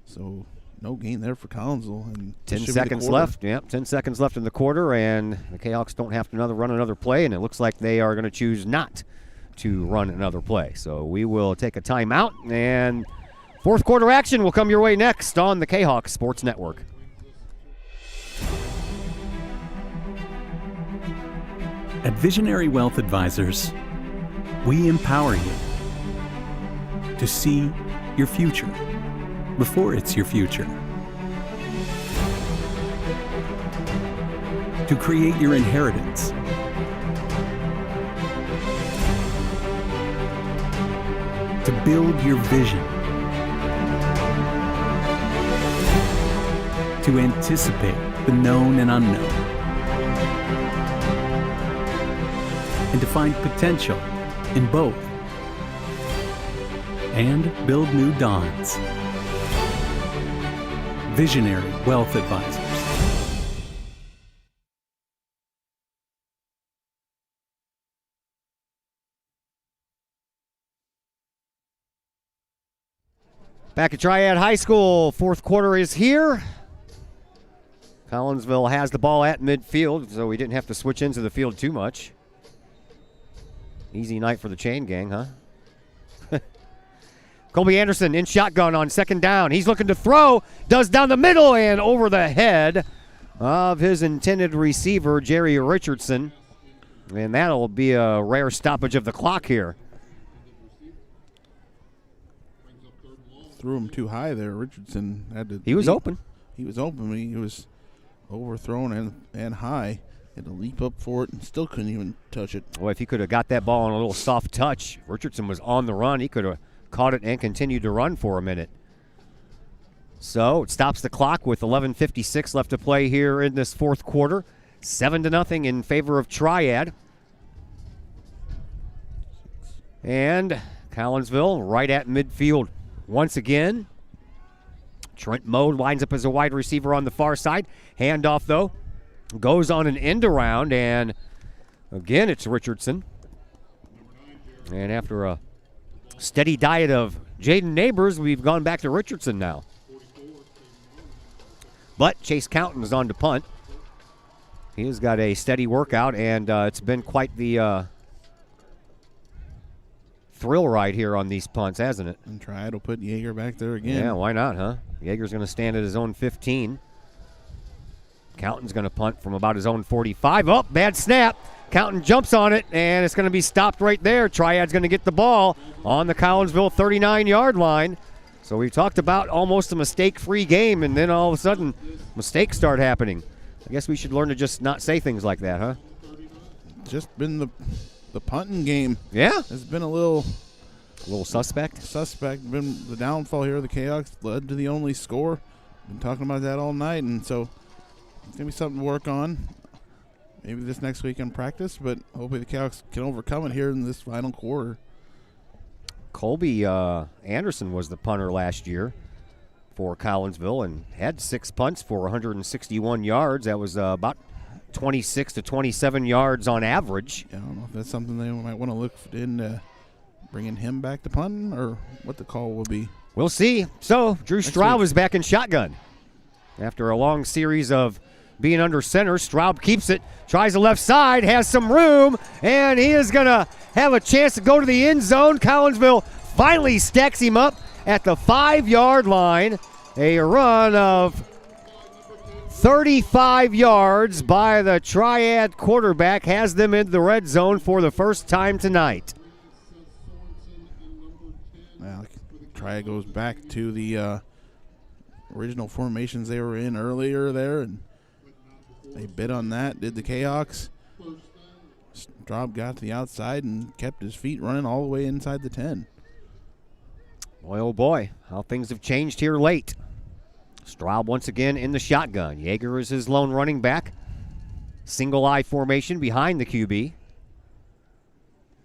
So no gain there for Collinsville. And 10 seconds left. Yep, 10 seconds left in the quarter, and the Kahawks don't have to run another play, and it looks like they are going to choose not to run another play. So we will take a timeout, and 4th quarter action will come your way next on the Kahawk Sports Network. At Visionary Wealth Advisors, we empower you to see your future before it's your future, to create your inheritance, to build your vision, to anticipate the known and unknown, and to find potential in both, and build new dawns. Visionary Wealth Advisors. Back at Triad High School, 4th quarter is here. Collinsville has the ball at midfield, so we didn't have to switch into the field too much. Easy night for the chain gang, huh? Colby Anderson in shotgun on second down. He's looking to throw, does down the middle and over the head of his intended receiver, Jerry Richardson. And that'll be a rare stoppage of the clock here. Threw him too high there. Richardson had to. He was open. He was open. He was overthrown and high. Had to leap up for it and still couldn't even touch it. Well, if he could have got that ball on a little soft touch, Richardson was on the run. He could have caught it and continued to run for a minute. So it stops the clock with 11:56 left to play here in this fourth quarter. 7-0 in favor of Triad. And Collinsville right at midfield once again. Trent Mode winds up as a wide receiver on the far side. Handoff, though, goes on an end around, and again it's Richardson. And after a steady diet of Jaden Neighbors, we've gone back to Richardson now. But Chase Counton's on to punt. He has got a steady workout, and it's been quite the thrill ride here on these punts, hasn't it? And Triad will put Yeager back there again. Yeah, why not, huh? Yeager's going to stand at his own 15. Counton's going to punt from about his own 45. Oh, bad snap. Counton jumps on it, and it's going to be stopped right there. Triad's going to get the ball on the Collinsville 39-yard line. So we talked about almost a mistake-free game, and then all of a sudden mistakes start happening. I guess we should learn to just not say things like that, huh? Just been the punting game. Yeah. It's been a little suspect. Been the downfall here. The Kahawks led to the only score. Been talking about that all night, and so it's going to be something to work on. Maybe this next week in practice, but hopefully the Kahawks can overcome it here in this final quarter. Colby Anderson was the punter last year for Collinsville and had 6 punts for 161 yards. That was about 26 to 27 yards on average. Yeah, I don't know if that's something they might want to look into bringing him back to punting or what the call will be. We'll see. So Drew Straub is back in shotgun. After a long series of being under center, Straub keeps it, tries the left side, has some room, and he is going to have a chance to go to the end zone. Collinsville finally stacks him up at the 5-yard line. A run of 35 yards by the Triad quarterback has them in the red zone for the first time tonight. Well, Triad goes back to the original formations they were in earlier there, and they bid on that, did the Kahawks. Straub got to the outside and kept his feet running all the way inside the 10. Boy, oh boy, how things have changed here late. Straub once again in the shotgun. Yeager is his lone running back. Single eye formation behind the QB.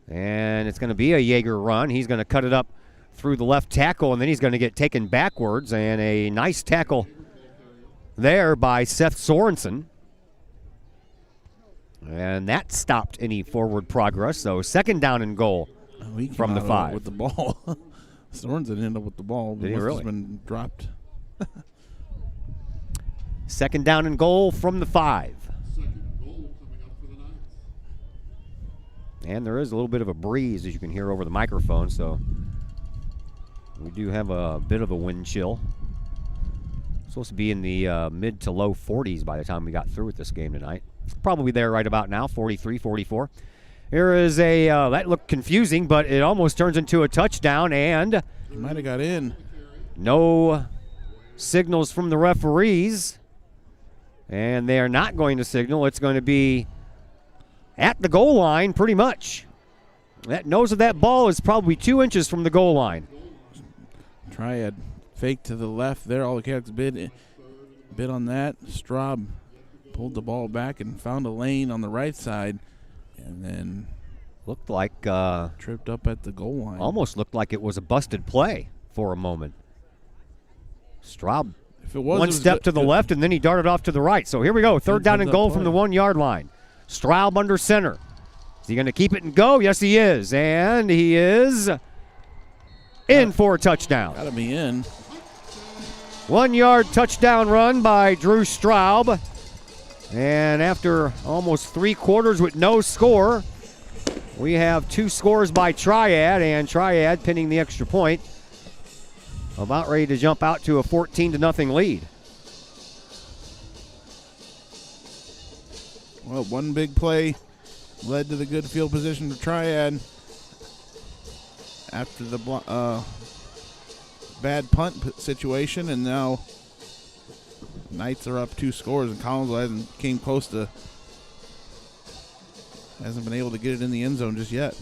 And it's going to be a Yeager run. He's going to cut it up through the left tackle, and then he's going to get taken backwards. And a nice tackle there by Seth Sorensen. And that stopped any forward progress. So second down and goal from the 5. With the ball. Sorensen ended up with the ball. Did he really? It's been dropped. Second down and goal from the 5. And there is a little bit of a breeze, as you can hear over the microphone, so we do have a bit of a wind chill. Supposed to be in the mid to low 40s by the time we got through with this game tonight. Probably there right about now, 43, 44. Here is a, that looked confusing, but it almost turns into a touchdown, and he might have got in. No signals from the referees, and they are not going to signal. It's going to be at the goal line pretty much. That nose of that ball is probably 2 inches from the goal line. Triad fake to the left there. All the Cats bid on that. Straub pulled the ball back and found a lane on the right side, and then looked like tripped up at the goal line. Almost looked like it was a busted play for a moment. Straub one step to the left, and then he darted off to the right. So here we go, third down and goal from the 1-yard line. Straub under center. Is he going to keep it and go? Yes, he is. And he is in for a touchdown. Got to be in. 1-yard touchdown run by Drew Straub. And after almost 3 quarters with no score, We have 2 scores by Triad, and Triad pinning the extra point. About ready to jump out to a 14-0 lead. Well, one big play led to the good field position for Triad after the bad punt situation, and now Knights are up 2 scores, and Collinsville hasn't been able to get it in the end zone just yet.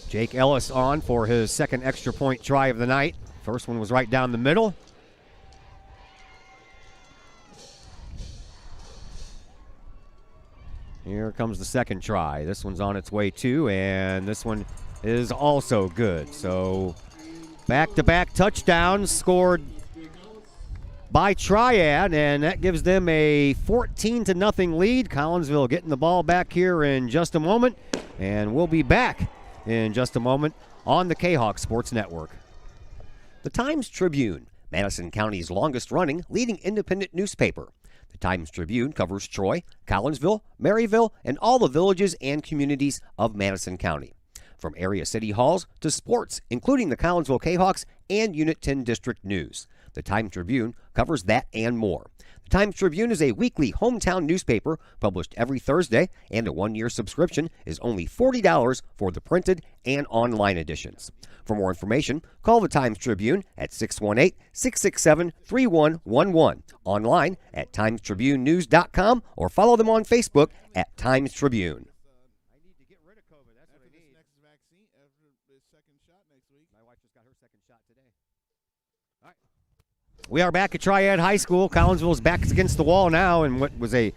Jake Ellis on for his second extra point try of the night. First one was right down the middle. Here comes the second try. This one's on its way too, and this one is also good. So back-to-back touchdowns scored by Triad, and that gives them a 14-0 lead. Collinsville getting the ball back here in just a moment, and we'll be back in just a moment on the Kahok Sports Network. The Times-Tribune, Madison County's longest-running leading independent newspaper. The Times-Tribune covers Troy, Collinsville, Maryville, and all the villages and communities of Madison County. From area city halls to sports, including the Collinsville Kahawks and Unit 10 District News. The Times-Tribune covers that and more. The Times-Tribune is a weekly hometown newspaper published every Thursday, and a one-year subscription is only $40 for the printed and online editions. For more information, call the Times-Tribune at 618-667-3111, online at timestribunenews.com, or follow them on Facebook at Times-Tribune. We are back at Triad High School. Collinsville's back against the wall now, and what was a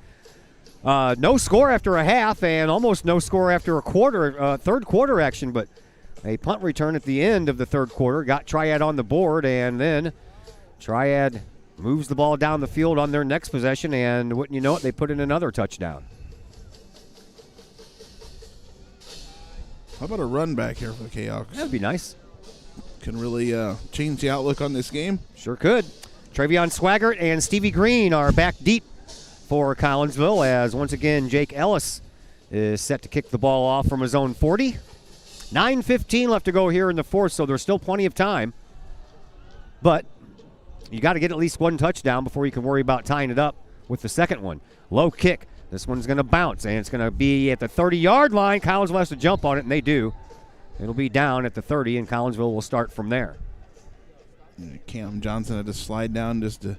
no score after a half and almost no score after a quarter, third quarter action, but a punt return at the end of the third quarter got Triad on the board, and then Triad moves the ball down the field on their next possession, and wouldn't you know it, they put in another touchdown. How about a run back here for the Kahawks? That'd be nice. Can really change the outlook on this game. Sure could. Travion Swaggart and Stevie Green are back deep for Collinsville, as once again Jake Ellis is set to kick the ball off from his own 40. 9:15 left to go here in the fourth, so there's still plenty of time. But you got to get at least one touchdown before you can worry about tying it up with the second one. Low kick. This one's going to bounce, and it's going to be at the 30-yard line. Collinsville has to jump on it, and they do. It'll be down at the 30, and Collinsville will start from there. Cam Johnson had to slide down just to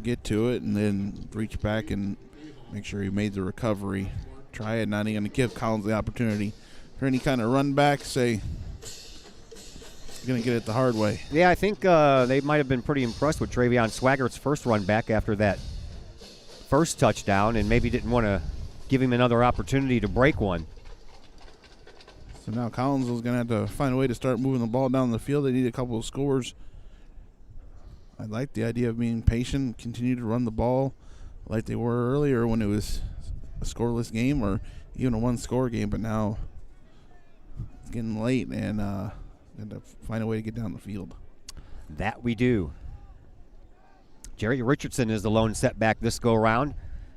get to it and then reach back and make sure he made the recovery. Triad not even going to give Collins the opportunity for any kind of run back. Say, he's going to get it the hard way. Yeah, I think they might have been pretty impressed with Travion Swaggart's first run back after that first touchdown, and maybe didn't want to give him another opportunity to break one. So now Collinsville's going to have to find a way to start moving the ball down the field. They need a couple of scores. I like the idea of being patient, continue to run the ball like they were earlier when it was a scoreless game or even a one-score game, but now it's getting late and have to find a way to get down the field. That we do. Jerry Richardson is the lone setback this go-around.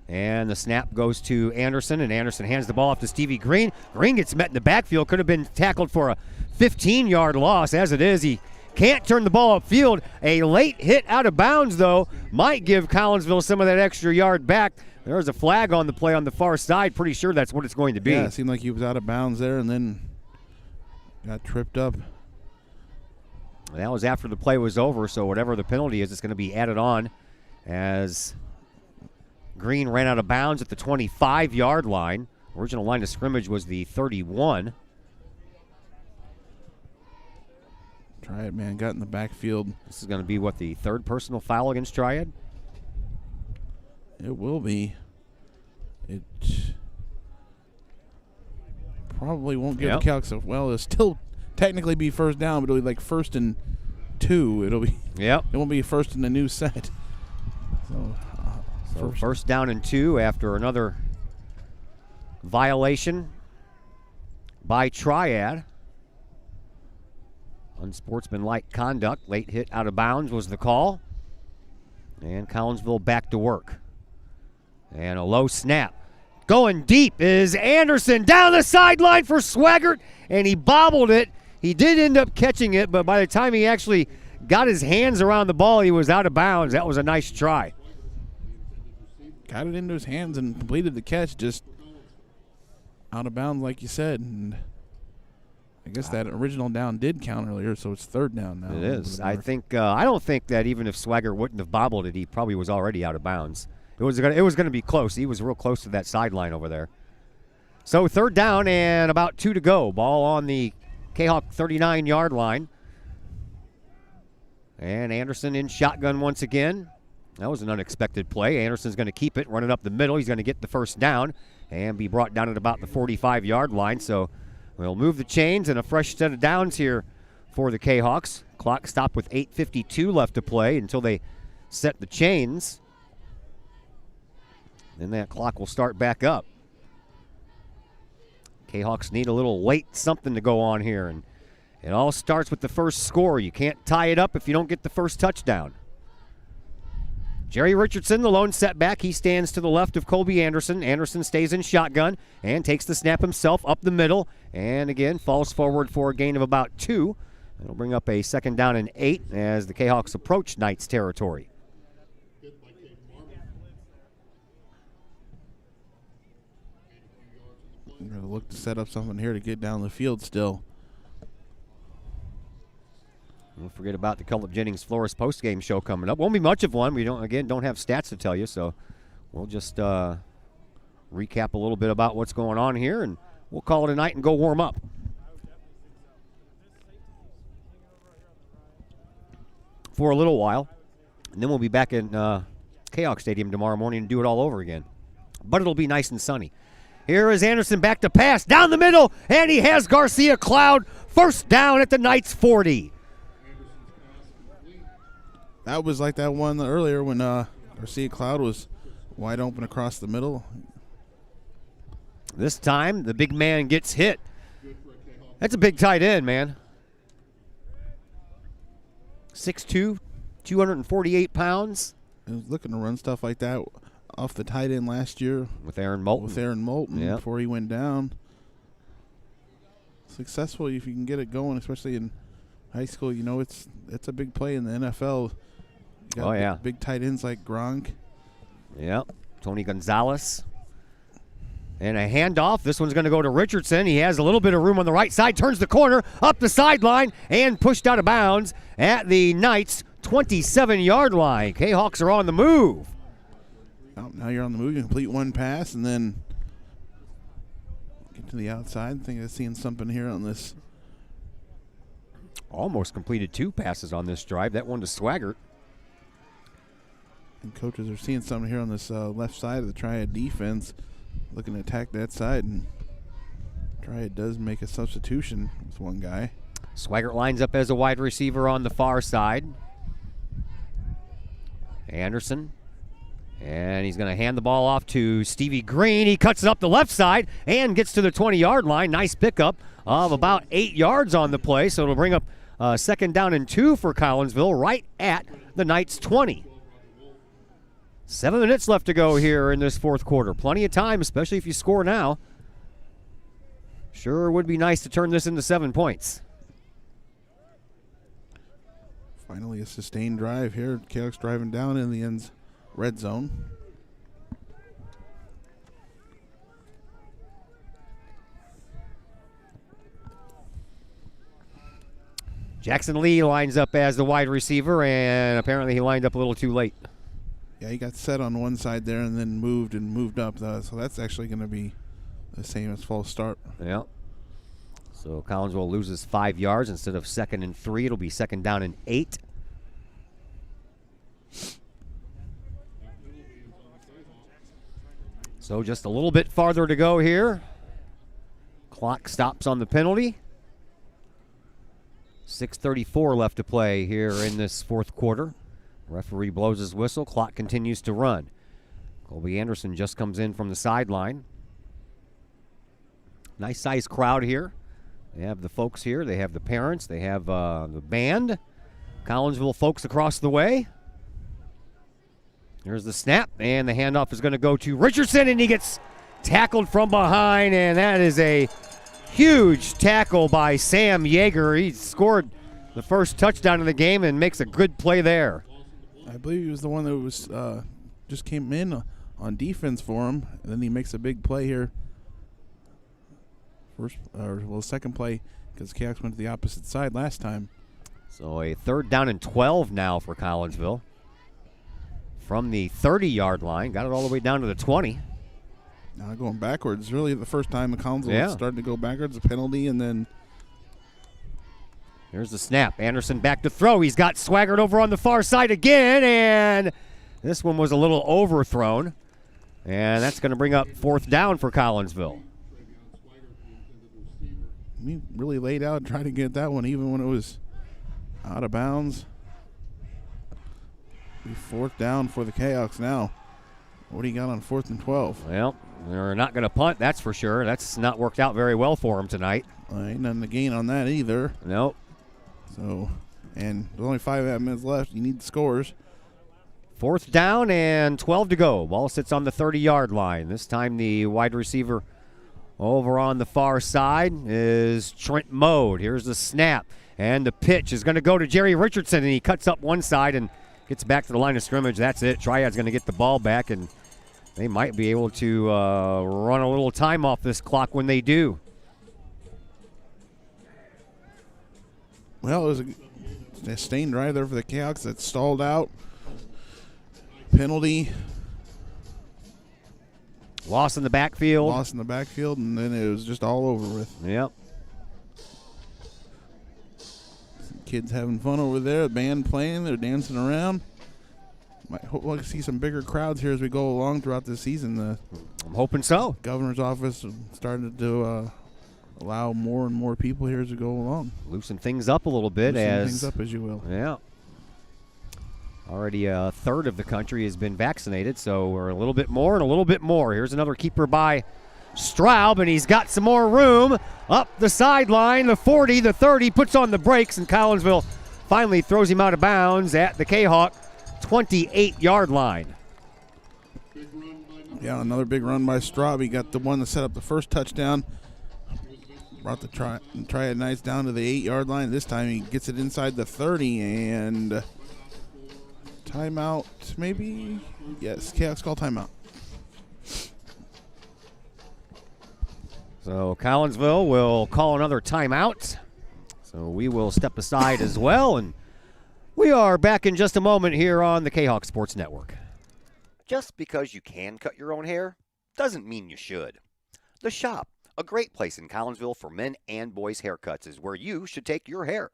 And the snap goes to Anderson, and Anderson hands the ball off to Stevie Green. Green gets met in the backfield. Could have been tackled for a 15-yard loss. As it is, he can't turn the ball upfield. A late hit out of bounds, though, might give Collinsville some of that extra yard back. There's a flag on the play on the far side. Pretty sure that's what it's going to be. Yeah, it seemed like he was out of bounds there and then got tripped up. That was after the play was over, so whatever the penalty is, it's going to be added on as Green ran out of bounds at the 25-yard line. Original line of scrimmage was the 31. Triad man got in the backfield. This is going to be, what, the third personal foul against Triad? It will be. It probably won't give the Calcs a, well, it'll still technically be first down, but it'll be like 1st and 2. It'll be. Yep. It won't be first in the new set. So first down and 2 after another violation by Triad. Unsportsmanlike conduct. Late hit out of bounds was the call. And Collinsville back to work. And a low snap. Going deep is Anderson down the sideline for Swaggart, and he bobbled it. He did end up catching it, but by the time he actually got his hands around the ball, he was out of bounds. That was a nice try. Got it into his hands and completed the catch, just out of bounds, like you said. And I guess that original down did count earlier, so it's third down now. It is. I don't think that even if Swaggart wouldn't have bobbled it, he probably was already out of bounds. It was going to be close. He was real close to that sideline over there. So third down and about 2 to go. Ball on the Kahok 39-yard line. And Anderson in shotgun once again. That was an unexpected play. Anderson's going to keep it, running up the middle. He's going to get the first down and be brought down at about the 45-yard line. So we'll move the chains and a fresh set of downs here for the Kahawks. Clock stopped with 8:52 left to play until they set the chains. Then that clock will start back up. Kahawks need a little late something to go on here, and it all starts with the first score. You can't tie it up if you don't get the first touchdown. Jerry Richardson, the lone setback. He stands to the left of Colby Anderson. Anderson stays in shotgun and takes the snap himself up the middle, and again falls forward for a gain of about 2. It'll bring up a second down and 8 as the Kahawks approach Knights territory. I'm going to look to set up something here to get down the field still. Don't forget about the Culp Jennings Flores post-game show coming up. Won't be much of one. We don't have stats to tell you, so we'll just recap a little bit about what's going on here, and we'll call it a night and go warm up. For a little while, and then we'll be back in Kahok Stadium tomorrow morning and do it all over again. But it'll be nice and sunny. Here is Anderson back to pass down the middle, and he has Garcia Cloud first down at the Knights 40. That was like that one earlier when Garcia Cloud was wide open across the middle. This time, the big man gets hit. That's a big tight end, man. 6'2", 248 pounds. He was looking to run stuff like that off the tight end last year. With Aaron Moulton. Yep. Before he went down. Successful if you can get it going, especially in high school. You know, it's a big play in the NFL. You got big tight ends like Gronk. Yep. Tony Gonzalez. And a handoff. This one's going to go to Richardson. He has a little bit of room on the right side. Turns the corner, up the sideline, and pushed out of bounds at the Knights' 27-yard line. Kahawks are on the move. Now you're on the move. You complete one pass and then get to the outside. I think I'm seeing something here on this. Almost completed 2 passes on this drive. That one to Swaggart. And coaches are seeing something here on this left side of the Triad defense, looking to attack that side. And Triad does make a substitution with one guy. Swaggart lines up as a wide receiver on the far side. Anderson. And he's going to hand the ball off to Stevie Green. He cuts it up the left side and gets to the 20-yard line. Nice pickup of about 8 yards on the play. So it'll bring up second down and 2 for Collinsville right at the Knights' 20. 7 minutes left to go here in this fourth quarter. Plenty of time, especially if you score now. Sure would be nice to turn this into 7 points. Finally a sustained drive here. Kahawks driving down in the ends. Red zone. Jackson Lee lines up as the wide receiver, and apparently he lined up a little too late. Yeah, he got set on one side there and then moved up. So that's actually going to be the same as false start. Yeah. So Collinsville loses 5 yards. Instead of 2nd and 3, it'll be 2nd down and 8. So just a little bit farther to go here. Clock stops on the penalty. 6:34 left to play here in this fourth quarter. Referee blows his whistle. Clock continues to run. Colby Anderson just comes in from the sideline. Nice sized crowd here. They have the folks here. They have the parents. They have the band. Collinsville folks across the way. There's the snap, and the handoff is going to go to Richardson, and he gets tackled from behind, and that is a huge tackle by Sam Yeager. He scored the first touchdown of the game and makes a good play there. I believe he was the one that was just came in on defense for him, and then he makes a big play here. Second play, because Kahok went to the opposite side last time. So a 3rd down and 12 now for Collinsville. From the 30-yard line, got it all the way down to the 20. Now going backwards, really the first time the Collinsville started to go backwards, a penalty, and then here's the snap. Anderson back to throw. He's got Swaggart over on the far side again, and this one was a little overthrown. And that's going to bring up 4th down for Collinsville. He really laid out, tried to get that one, even when it was out of bounds. 4th down for the Kahoks now. What do you got on 4th and 12? Well, they're not going to punt, that's for sure. That's not worked out very well for them tonight. Ain't nothing to gain on that either. Nope. So, and there's only 5 minutes left. You need the scores. 4th down and 12 to go. Ball sits on the 30-yard line. This time the wide receiver over on the far side is Trent Mode. Here's the snap. And the pitch is going to go to Jerry Richardson, and he cuts up one side and gets back to the line of scrimmage. That's it. Triad's going to get the ball back, and they might be able to run a little time off this clock when they do. Well, it was a sustained drive there for the Kahoks that stalled out. Penalty. Loss in the backfield. And then it was just all over with. Yep. Kids having fun over there. The band playing. They're dancing around. Might hope we'll see some bigger crowds here as we go along throughout the season. I'm hoping so. Governor's office started to allow more and more people here as we go along. Loosen things up a little bit. Loosen things up as you will. Yeah. Already a third of the country has been vaccinated, so we're a little bit more and a little bit more. Here's another keeper by Straub, and he's got some more room up the sideline. The 40, the 30, puts on the brakes, and Collinsville finally throws him out of bounds at the Kahok 28-yard line. Yeah, another big run by Straub. He got the one that set up the first touchdown. Brought the Triad Knights down to the 8-yard line. This time he gets it inside the 30, and timeout, maybe? Yes, Kahoks call timeout. So Collinsville will call another timeout. So we will step aside as well, and we are back in just a moment here on the Kahok Sports Network. Just because you can cut your own hair doesn't mean you should. The Shop, a great place in Collinsville for men and boys haircuts, is where you should take your hair.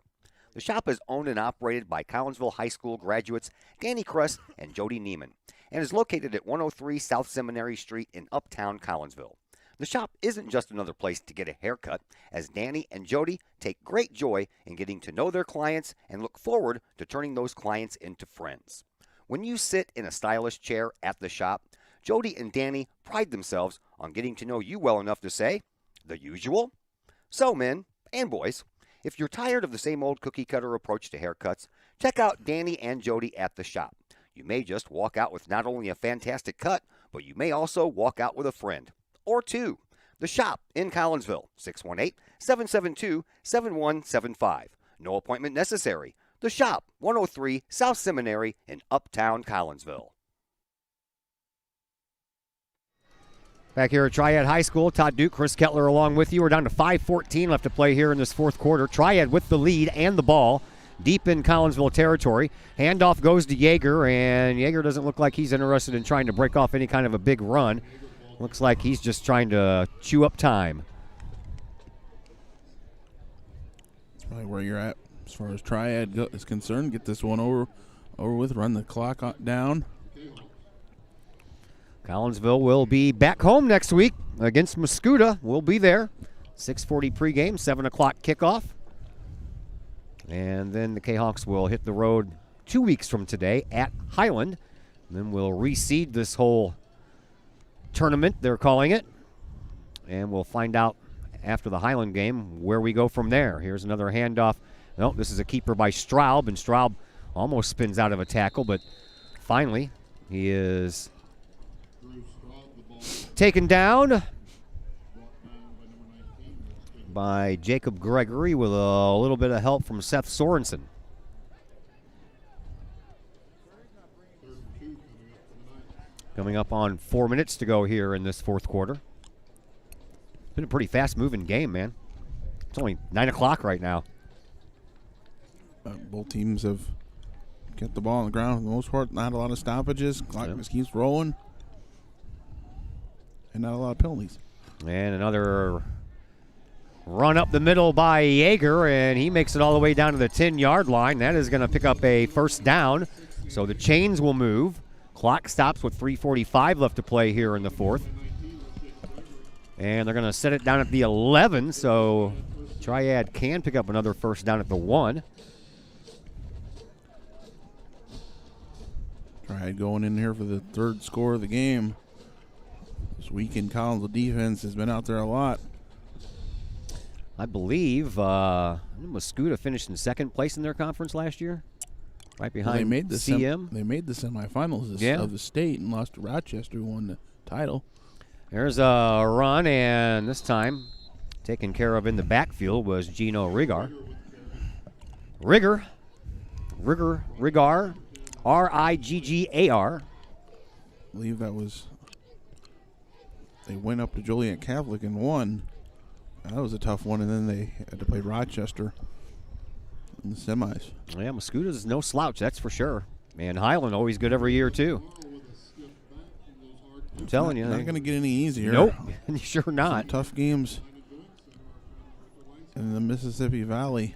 The Shop is owned and operated by Collinsville High School graduates Danny Kress and Jody Neiman, and is located at 103 South Seminary Street in Uptown Collinsville. The Shop isn't just another place to get a haircut, as Danny and Jody take great joy in getting to know their clients and look forward to turning those clients into friends. When you sit in a stylish chair at the Shop, Jody and Danny pride themselves on getting to know you well enough to say, "The usual?" So, men and boys, if you're tired of the same old cookie-cutter approach to haircuts, check out Danny and Jody at the Shop. You may just walk out with not only a fantastic cut, but you may also walk out with a friend or two. The Shop in Collinsville, 618-772-7175. No appointment necessary. The Shop, 103 South Seminary in Uptown Collinsville. Back here at Triad High School, Todd Duke, Chris Kettler along with you. We're down to 5:14 left to play here in this fourth quarter. Triad with the lead and the ball deep in Collinsville territory. Handoff goes to Yeager, and Yeager doesn't look like he's interested in trying to break off any kind of a big run. Looks like he's just trying to chew up time. That's probably where you're at as far as Triad is concerned. Get this one over with, run the clock down. Collinsville will be back home next week against Mascoutah. We'll be there. 6:40 pregame, 7 o'clock kickoff. And then the Kahawks will hit the road 2 weeks from today at Highland. And then we'll reseed this whole tournament, they're calling it. And we'll find out after the Highland game where we go from there. Here's another handoff. No, this is a keeper by Straub, and Straub almost spins out of a tackle, but finally he is taken down by Jacob Gregory with a little bit of help from Seth Sorensen. Coming up on 4 minutes to go here in this fourth quarter. Been a pretty fast-moving game, man. It's only 9 o'clock right now. Both teams have kept the ball on the ground for the most part. Not a lot of stoppages. Clock just keeps rolling. And not a lot of penalties. And another run up the middle by Yeager, and he makes it all the way down to the 10-yard line. That is going to pick up a first down. So the chains will move. Clock stops with 3:45 left to play here in the fourth. And they're going to set it down at the 11, so Triad can pick up another first down at the 1. Triad going in here for the third score of the game. This weekend Collinsville defense has been out there a lot. I believe Mascoutah finished in second place in their conference last year, right behind they made the CM. They made the semifinals of the state and lost to Rochester, who won the title. There's a run, and this time taken care of in the backfield was Gino Rigar. Riggar, R-I-G-G-A-R. I believe that was, they went up to Joliet Catholic and won. That was a tough one, and then they had to play Rochester in the semis. Yeah, Mascoutah is no slouch, that's for sure. And Highland always good every year, too. I'm telling you. Not going to get any easier. Nope, sure not. Some tough games in the Mississippi Valley.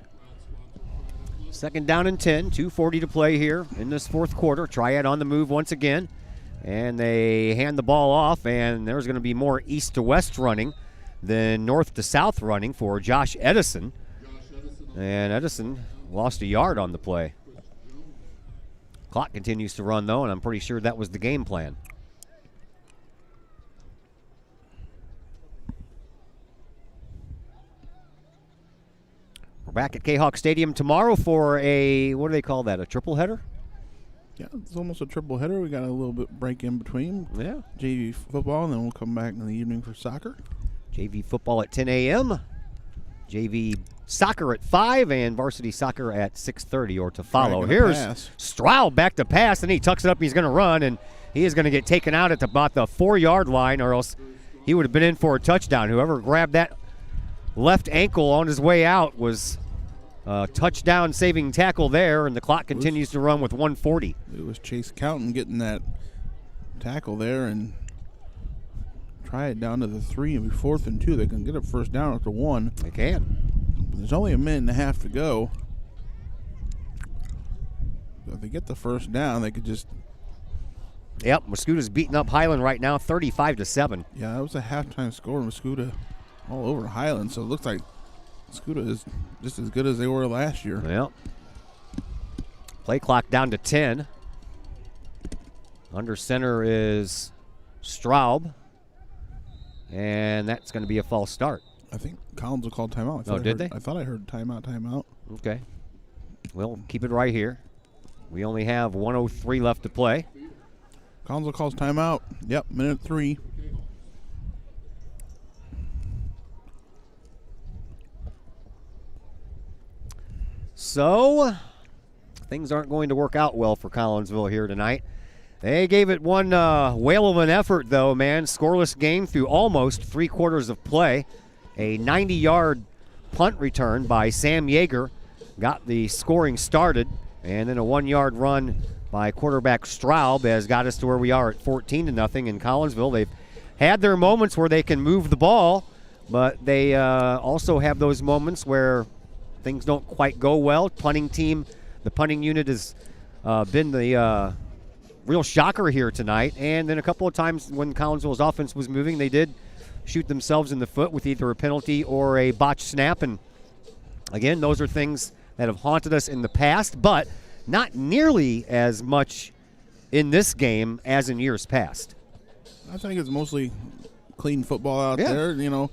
Second down and 10, 2:40 to play here in this fourth quarter. Triad on the move once again. And they hand the ball off, and there's going to be more east to west running than north to south running for Josh Edison. And Edison lost a yard on the play. Clock continues to run, though, and I'm pretty sure that was the game plan. We're back at Kahok Stadium tomorrow for a, what do they call that, a triple header? Yeah, it's almost a triple header. We got a little bit break in between. Yeah. JV football, and then we'll come back in the evening for soccer. JV football at 10 a.m., JV soccer at 5, and varsity soccer at 6:30 or to follow. Here's Straub back to pass, and he tucks it up. He's going to run, and he is going to get taken out at about the 4-yard line, or else he would have been in for a touchdown. Whoever grabbed that left ankle on his way out was a touchdown saving tackle there, and the clock continues to run with 1:40. It was Chase Counton getting that tackle there and try it down to the 3 and be 4th and 2. They can get a first down at the 1. They can. But there's only a minute and a half to go. So if they get the first down, they could just. Yep, Mascoutah's beating up Highland right now, 35-7. Yeah, that was a halftime score. Mascoutah all over Highland, so it looks like Mascoutah is just as good as they were last year. Yep. Play clock down to 10. Under center is Straub. And that's going to be a false start. I think Collins will call timeout. They? I thought I heard timeout. Okay. We'll keep it right here. We only have 1:03 left to play. Collins will call timeout. Yep, minute 3. So, things aren't going to work out well for Collinsville here tonight. They gave it one whale of an effort, though, man. Scoreless game through almost 3 quarters of play. A 90-yard punt return by Sam Yeager got the scoring started, and then a 1-yard run by quarterback Straub has got us to where we are at 14-0 in Collinsville. They've had their moments where they can move the ball, but they also have those moments where things don't quite go well. The punting unit has been the real shocker here tonight. And then a couple of times when Collinsville's offense was moving, they did shoot themselves in the foot with either a penalty or a botched snap. And again, those are things that have haunted us in the past, but not nearly as much in this game as in years past. I think it's mostly clean football out there. You know,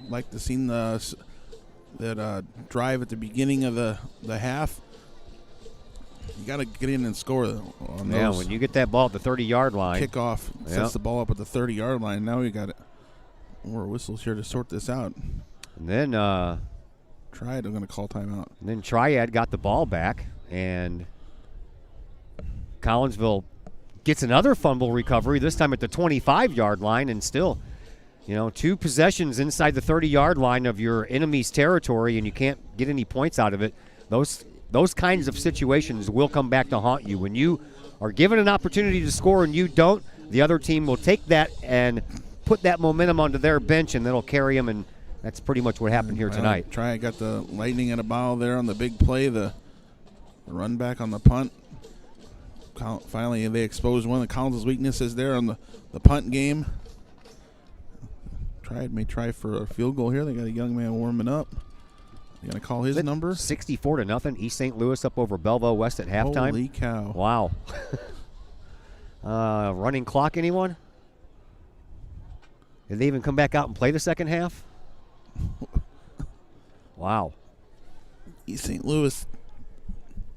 like the scene that drive at the beginning of the half. You got to get in and score on Yeah, those. when you get that ball at the 30-yard line. Kickoff sets the ball up at the 30-yard line. Now we got more whistles here to sort this out. And then Triad, I'm going to call timeout. And then Triad got the ball back, and Collinsville gets another fumble recovery, this time at the 25-yard line, and still, 2 possessions inside the 30-yard line of your enemy's territory, and you can't get any points out of it. Those kinds of situations will come back to haunt you. When you are given an opportunity to score and you don't, the other team will take that and put that momentum onto their bench, and that'll carry them, and that's pretty much what happened here tonight. Triad got the lightning and a bow there on the big play, the run back on the punt. Finally, they exposed one of the Collins' weaknesses there on the punt game. Triad may try for a field goal here. They got a young man warming up. You going to call his number? 64-0. East St. Louis up over Belleville West at halftime. Holy cow. Wow. Running clock, anyone? Did they even come back out and play the second half? Wow. East St. Louis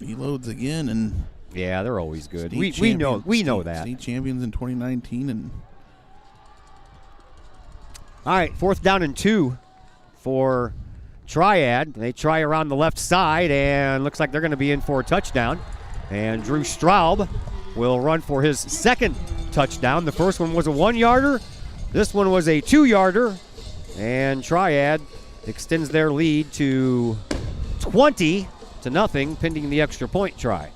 reloads again, and yeah, they're always good. We know that. State champions in 2019, and all right, 4th down and 2 for Triad. They try around the left side, and looks like they're going to be in for a touchdown. And Drew Straub will run for his second touchdown. The first one was a 1-yarder. This one was a 2-yarder. And Triad extends their lead to 20-0, pending the extra point try.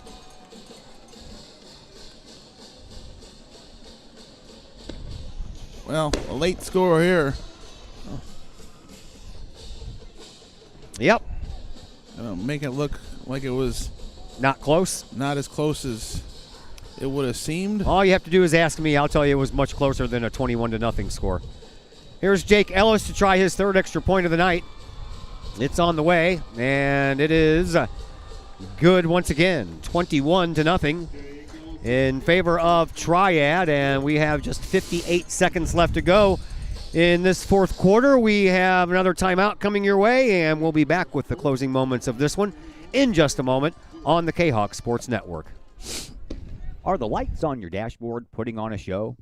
Well, a late score here. Yep. Make it look like it was not close. Not as close as it would have seemed. All you have to do is ask me. I'll tell you it was much closer than a 21-0 score. Here's Jake Ellis to try his third extra point of the night. It's on the way, and it is good once again. 21-0 in favor of Triad, and we have just 58 seconds left to go in this fourth quarter. We have another timeout coming your way, and we'll be back with the closing moments of this one in just a moment on the Kahok Sports Network. Are the lights on your dashboard putting on a show?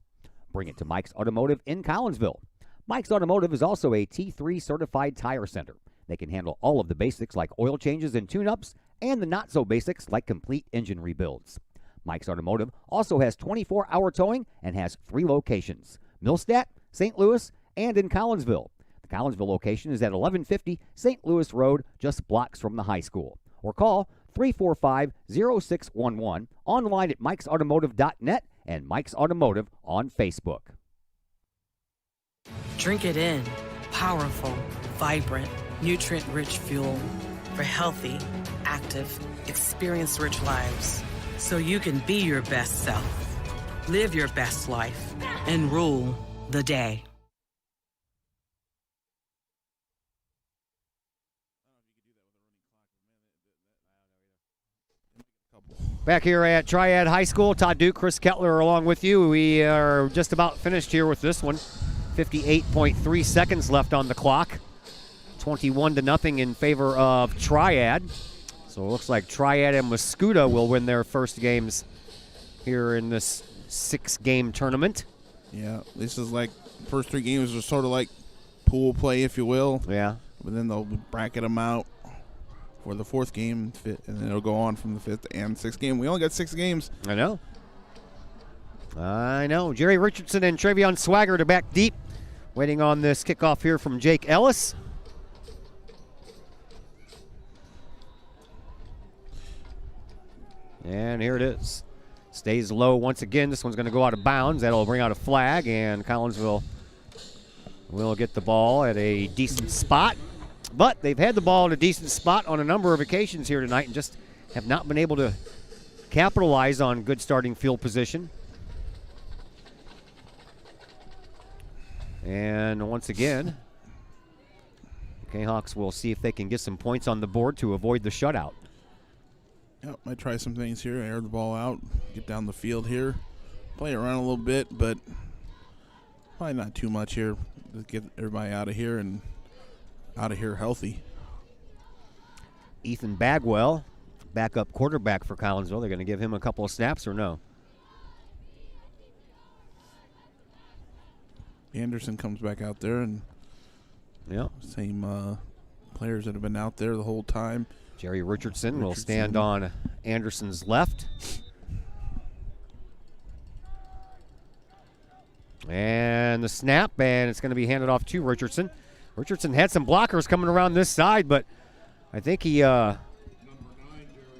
Bring it to Mike's Automotive in Collinsville. Mike's Automotive is also a T3 certified tire center. They can handle all of the basics like oil changes and tune-ups, and the not-so-basics like complete engine rebuilds. Mike's Automotive also has 24-hour towing and has 3 locations: Millstadt, St. Louis, and in Collinsville. The Collinsville location is at 1150 St. Louis Road, just blocks from the high school. Or call 345-0611, online at mikesautomotive.net and Mike's Automotive on Facebook. Drink it in. Powerful, vibrant, nutrient-rich fuel for healthy, active, experience-rich lives. So you can be your best self, live your best life, and rule the day. Back here at Triad High School, Todd Duke, Chris Kettler along with you. We are just about finished here with this one. 58.3 seconds left on the clock. 21-0 in favor of Triad. So it looks like Triad and Mascoutah will win their first games here in this 6-game tournament. Yeah, this is like first 3 games are sort of like pool play, if you will. Yeah. But then they'll bracket them out for the 4th game, and then it'll go on from the 5th and 6th game. We only got 6 games. I know. Jerry Richardson and Travion Swaggart are back deep, waiting on this kickoff here from Jake Ellis. And here it is. Stays low once again. This one's going to go out of bounds. That'll bring out a flag, and Collinsville will get the ball at a decent spot. But they've had the ball in a decent spot on a number of occasions here tonight and just have not been able to capitalize on good starting field position. And once again, the Kahawks will see if they can get some points on the board to avoid the shutout. Yep, might try some things here. Air the ball out, get down the field here, play around a little bit, but probably not too much here. Just get everybody out of here and out of here healthy. Ethan Bagwell backup quarterback for Collinsville. They're going to give him a couple of snaps or no? Anderson comes back out there, and same players that have been out there the whole time. Jerry Richardson will stand on Anderson's left. And the snap, and it's going to be handed off to Richardson. Richardson had some blockers coming around this side, but I think he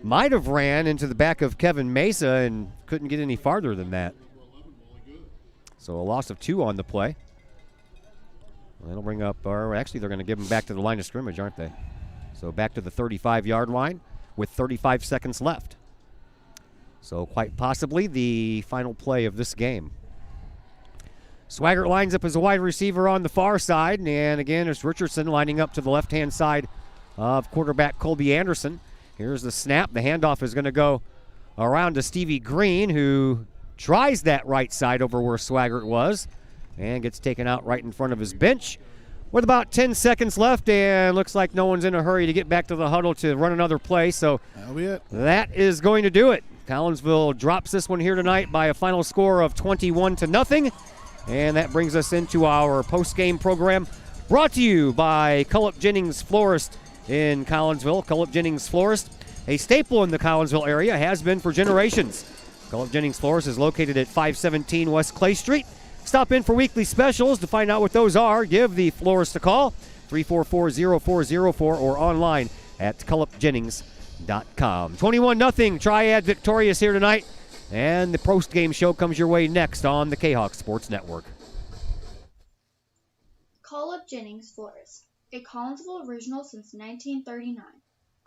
might have ran into the back of Kevin Mesa and couldn't get any farther than that. So a loss of 2 on the play. That'll bring up, or actually they're going to give him back to the line of scrimmage, aren't they? So back to the 35-yard line with 35 seconds left. So quite possibly the final play of this game. Swaggart lines up as a wide receiver on the far side, and again, it's Richardson lining up to the left-hand side of quarterback Colby Anderson. Here's the snap. The handoff is going to go around to Stevie Green, who tries that right side over where Swaggart was and gets taken out right in front of his bench. With about 10 seconds left, and looks like no one's in a hurry to get back to the huddle to run another play, so that'll be it. That is going to do it. Collinsville drops this one here tonight by a final score of 21-0. And that brings us into our post-game program, brought to you by Cullip Jennings Florist in Collinsville. Cullip Jennings Florist, a staple in the Collinsville area, has been for generations. Cullip Jennings Florist is located at 517 West Clay Street. Stop in for weekly specials. To find out what those are, give the florist a call, 344-0404, or online at cullipjennings.com. 21-0, Triad victorious here tonight. And the post-game show comes your way next on the Kahok Sports Network. Cullip Jennings Florist, a Collinsville original since 1939.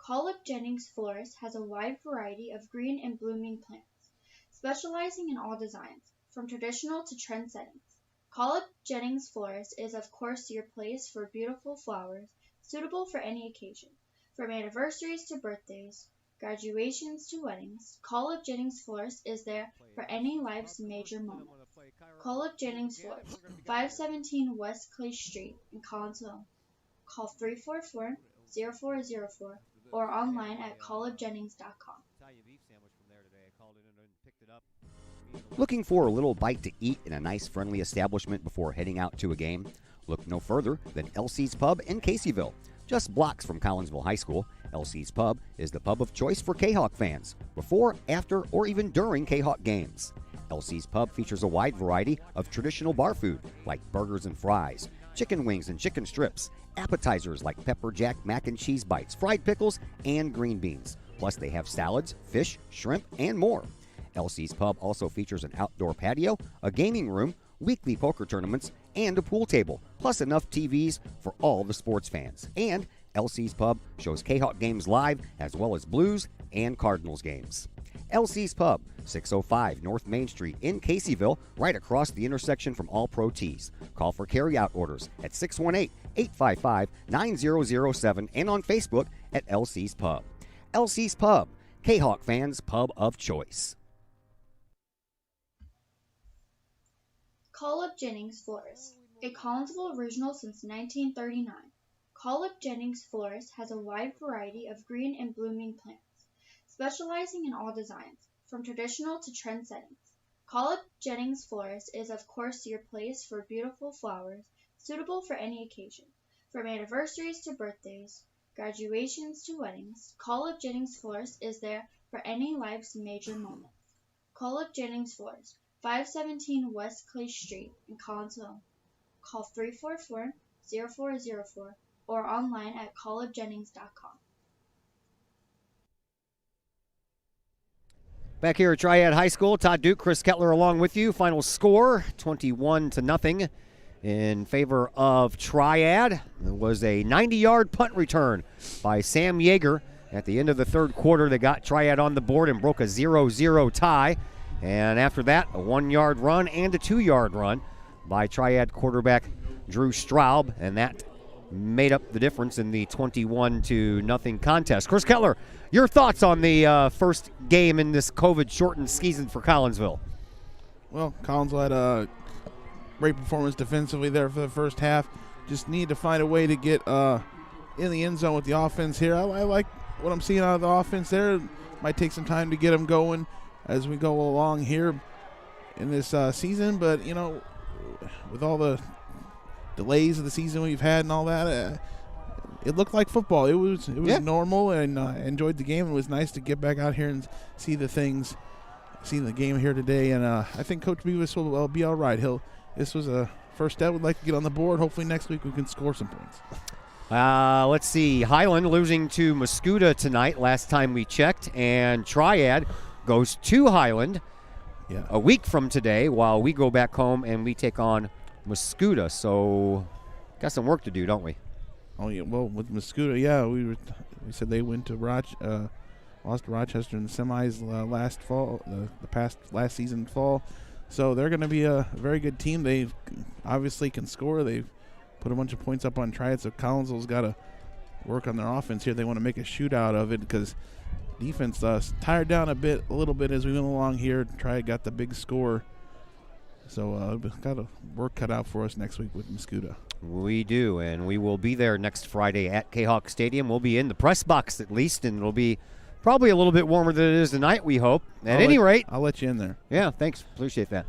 Cullip Jennings Florist has a wide variety of green and blooming plants, specializing in all designs, from traditional to trend settings. Cullip Jennings Florist is of course your place for beautiful flowers, suitable for any occasion, from anniversaries to birthdays, graduations to weddings. Cullip Jennings Florist is there for any life's major moment. Cullip Jennings Florist, 517 West Clay Street in Collinsville. Call 344-0404 or online at cullipjennings.com. Looking for a little bite to eat in a nice friendly establishment before heading out to a game? Look no further than Elsie's Pub in Caseyville. Just blocks from Collinsville High School, Elsie's Pub is the pub of choice for Kahawk fans, before, after, or even during Kahawk games. Elsie's Pub features a wide variety of traditional bar food like burgers and fries, chicken wings and chicken strips, appetizers like pepper jack mac and cheese bites, fried pickles, and green beans. Plus they have salads, fish, shrimp, and more. Elsie's Pub also features an outdoor patio, a gaming room, weekly poker tournaments, and a pool table, plus enough TVs for all the sports fans. And Elsie's Pub shows Kahawk games live, as well as Blues and Cardinals games. Elsie's Pub, 605 North Main Street in Caseyville, right across the intersection from All Pro Tees. Call for carry-out orders at 618-855-9007 and on Facebook at Elsie's Pub. Elsie's Pub, Kahawk fans' pub of choice. Cullip Jennings Florist, a Collinsville original since 1939. Cullip Jennings Florist has a wide variety of green and blooming plants, specializing in all designs, from traditional to trend settings. Cullip Jennings Florist is of course your place for beautiful flowers, suitable for any occasion, from anniversaries to birthdays, graduations to weddings. Cullip Jennings Florist is there for any life's major moments. Cullip Jennings Florist, 517 West Clay Street in Collinsville. Call 344-0404 or online at cullipjennings.com. Back here at Triad High School, Todd Duke, Chris Kettler along with you. Final score, 21-0 in favor of Triad. It was a 90-yard punt return by Sam Yeager at the end of the third quarter that got Triad on the board and broke a 0-0 tie. And after that, a 1-yard run and a 2-yard run by Triad quarterback Drew Straub, and that made up the difference in the 21-0 contest. Chris Kettler, your thoughts on the first game in this COVID-shortened season for Collinsville? Well, Collinsville had a great performance defensively there for the first half. Just need to find a way to get in the end zone with the offense here. I like what I'm seeing out of the offense there. Might take some time to get them going as we go along here in this season. But, with all the delays of the season we've had and all that, it looked like football. It was normal, and I enjoyed the game. It was nice to get back out here and see the game here today. And I think Coach Beavis will be all right. This was a first step. We'd like to get on the board. Hopefully next week we can score some points. Let's see. Highland losing to Muscuda tonight last time we checked, and Triad goes to Highland a week from today while we go back home and we take on Muscuda. So got some work to do, don't we? Oh, yeah. Well, with Muscuda, we said they went to lost to Rochester in the semis last fall, last season fall. So they're going to be a very good team. They obviously can score. They've put a bunch of points up on Triad, so Collinsville's got to work on their offense here. They want to make a shootout of it because defense tired down a little bit as we went along here. Triad got the big score. So got a work cut out for us next week with Muscuda. We do, and we will be there next Friday at Kahok Stadium. We'll be in the press box at least, and it'll be probably a little bit warmer than it is tonight, we hope. At any rate. I'll let you in there. Yeah, thanks. Appreciate that.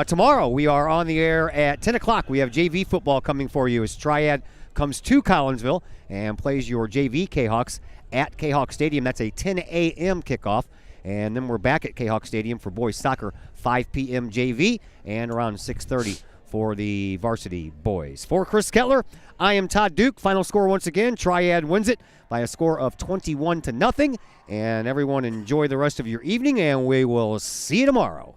Tomorrow we are on the air at 10 o'clock. We have JV football coming for you as Triad comes to Collinsville and plays your JV Kahawks at Kahok Stadium. That's a 10 a.m. kickoff. And then we're back at Kahok Stadium for boys soccer, 5 p.m. JV, and around 6:30 for the varsity boys. For Chris Kettler, I am Todd Duke. Final score once again, Triad wins it by a score of 21-0. And everyone enjoy the rest of your evening, and we will see you tomorrow.